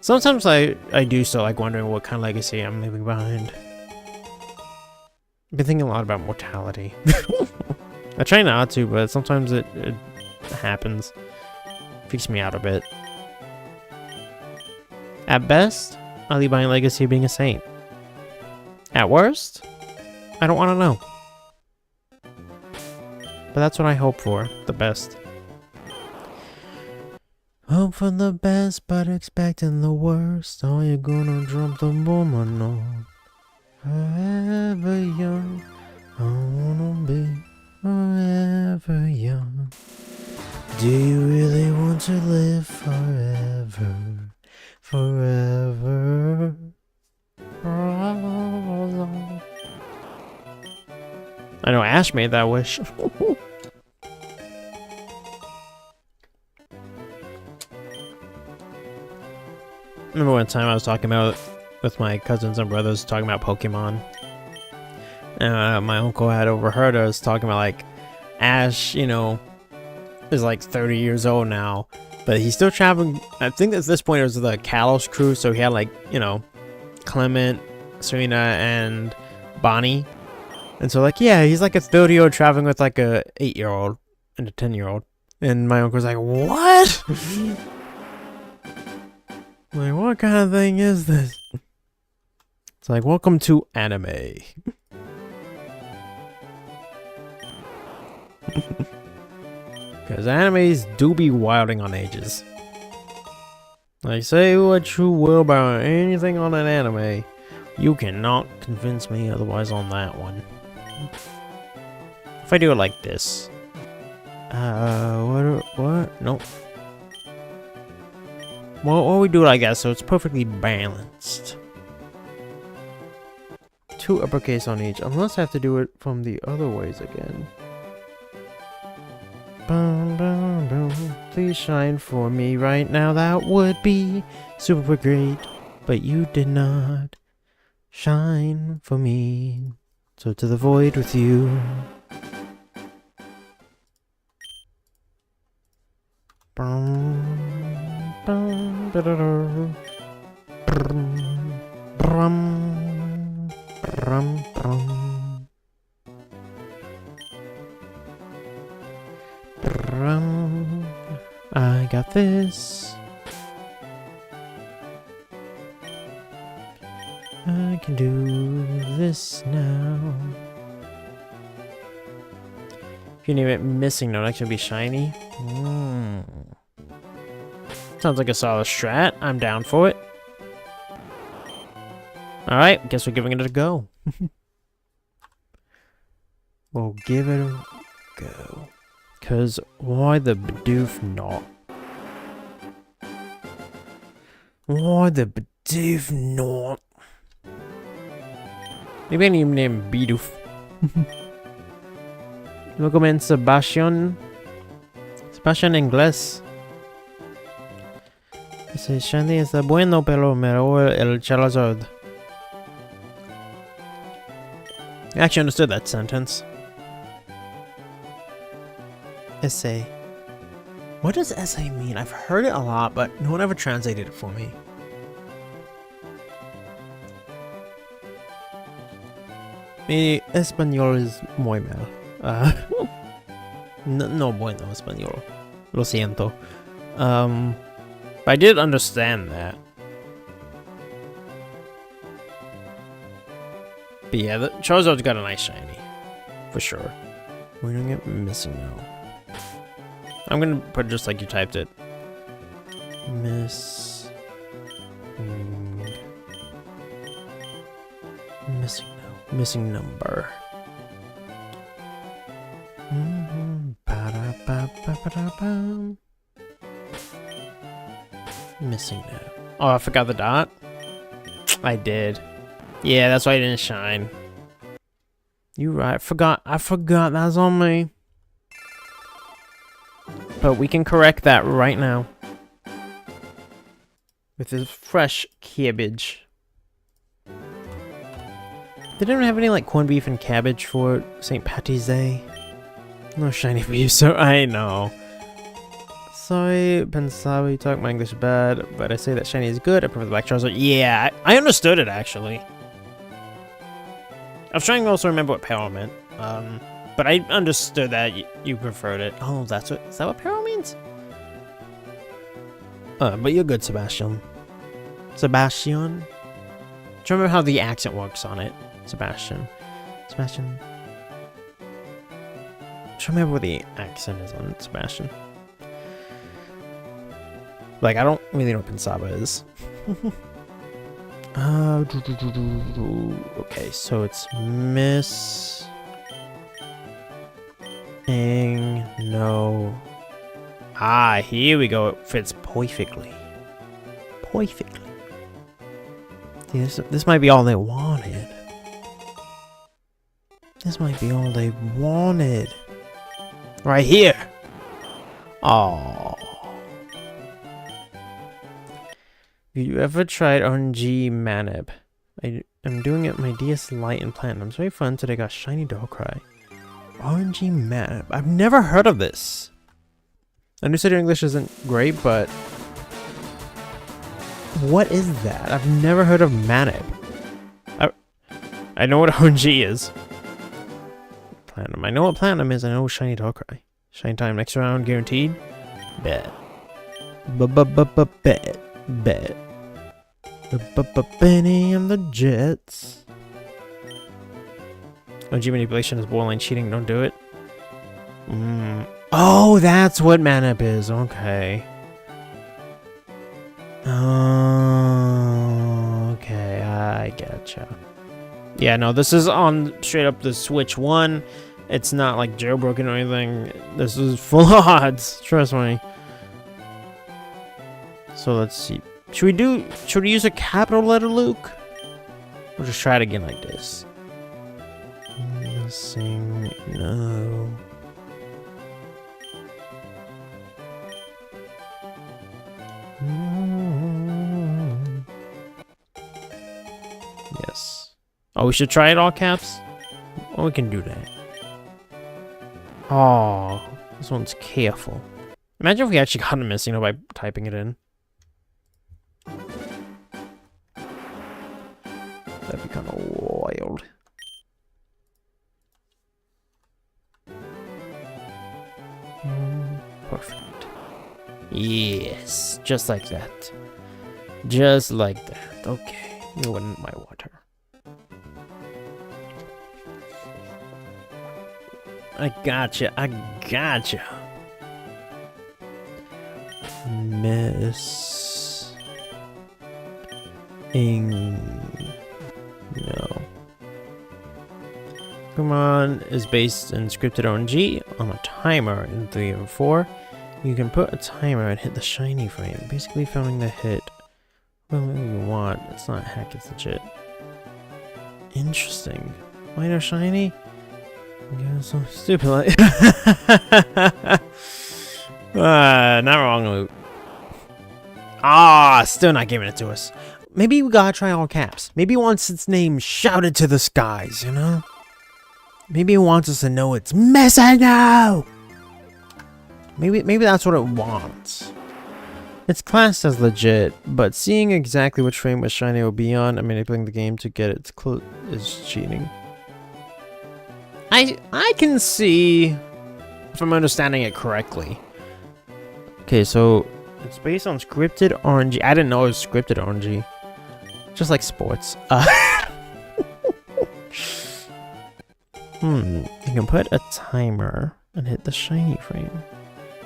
Sometimes I do still like wondering what kind of legacy I'm leaving behind. I've been thinking a lot about mortality. I try not to, but sometimes it happens. Freaks me out a bit. At best, I'll leave behind a legacy of being a saint. At worst, I don't want to know. But that's what I hope for, the best. Hope for the best, but expecting the worst. Are you gonna drop the bomb or not? Forever young, I wanna be forever young. Do you really want to live forever? Forever. I know Ash made that wish. Remember one time I was talking about with my cousins and brothers talking about Pokemon. My uncle had overheard us talking about like Ash, you know, is like 30 years old now, but he's still traveling. I think at this point it was the Kalos crew, so he had like, you know, Clement, Serena, and Bonnie. And so like, yeah, he's like a 30-year-old traveling with like a 8-year-old and a 10-year-old. And my uncle was like, what? Like, what kind of thing is this? It's like, welcome to anime. Because animes do be wilding on ages. Like, say what you will about anything on an anime, you cannot convince me otherwise on that one. If I do it like this. What? Nope. Well, we do it like that, so it's perfectly balanced. 2 uppercase on each, unless I have to do it from the other ways again. Boom, boom, boom. Please shine for me right now. That would be super great, but you did not shine for me. So to the void with you. Brum, brum, ba-da-da. Brum, brum, brum, brum. Brum. I got this. I can do this now. If you name it missing note, actually be shiny. Sounds like a solid strat. I'm down for it. Alright, guess we're giving it a go. We'll give it a go. Cause why the Bidoof not? Why the Bidoof not? Maybe I need to name Bidoof. Welcome in Sebastian. Sebastian Ingles. Ese Shandy está bueno, pero me robó el Charizard. I actually understood that sentence. Essay. What does essay mean? I've heard it a lot, but no one ever translated it for me. Mi español es muy mal. No bueno español. Lo siento. But I did understand that. But yeah, the Charizard's got a nice shiny. For sure. We're gonna get missing now. I'm gonna put it just like you typed it. Missing number. Missing note. Oh, I forgot the dot? I did. Yeah, that's why I didn't shine. You right. I forgot that's on me. But we can correct that right now. With this fresh cabbage. They didn't have any like corned beef and cabbage for St. Patty's Day. No shiny beef, so I know. sorry, Pensaba, you talk my English bad, but I say that shiny is good. I prefer the black Charizard. Yeah, I understood it actually. I was trying to also remember what peril meant. But I understood that you preferred it. Oh, is that what peril means? But you're good, Sebastian. Sebastian? Do you remember how the accent works on it? Sebastian. Sebastian. Do you remember what the accent is on it, Sebastian? Like, I don't really know what Pensaba is. Okay, so it's Miss... No. Ah, here we go. It fits perfectly. Perfectly. See, this might be all they wanted. This might be all they wanted. Right here. Oh. Have you ever tried RNG Manip? I'm doing it with my DS Lite and Platinum. It's very fun. Today I got shiny Darkrai. RNG Manip. I've never heard of this. I understand your English isn't great, but what is that? I've never heard of Manip. I know what RNG is. Platinum. I know what Platinum is. I know shiny Darkrai. Shiny time next round guaranteed. Bet. Bet. Bet. Benny and the Jets. OG manipulation is borderline cheating. Don't do it. Oh, that's what Manip is. Okay. Okay, I getcha. Yeah, no, this is on straight up the Switch 1. It's not like jailbroken or anything. This is full odds. Trust me. So let's see. Should we use a capital letter, Luke? We'll just try it again like this. Missing, no. Yes. Oh, we should try it all caps? Oh, we can do that. Oh, this one's careful. Imagine if we actually got a missing by typing it in. That'd be kind of wild. Perfect. Yes, just like that. Just like that. Okay, you want my water. I gotcha. I gotcha. No. Pokemon is based in scripted RNG on a timer in 3 and 4. You can put a timer and hit the shiny frame, basically filming the hit. Whatever you want. It's not hack, it's legit. Interesting. Why no shiny? Yeah, so stupid. Like not wrong, Luke. Ah, still not giving it to us. Maybe we gotta try all caps. Maybe it wants its name shouted to the skies, you know? Maybe it wants us to know it's missing now. Maybe that's what it wants. It's classed as legit, but seeing exactly which frame was shiny will be on and manipulating the game to get it is cheating. I can see if I'm understanding it correctly. Okay, so it's based on scripted RNG. I didn't know it was scripted RNG. Just like sports. You can put a timer and hit the shiny frame.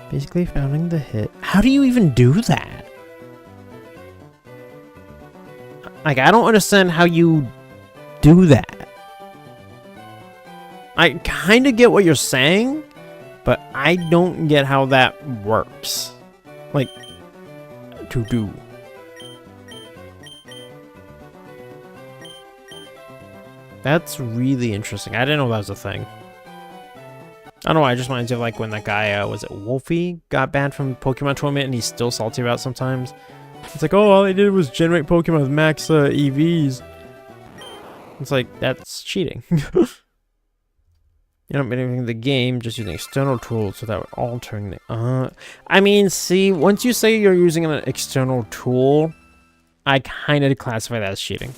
Basically founding the hit. How do you even do that? Like, I don't understand how you do that. I kind of get what you're saying, but I don't get how that works. Like, to do. That's really interesting. I didn't know that was a thing. I don't know why, it just reminds me of like when that guy, was it Wolfie, got banned from Pokemon Tournament and he's still salty about it sometimes. It's like, oh, all they did was generate Pokemon with max EVs. It's like, that's cheating. You're not manipulating the game, just using external tools without altering the... I mean, see, once you say you're using an external tool, I kind of classify that as cheating.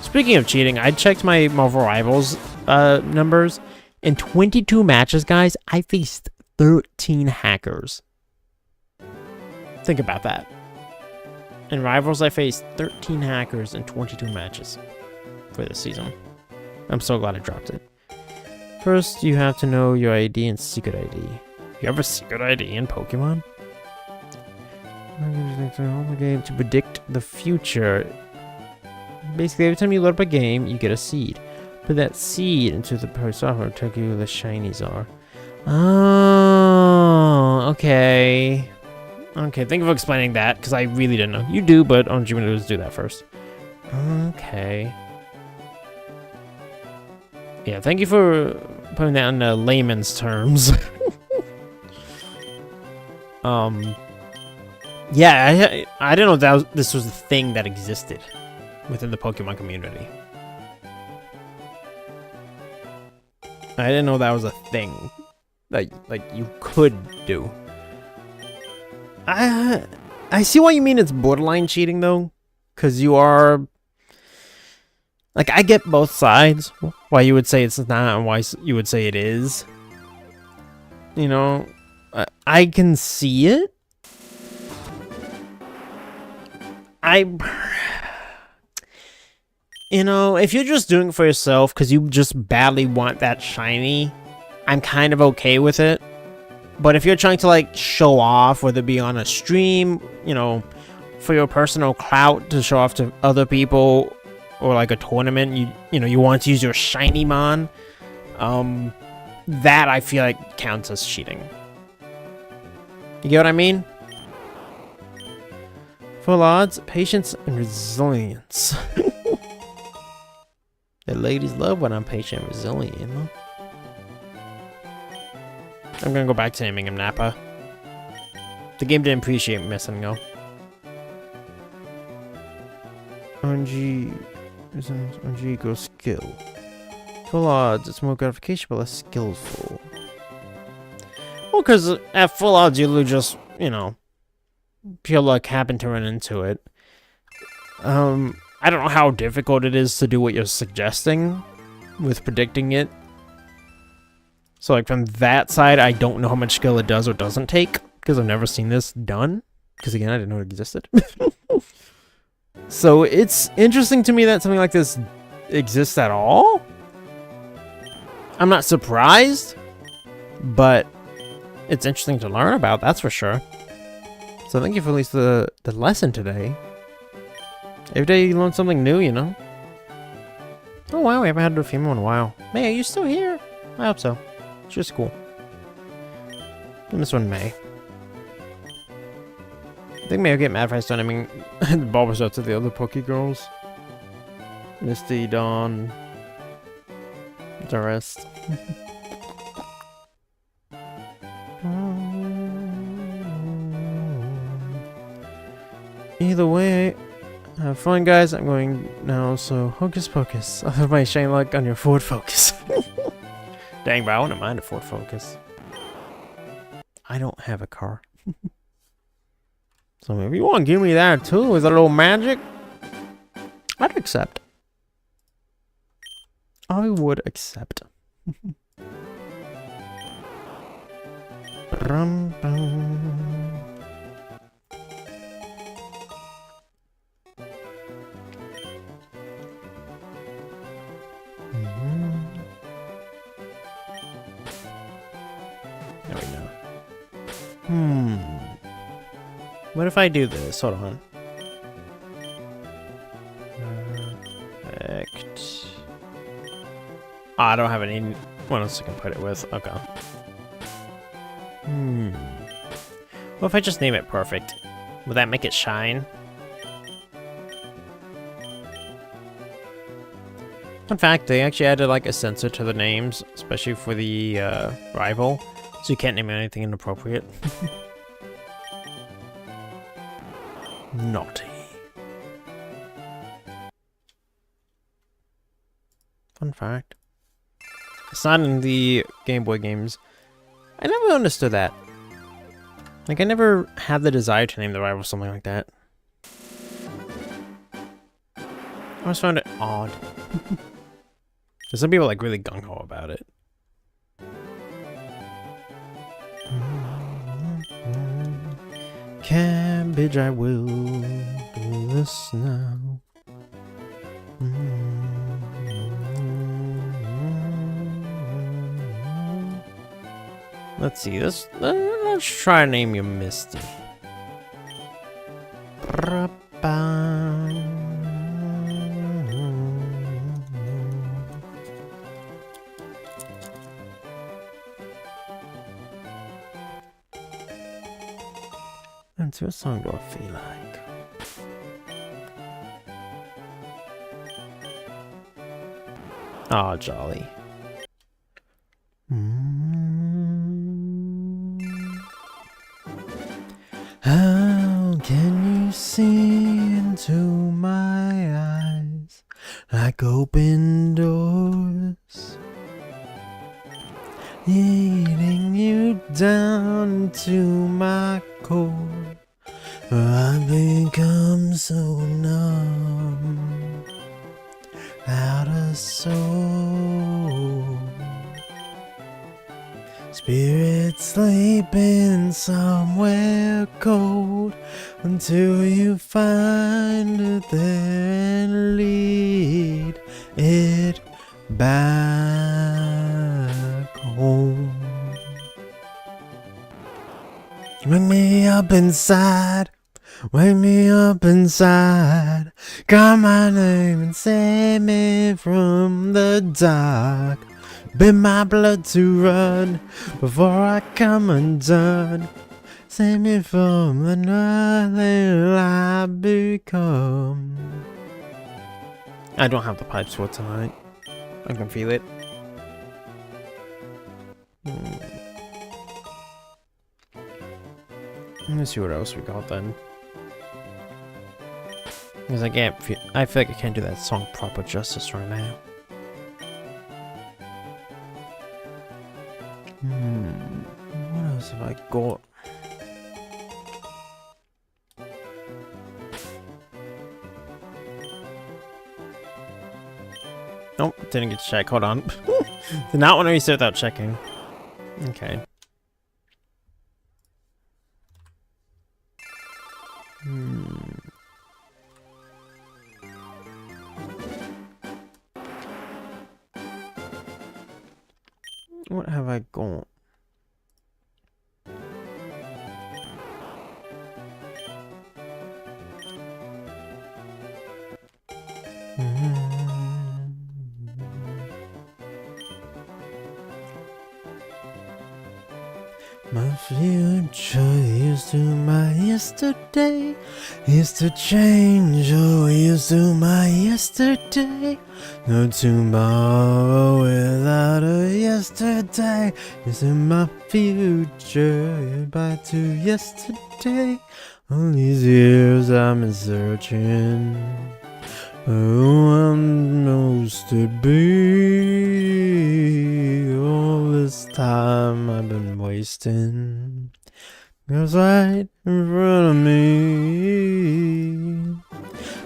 Speaking of cheating, I checked my Marvel Rivals numbers. In 22 matches, guys, I faced 13 hackers. Think about that. In Rivals, I faced 13 hackers in 22 matches for this season. I'm so glad I dropped it. First, you have to know your ID and secret ID. You have a secret ID in Pokemon? The game to predict the future. Basically, every time you load up a game, you get a seed. Put that seed into the software to tell you who the shinies are. Oh, okay. Okay, thank you for explaining that, because I really didn't know. You do, but all you want to do is do that first. Okay. Yeah, thank you for putting that in layman's terms. Yeah, I didn't know this was a thing that existed within the Pokemon community. I didn't know that was a thing that you could do. I see what you mean. It's borderline cheating though, because you are like, I get both sides. Why you would say it's not and why you would say it is. You know, I can see it. You know, if you're just doing it for yourself because you just badly want that shiny, I'm kind of okay with it. But if you're trying to, like, show off, whether it be on a stream, you know, for your personal clout to show off to other people, or like a tournament, you know, you want to use your shiny mon, that I feel like counts as cheating. You get what I mean? Full odds, patience, and resilience. The ladies love when I'm patient and resilient, you know? I'm gonna go back to naming him Nappa. The game didn't appreciate missing though. RNG equals skill. Full odds, it's more gratification but less skillful. Well, because at full odds, you just, you know, pure luck happen to run into it. I don't know how difficult it is to do what you're suggesting with predicting it. So, like, from that side, I don't know how much skill it does or doesn't take, because I've never seen this done. Because, again, I didn't know it existed. So, it's interesting to me that something like this exists at all. I'm not surprised, but it's interesting to learn about, that's for sure. So, thank you for at least the lesson today. Every day you learn something new, you know? Oh, wow, we haven't had a female in a while. May, are you still here? I hope so. She's cool. And this one, May. I think May will get mad if I start naming Bulbasaur to the other Poké Girls. Misty, Dawn, the rest. Either way, have fun, guys. I'm going now, so hocus pocus. I'll have my shine luck on your Ford Focus. Dang, but I wouldn't mind a Ford Focus. I don't have a car. So if you want to give me that too, with a little magic, I'd accept. I would accept. Rum, bum. There we go. What if I do this? Hold on. Perfect. Oh, I don't have any. What else I can put it with? Okay. What if I just name it Perfect? Would that make it shine? In fact, they actually added like a censor to the names, especially for the rival, so you can't name anything inappropriate. Naughty. Fun fact. It's not in the Game Boy games. I never understood that. Like, I never had the desire to name the rival something like that. I always found it odd. Some people like really gung-ho about it. Cabbage, I will do this now. Let's see, let's try to name you Misty. And what song do I feel like? Oh, jolly. How can you see into my eyes like open doors? Eating you down to my core. I've become so numb, out of soul. Spirit sleeping somewhere cold until you find it there and lead it back home. Wake me up inside. Wake me up inside. Call my name and save me from the dark. Bid my blood to run before I come undone. Save me from the nothing I become. I don't have the pipes for tonight. I can feel it. Let me see what else we got then. Because I feel like I can't do that song proper justice right now. What else have I got? Nope, didn't get to check. Hold on. Did not want to reset without checking. Okay. What have I got? My future used to my yesterday, used to change, oh, used to my yesterday. No tomorrow without a yesterday. Used to my future, back to yesterday. All these years I've been searching for who I'm supposed to be. All this time I've been wasting, cause right in front of me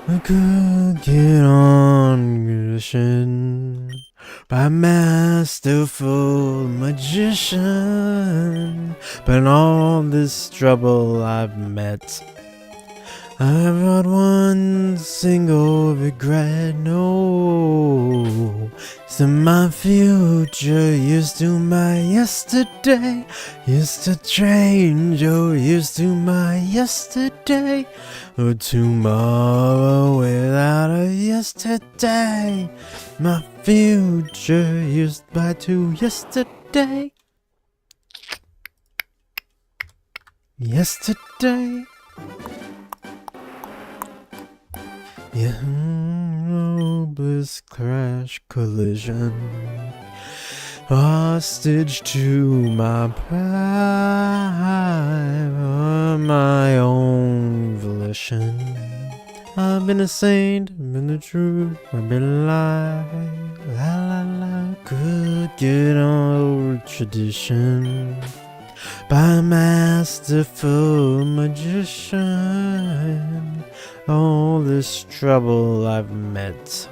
I could get on condition by masterful magician. But all this trouble I've met, I've got one single regret, no. So my future used to my yesterday, used to change, oh, used to my yesterday. Oh, tomorrow without a yesterday. My future used by to yesterday. Yesterday. Yeah, hopeless crash collision, hostage to my pride, on my own volition. I've been a saint, I've been the truth, I've been a lie, la la la. good, good old tradition by masterful magician. All this trouble I've met,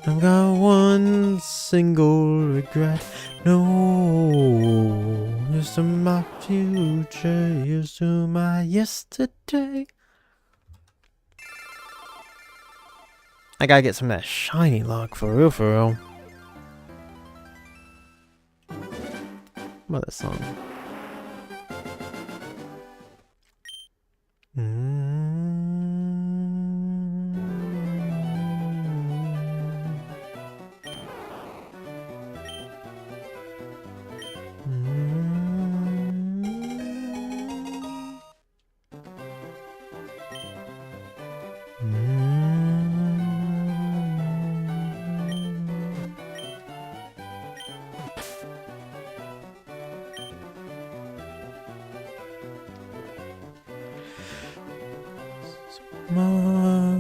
I've got one single regret. No, here's to my future, here's to my yesterday. I gotta get some of that shiny luck for real, for real. What about that song? Smile,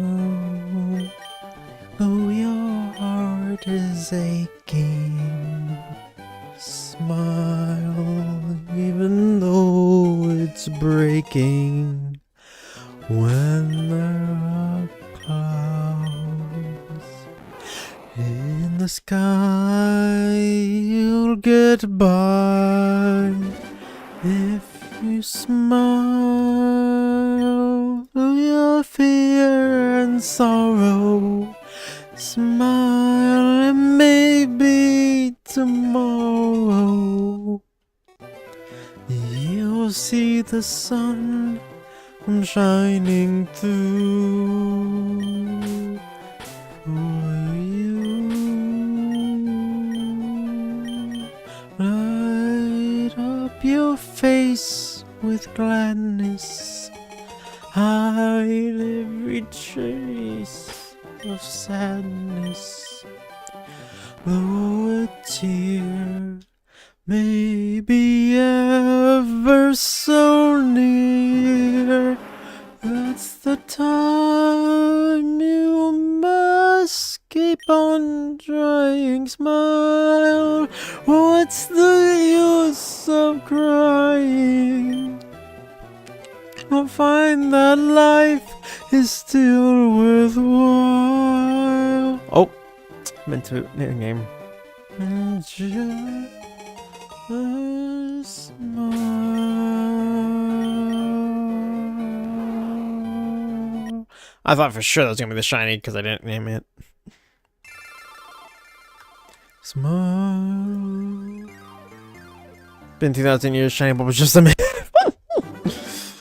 though your heart is aching. Smile, even though it's breaking. When there are clouds in the sky, you'll get by if you smile through your fear and sorrow. Smile and maybe tomorrow you'll see the sun shining through for you. Light up your face with gladness, hide every trace of sadness. Though a tear may be ever so near, that's the time you must keep on trying. Smile, what's the use of crying? I'll find that life is still worthwhile. Oh, meant to knitting game. And just smile. I thought for sure that was gonna be the shiny because I didn't name it. Smile. Been 2,000 years, shiny bulb was just a myth.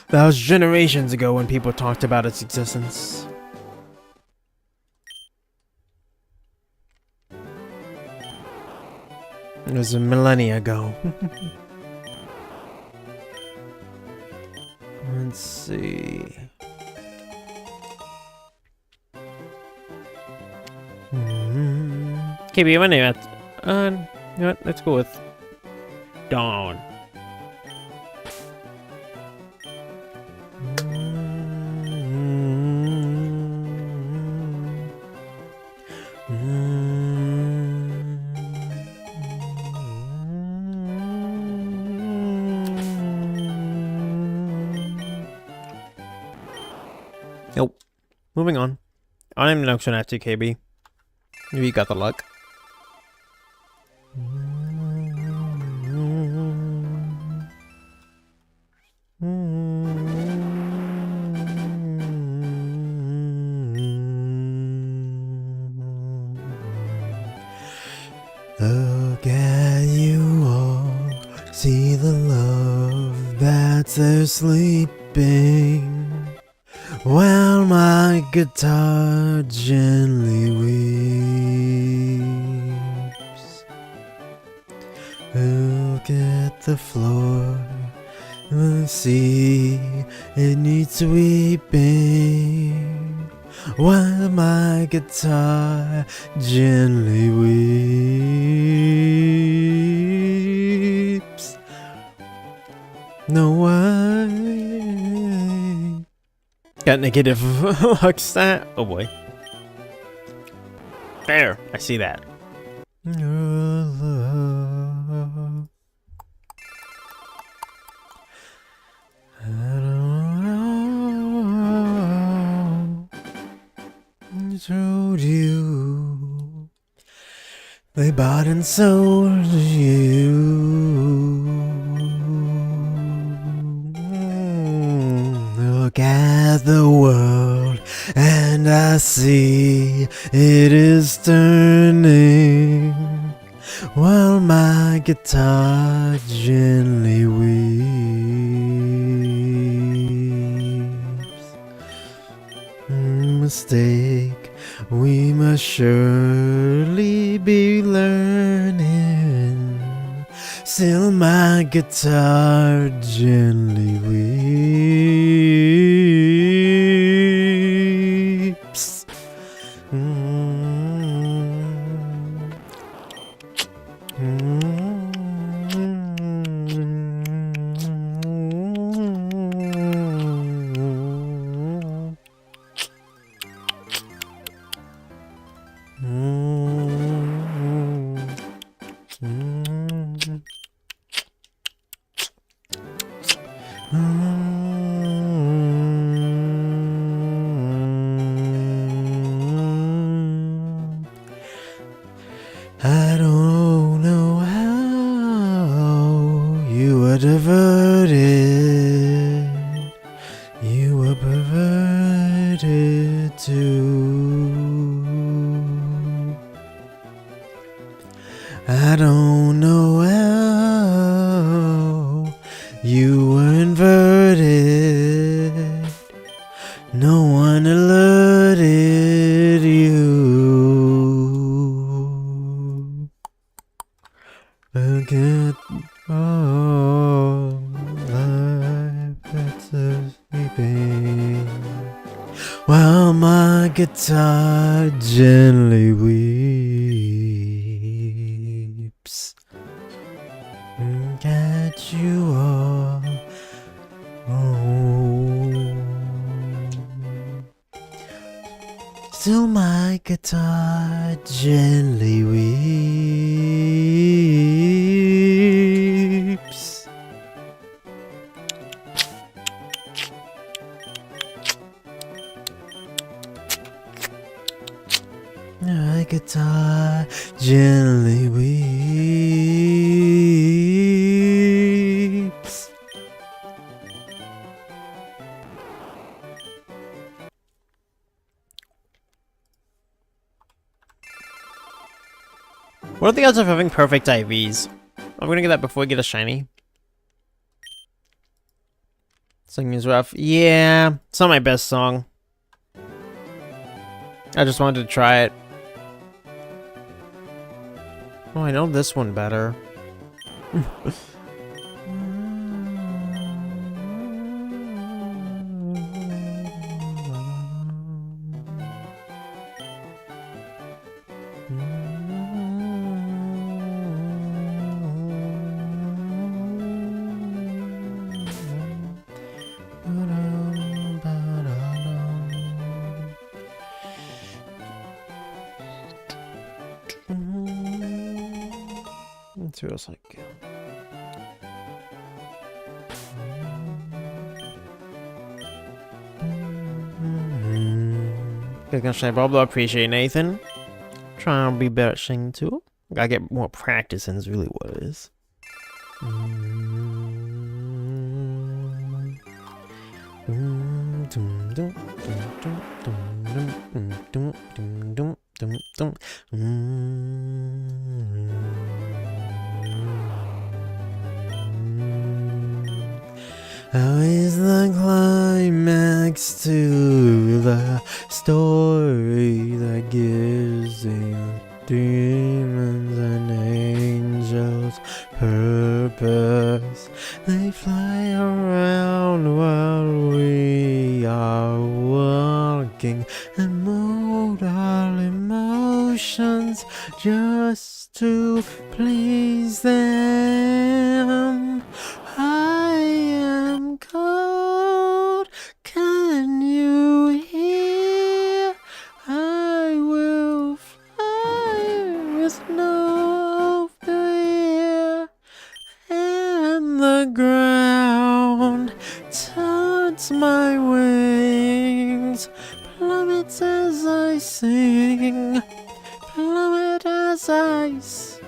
That was generations ago when people talked about its existence. It was a millennia ago. Let's see. KB, what name? You know what? Let's go with Dawn. Nope. Moving on. I'm next one after KB. Maybe you got the luck. Look at you all, see the love that's there sleeping, while my guitar gently weeps. Look at the floor and see it needs weeping, while my guitar gently weeps. No way. Got negative luck stat. Oh boy. There, I see that. through you. They bought and sold you. Look at the world, and I see it is turning, while my guitar gently weeps. Mistake we must surely be learning, still my guitar gently weeps. I don't know how you were diverted, you were perverted too. I don't know how you were inverted, no one alerted you. Look at all life that's sleeping, while my guitar gently weeps. Catch you all. Still my guitar gently weeps. My guitar gently weeps. What are the odds of having perfect IVs? I'm gonna get that before we get a shiny. Singing is rough. Yeah, it's not my best song. I just wanted to try it. Oh, I know this one better. Let's see what else I got. Good gun shiny Bob, I appreciate Nathan. Trying to be better at singing too. Gotta get more practice, and is really what it is. How is the climax to the story that gives the demons and angels purpose? They fly around while we are walking and mold our emotions just to please them. I am cold, can you hear? I will fly with no fear, and the ground turns my wings, plummets as I I sing, plummet as I sing.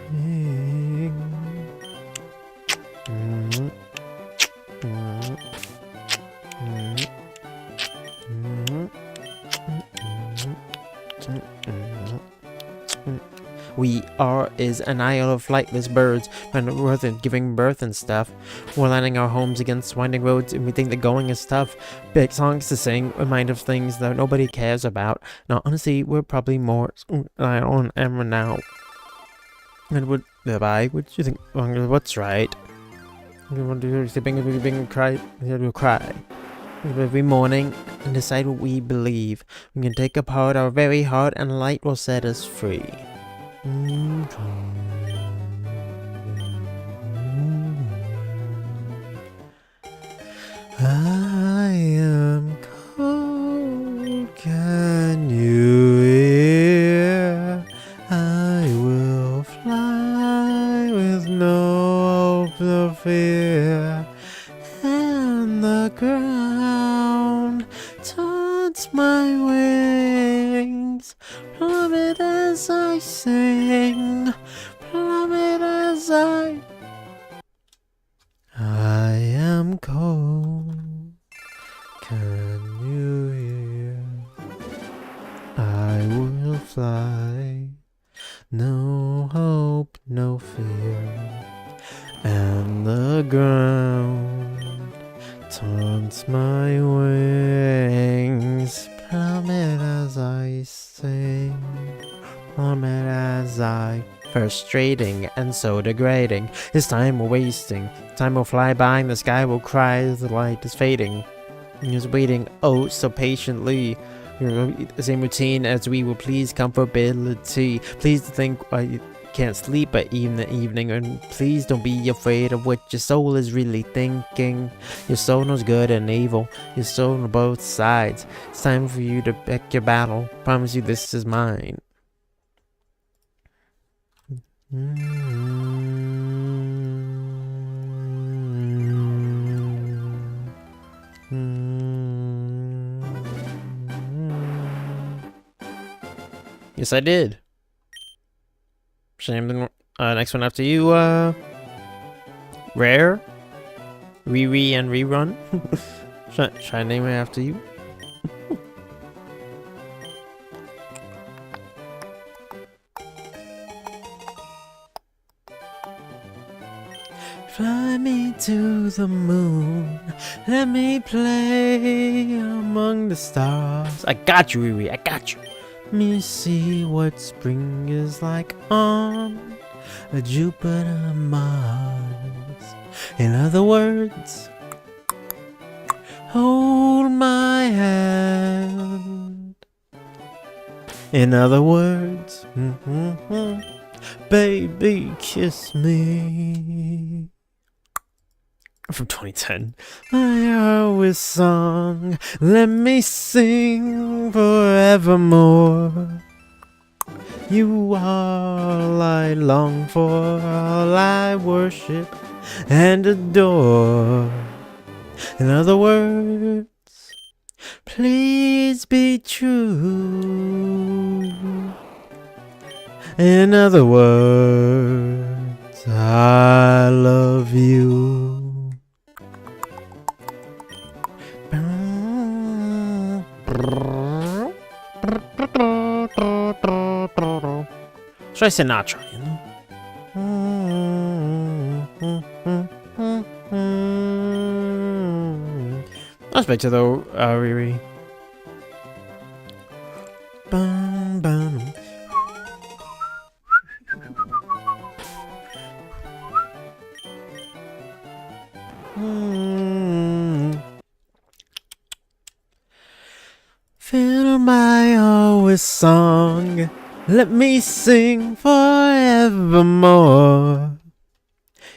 We are is an isle of flightless birds, and worth and giving birth and stuff. We're landing our homes against winding roads, and we think the going is tough. Big songs to sing, remind of things that nobody cares about. Now, honestly, we're probably more on Emma now. And what do you think? What's right? Cry. We'll cry every morning and decide what we believe. We can take apart our very heart, and light will set us free. I am cold, can you hear? I will fly with no hope of fear, and the ground turns my wings, plummet as I sing, plummet as I am cold, can you hear? I will fly, no hope, no fear, and the ground turns my wings, plummet as I sing, plummet as I. Frustrating and so degrading. Is time we're wasting. Time will fly by and the sky will cry as the light is fading. He is waiting oh so patiently. The same routine as we will please comfortability. Please think you can't sleep at evening, and please don't be afraid of what your soul is really thinking. Your soul knows good and evil. Your soul knows both sides. It's time for you to pick your battle. Promise you this is mine. Yes, I did. Shame. Next one after you, Rare, Riri, and Rerun. Should I name it after you? Fly me to the moon, let me play among the stars. I got you, Riri, I got you. Let me see what spring is like on a Jupiter, Mars. In other words, hold my hand. In other words, baby, kiss me. From 2010. My always song, let me sing forevermore. You are all I long for, all I worship and adore. In other words, please be true. In other words, I love you. Try Sinatra, you know? That's better though, Riri. Bum, bum. Fill my always song, let me sing forevermore.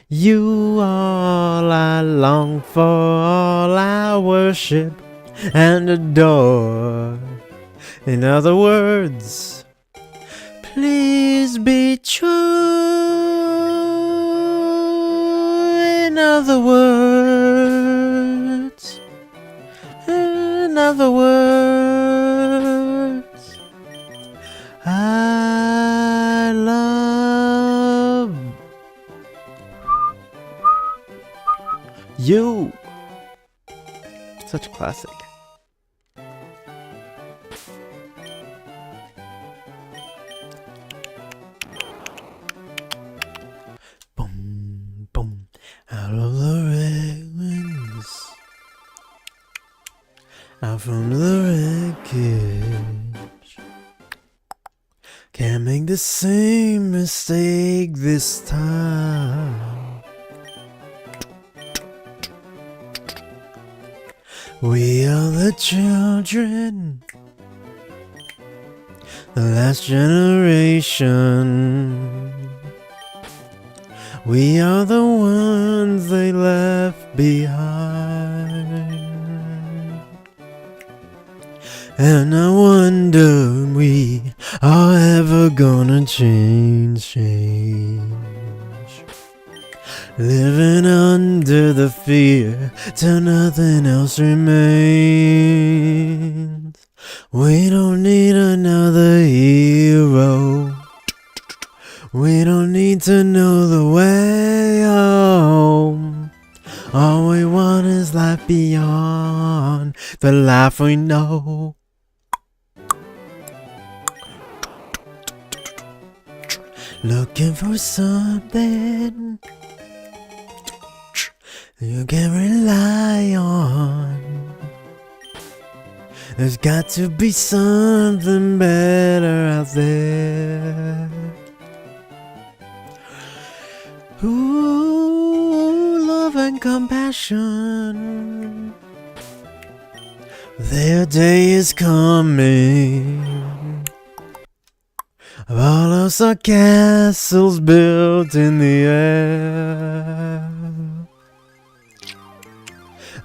You all I long for, all I worship and adore. In other words, please be true. In other words, in other words, You! Such a classic. Boom, boom, out of the ruins, out from the wreckage. Can't make the same mistake this time. We are the children, the last generation. We are the ones they left behind. And I wonder if we are ever gonna change. Living under the fear till nothing else remains. We don't need another hero. We don't need to know the way home. All we want is life beyond the life we know. Looking for something you can rely on. There's got to be something better out there. Ooh, love and compassion. Their day is coming. All of our castles built in the air.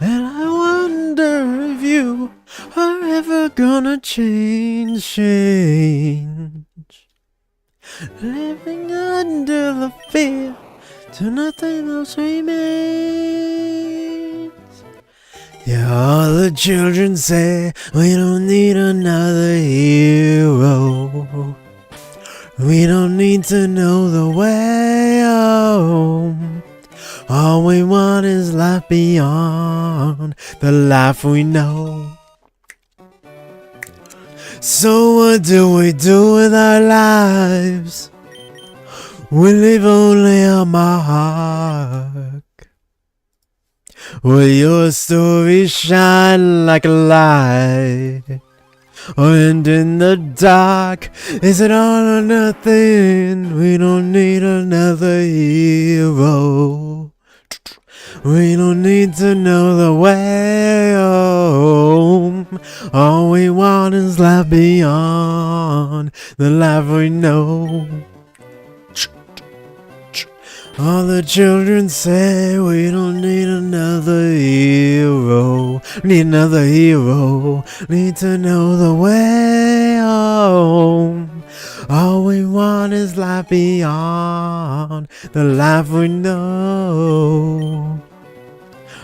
And I wonder if you are ever gonna change. Living under the fear till nothing else remains. Yeah, all the children say we don't need another hero. We don't need to know the way home. All we want is life beyond the life we know. So what do we do with our lives? We leave only a mark. Will your story shine like a light? Or end in the dark? Is it all or nothing? We don't need another hero. We don't need to know the way home. All we want is life beyond the life we know. All the children say we don't need another hero. Need another hero. Need to know the way home. All we want is life beyond the life we know.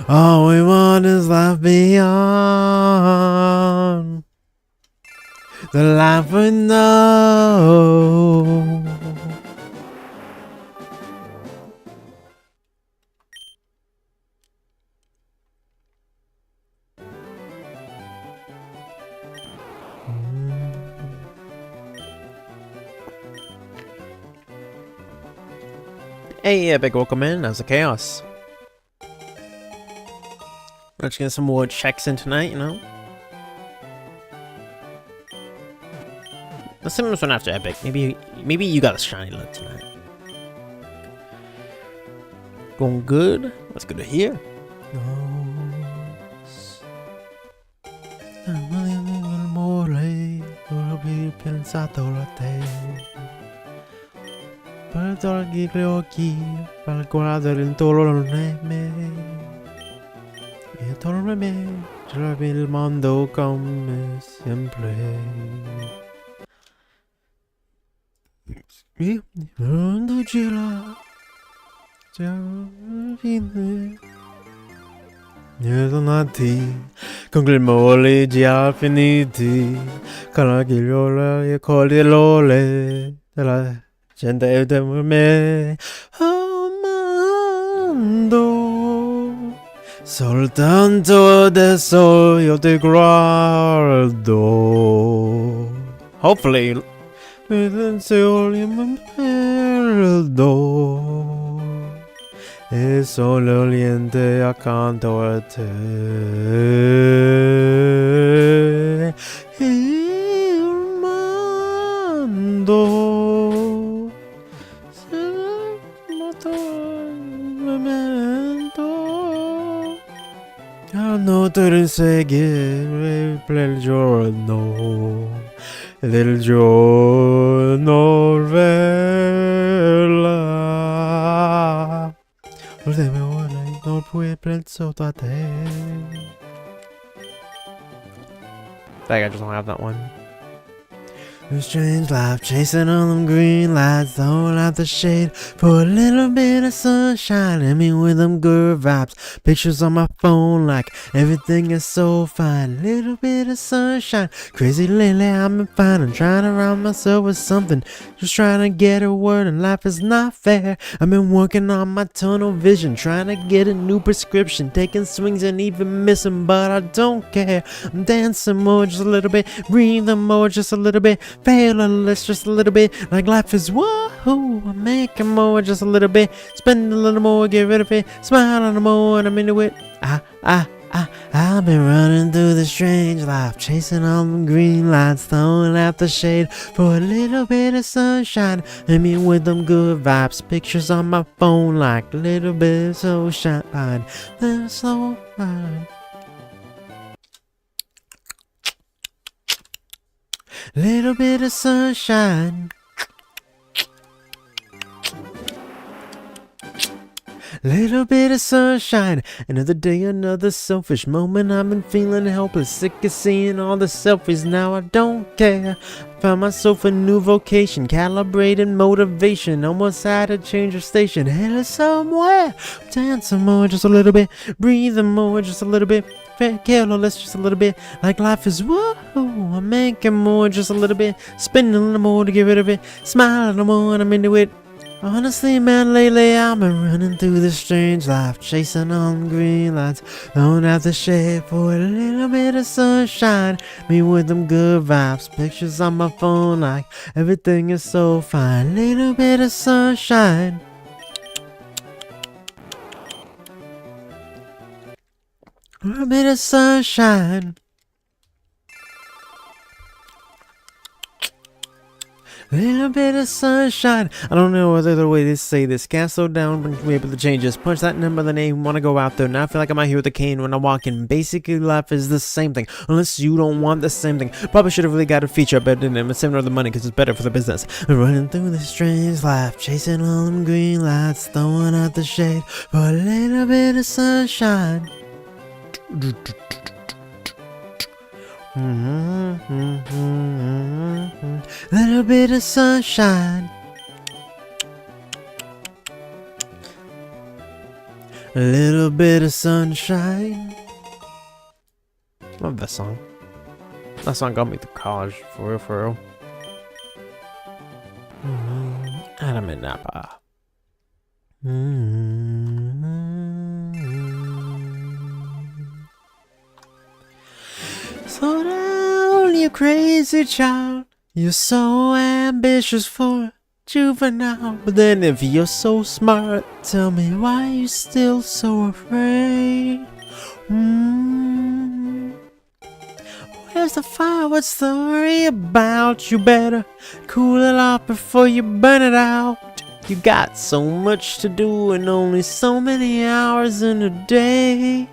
All we want is life beyond the life we know. Hey, big welcome in. How's the chaos? Let's get some more checks in tonight, you know? Let's send this one after Epic. Maybe you got a shiny look tonight. Going good? That's good to hear. Per togliere gli occhi, per guardare intorno a me. E intorno a me, trovi il mondo come sempre. Il mondo gira, fine. E tornati, con quel mole già finiti, con la ghigliola e con le lole della gente per me. Amando, Soltanto adesso io ti guardo. Hopefully, with soli mi perdo. E solo niente accanto a te. Il mondo sembra tormento. Hanno per inseguire il giorno del giorno vela. Ultime ore non puoi penso a te. I think I just don't have that one. A strange life, chasing all them green lights, throwing out the shade for a little bit of sunshine. Hit me with them good vibes, pictures on my phone like everything is so fine. Little bit of sunshine, crazy lately I've been fine. I'm trying to round myself with something, just trying to get a word, and life is not fair. I've been working on my tunnel vision, trying to get a new prescription, taking swings and even missing, but I don't care. I'm dancing more just a little bit, breathing more just a little bit, fail a less just a little bit, like life is whoa. I'm making more just a little bit, spend a little more, get rid of it, smile a little more, and I'm into it. I've been running through the strange life, chasing all them green lights, throwing out the shade for a little bit of sunshine. Hit me with them good vibes, pictures on my phone like a little bit of sunshine. Little so fine. Little bit of sunshine. Little bit of sunshine. Another day, another selfish moment. I've been feeling helpless, sick of seeing all the selfies. Now I don't care. Found myself a new vocation, calibrated motivation. Almost had to change of station, headed somewhere. Dancing more just a little bit, breathing more just a little bit, careless just a little bit, like life is whoa. I'm making more just a little bit, spending a little more to get rid of it, smile a little more and I'm into it. Honestly, man, lately I've been running through this strange life, chasing on green lights, throwing out the shade for a little bit of sunshine. Me with them good vibes, pictures on my phone like everything is so fine. Little bit of sunshine. A little bit of sunshine. Little bit of sunshine. I don't know what other way to say this. Can't slow down when we able to change this. Punch that number, the name, wanna go out there. Now I feel like I'm out here with a cane when I walk in. Basically, life is the same thing. Unless you don't want the same thing. Probably should have really got a feature, but didn't. I'm saving all the money because it's better for the business. Running through this strange life, chasing all them green lights, throwing out the shade for a little bit of sunshine. Little bit of sunshine. A little bit of sunshine. Love that song. That song got me through college, for real, for real. Adam and Napa. Slow down, you crazy child. You're so ambitious for juvenile. But then if you're so smart, tell me why you still so afraid. Where's the fire? What's the story about? You better cool it off before you burn it out. You got so much to do and only so many hours in a day.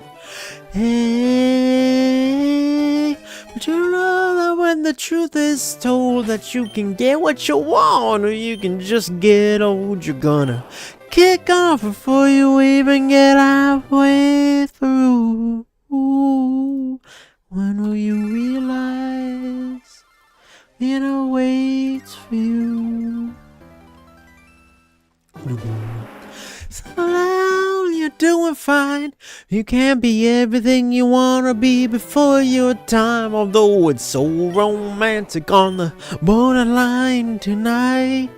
Hey, but you know that when the truth is told that you can get what you want or you can just get old, you're gonna kick off before you even get halfway through. When will you realize Vienna waits for you? Slow down, you're doing fine. You can't be everything you wanna be before your time. Although it's so romantic on the borderline tonight.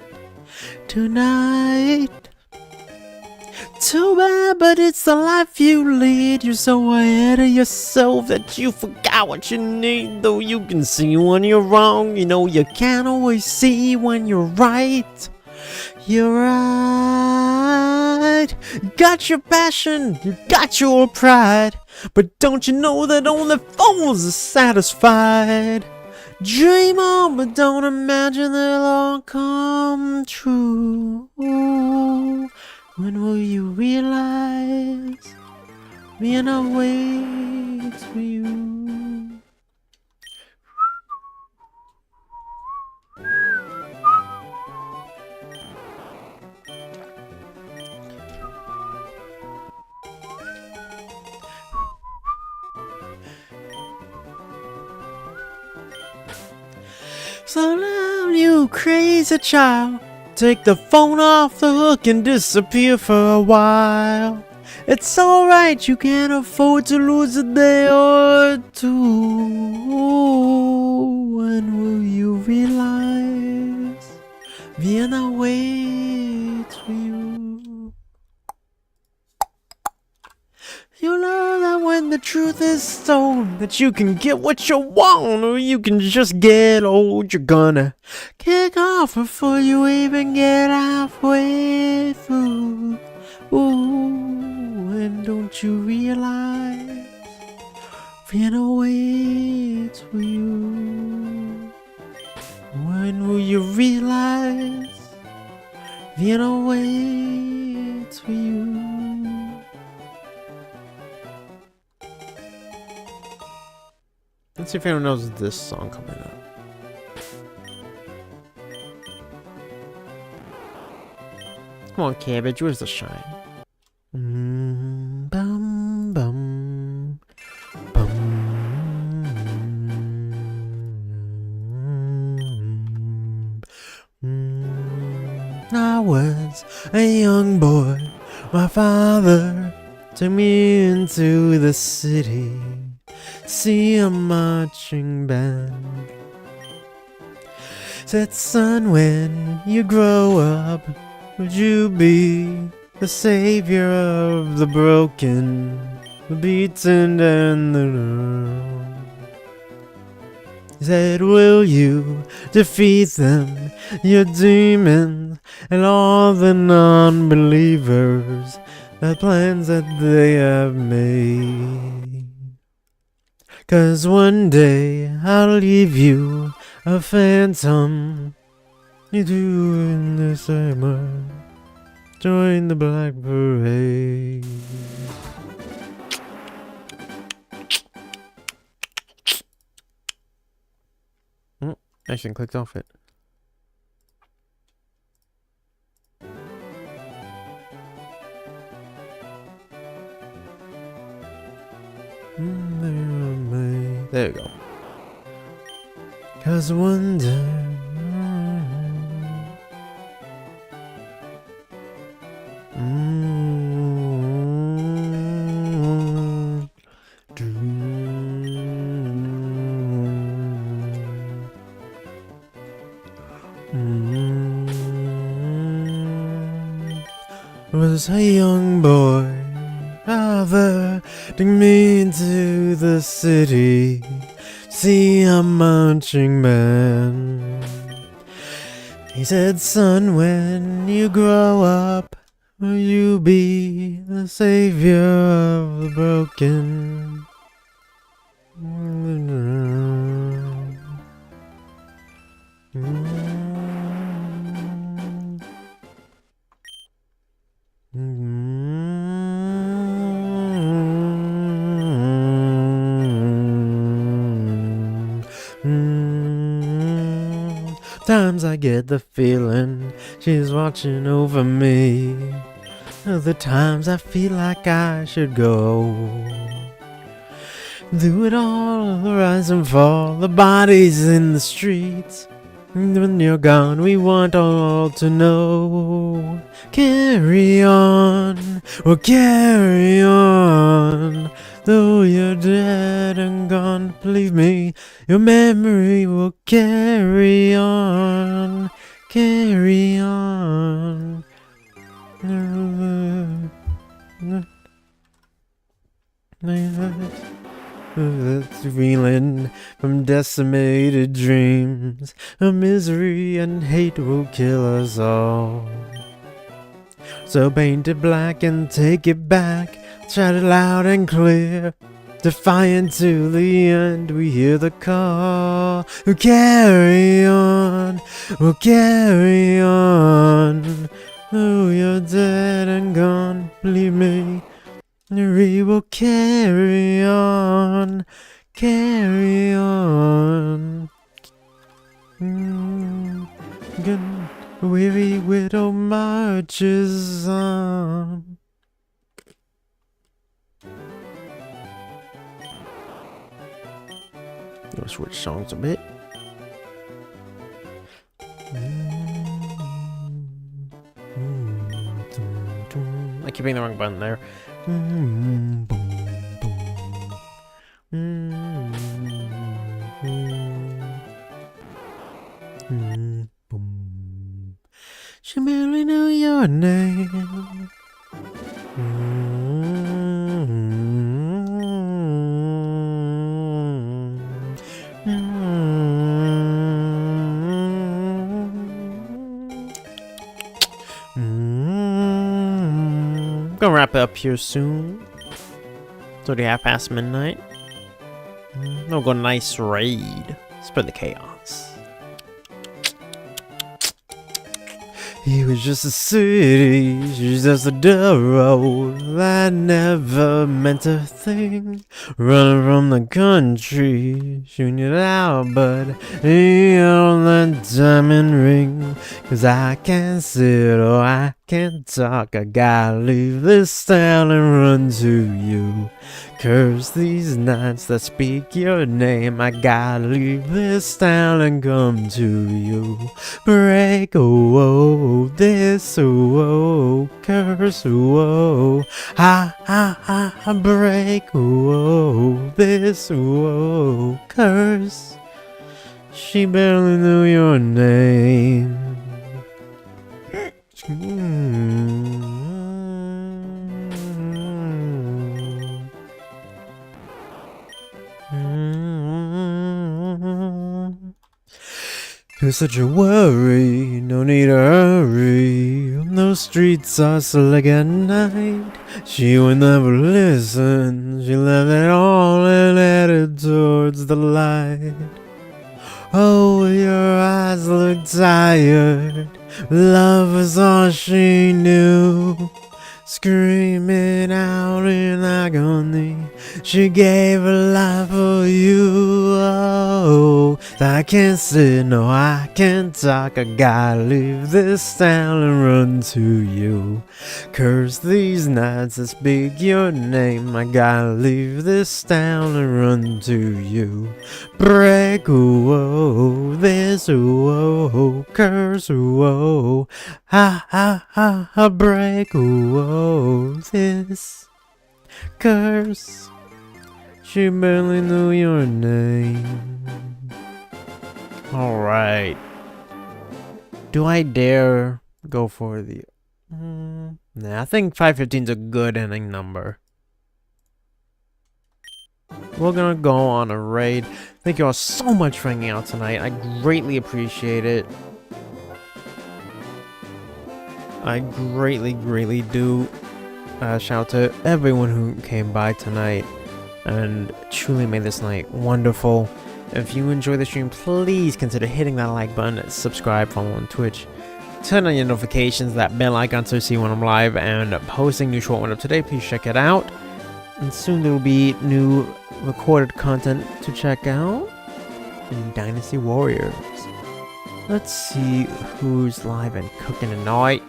Too bad, but it's the life you lead. You're so ahead of yourself that you forgot what you need. Though you can see when you're wrong, you know you can't always see when you're right. You're right. You got your passion, you got your pride, but don't you know that only fools are satisfied? Dream on, but don't imagine they'll all come true. When will you realize Vienna waits for you? So now, you crazy child, take the phone off the hook and disappear for a while. It's alright, you can't afford to lose a day or two. When will you realize Vienna waits for you? You know that when the truth is told, that you can get what you want, or you can just get old. You're gonna kick off before you even get halfway through. Ooh, and don't you realize Vienna waits for you? When will you realize Vienna waits for you? Let's see if anyone knows this song coming up. Come on, Cabbage, where's the shine? Bum, bum, bum. I was a young boy. My father took me into the city. See a marching band. Said, son, when you grow up, would you be the savior of the broken, the beaten, and the learned? He said, will you defeat them, your demons, and all the non-believers, the plans that they have made? 'Cause one day I'll leave you a phantom. You do in the summer join the Black Parade. Oh, actually clicked off it. There we go. 'Cause one day was a young boy. Father took me into the city, see a marching band. He said, son, when you grow up, will you be the savior of the broken? Times I get the feeling she's watching over me. Other times I feel like I should go. Through it all, the rise and fall, the bodies in the streets. When you're gone, we want all to know. Carry on, well, carry on. Though you're dead and gone, believe me, your memory will carry on. Carry on. That's feeling from decimated dreams. A misery and hate will kill us all. So paint it black and take it back. Shout it loud and clear. Defiant to the end, we hear the call. We'll carry on, we'll carry on. Oh, you're dead and gone, believe me. We will carry on, carry on. Good weary widow marches on. We'll switch songs a bit. I keep hitting the wrong button there. She barely knew your name. Gonna wrap it up here soon. It's already midnight. We'll go nice raid. Spread the chaos. He was just a city, she's just a dirt road that never meant a thing. Running from the country, shooting it out, but he on that diamond ring. Cause I can't sit or I can't talk, I gotta leave this town and run to you. Curse these nights that speak your name, I gotta leave this town and come to you. Break, oh, this, oh, curse, oh, ha, break, oh, this, oh, curse. She barely knew your name. You're such a worry, no need to hurry. Those streets are slick at night. She would never listen, she left it all and headed towards the light. Oh, your eyes look tired, love was all she knew. Screaming out in agony, she gave her life for you. Oh, I can't sit, no, I can't talk, I gotta leave this town and run to you. Curse these nights that speak your name, I gotta leave this town and run to you. Break, oh, this, oh, curse, oh, ha, break, oh, this, curse. She barely knew your name. Alright. Do I dare go for the... Nah, I think 515's a good ending number. We're gonna go on a raid. Thank you all so much for hanging out tonight. I greatly appreciate it. I greatly do. Shout out to everyone who came by tonight and truly made this night wonderful. If you enjoy the stream, please consider hitting that like button, subscribe, follow on Twitch, turn on your notifications, that bell icon so you see when I'm live and posting new short one up today. Please check it out. And soon there will be new recorded content to check out in Dynasty Warriors. Let's see who's live and cooking tonight.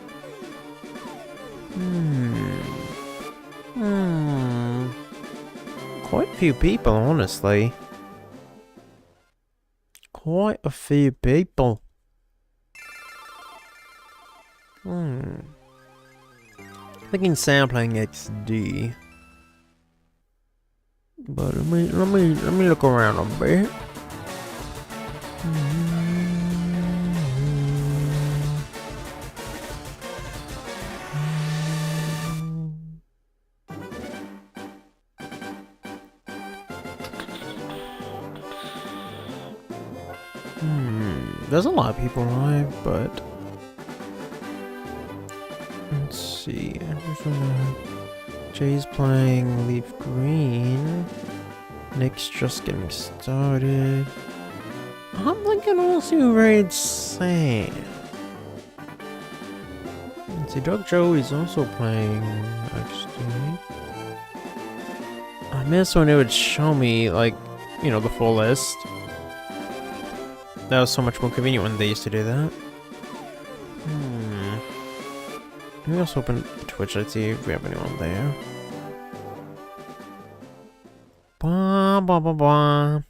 Quite a few people, honestly. Quite a few people. Thinking sampling XD. But let me look around a bit. There's a lot of people alive, but let's see. Jay's playing Leaf Green. Nick's just getting started. I'm thinking we'll see raid Sam. Let's see, Doug Joe is also playing, actually. I miss when it would show me, like, you know, the full list. That was so much more convenient when they used to do that. Let me also open Twitch. Let's see if we have anyone there. Blah, blah, blah, blah.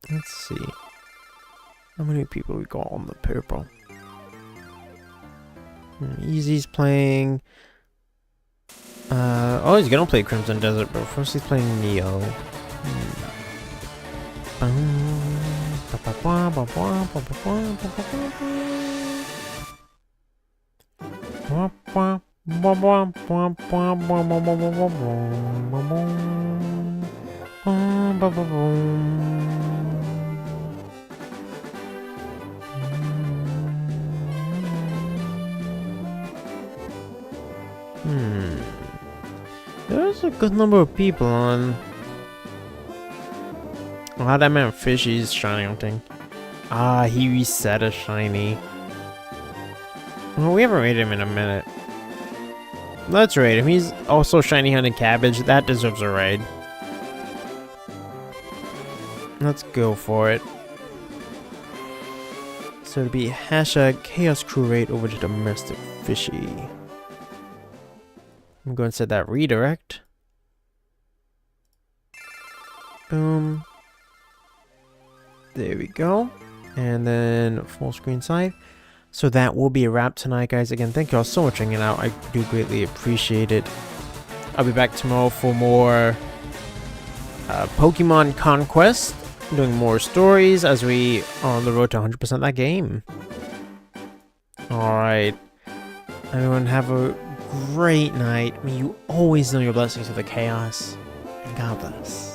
Let's see. How many people we got on the purple? Easy's playing. Oh, he's gonna play Crimson Desert, but first he's playing Neo. There's a good number of people on. Oh, that man Fishy's shiny hunting. Ah, he reset a shiny. Well, we haven't raided him in a minute. Let's raid him. He's also shiny hunting cabbage. That deserves a raid. Let's go for it. So it'll be hashtag Chaos Crew raid over to Domestic Fishy. I'm going to set that redirect. Boom. There we go. And then full screen side. So that will be a wrap tonight, guys. Again, thank you all so much for hanging out. I do greatly appreciate it. I'll be back tomorrow for more Pokemon Conquest. Doing more stories as we are on the road to 100% that game. Alright. Everyone have a great night. May you always know your blessings of the chaos. And God bless.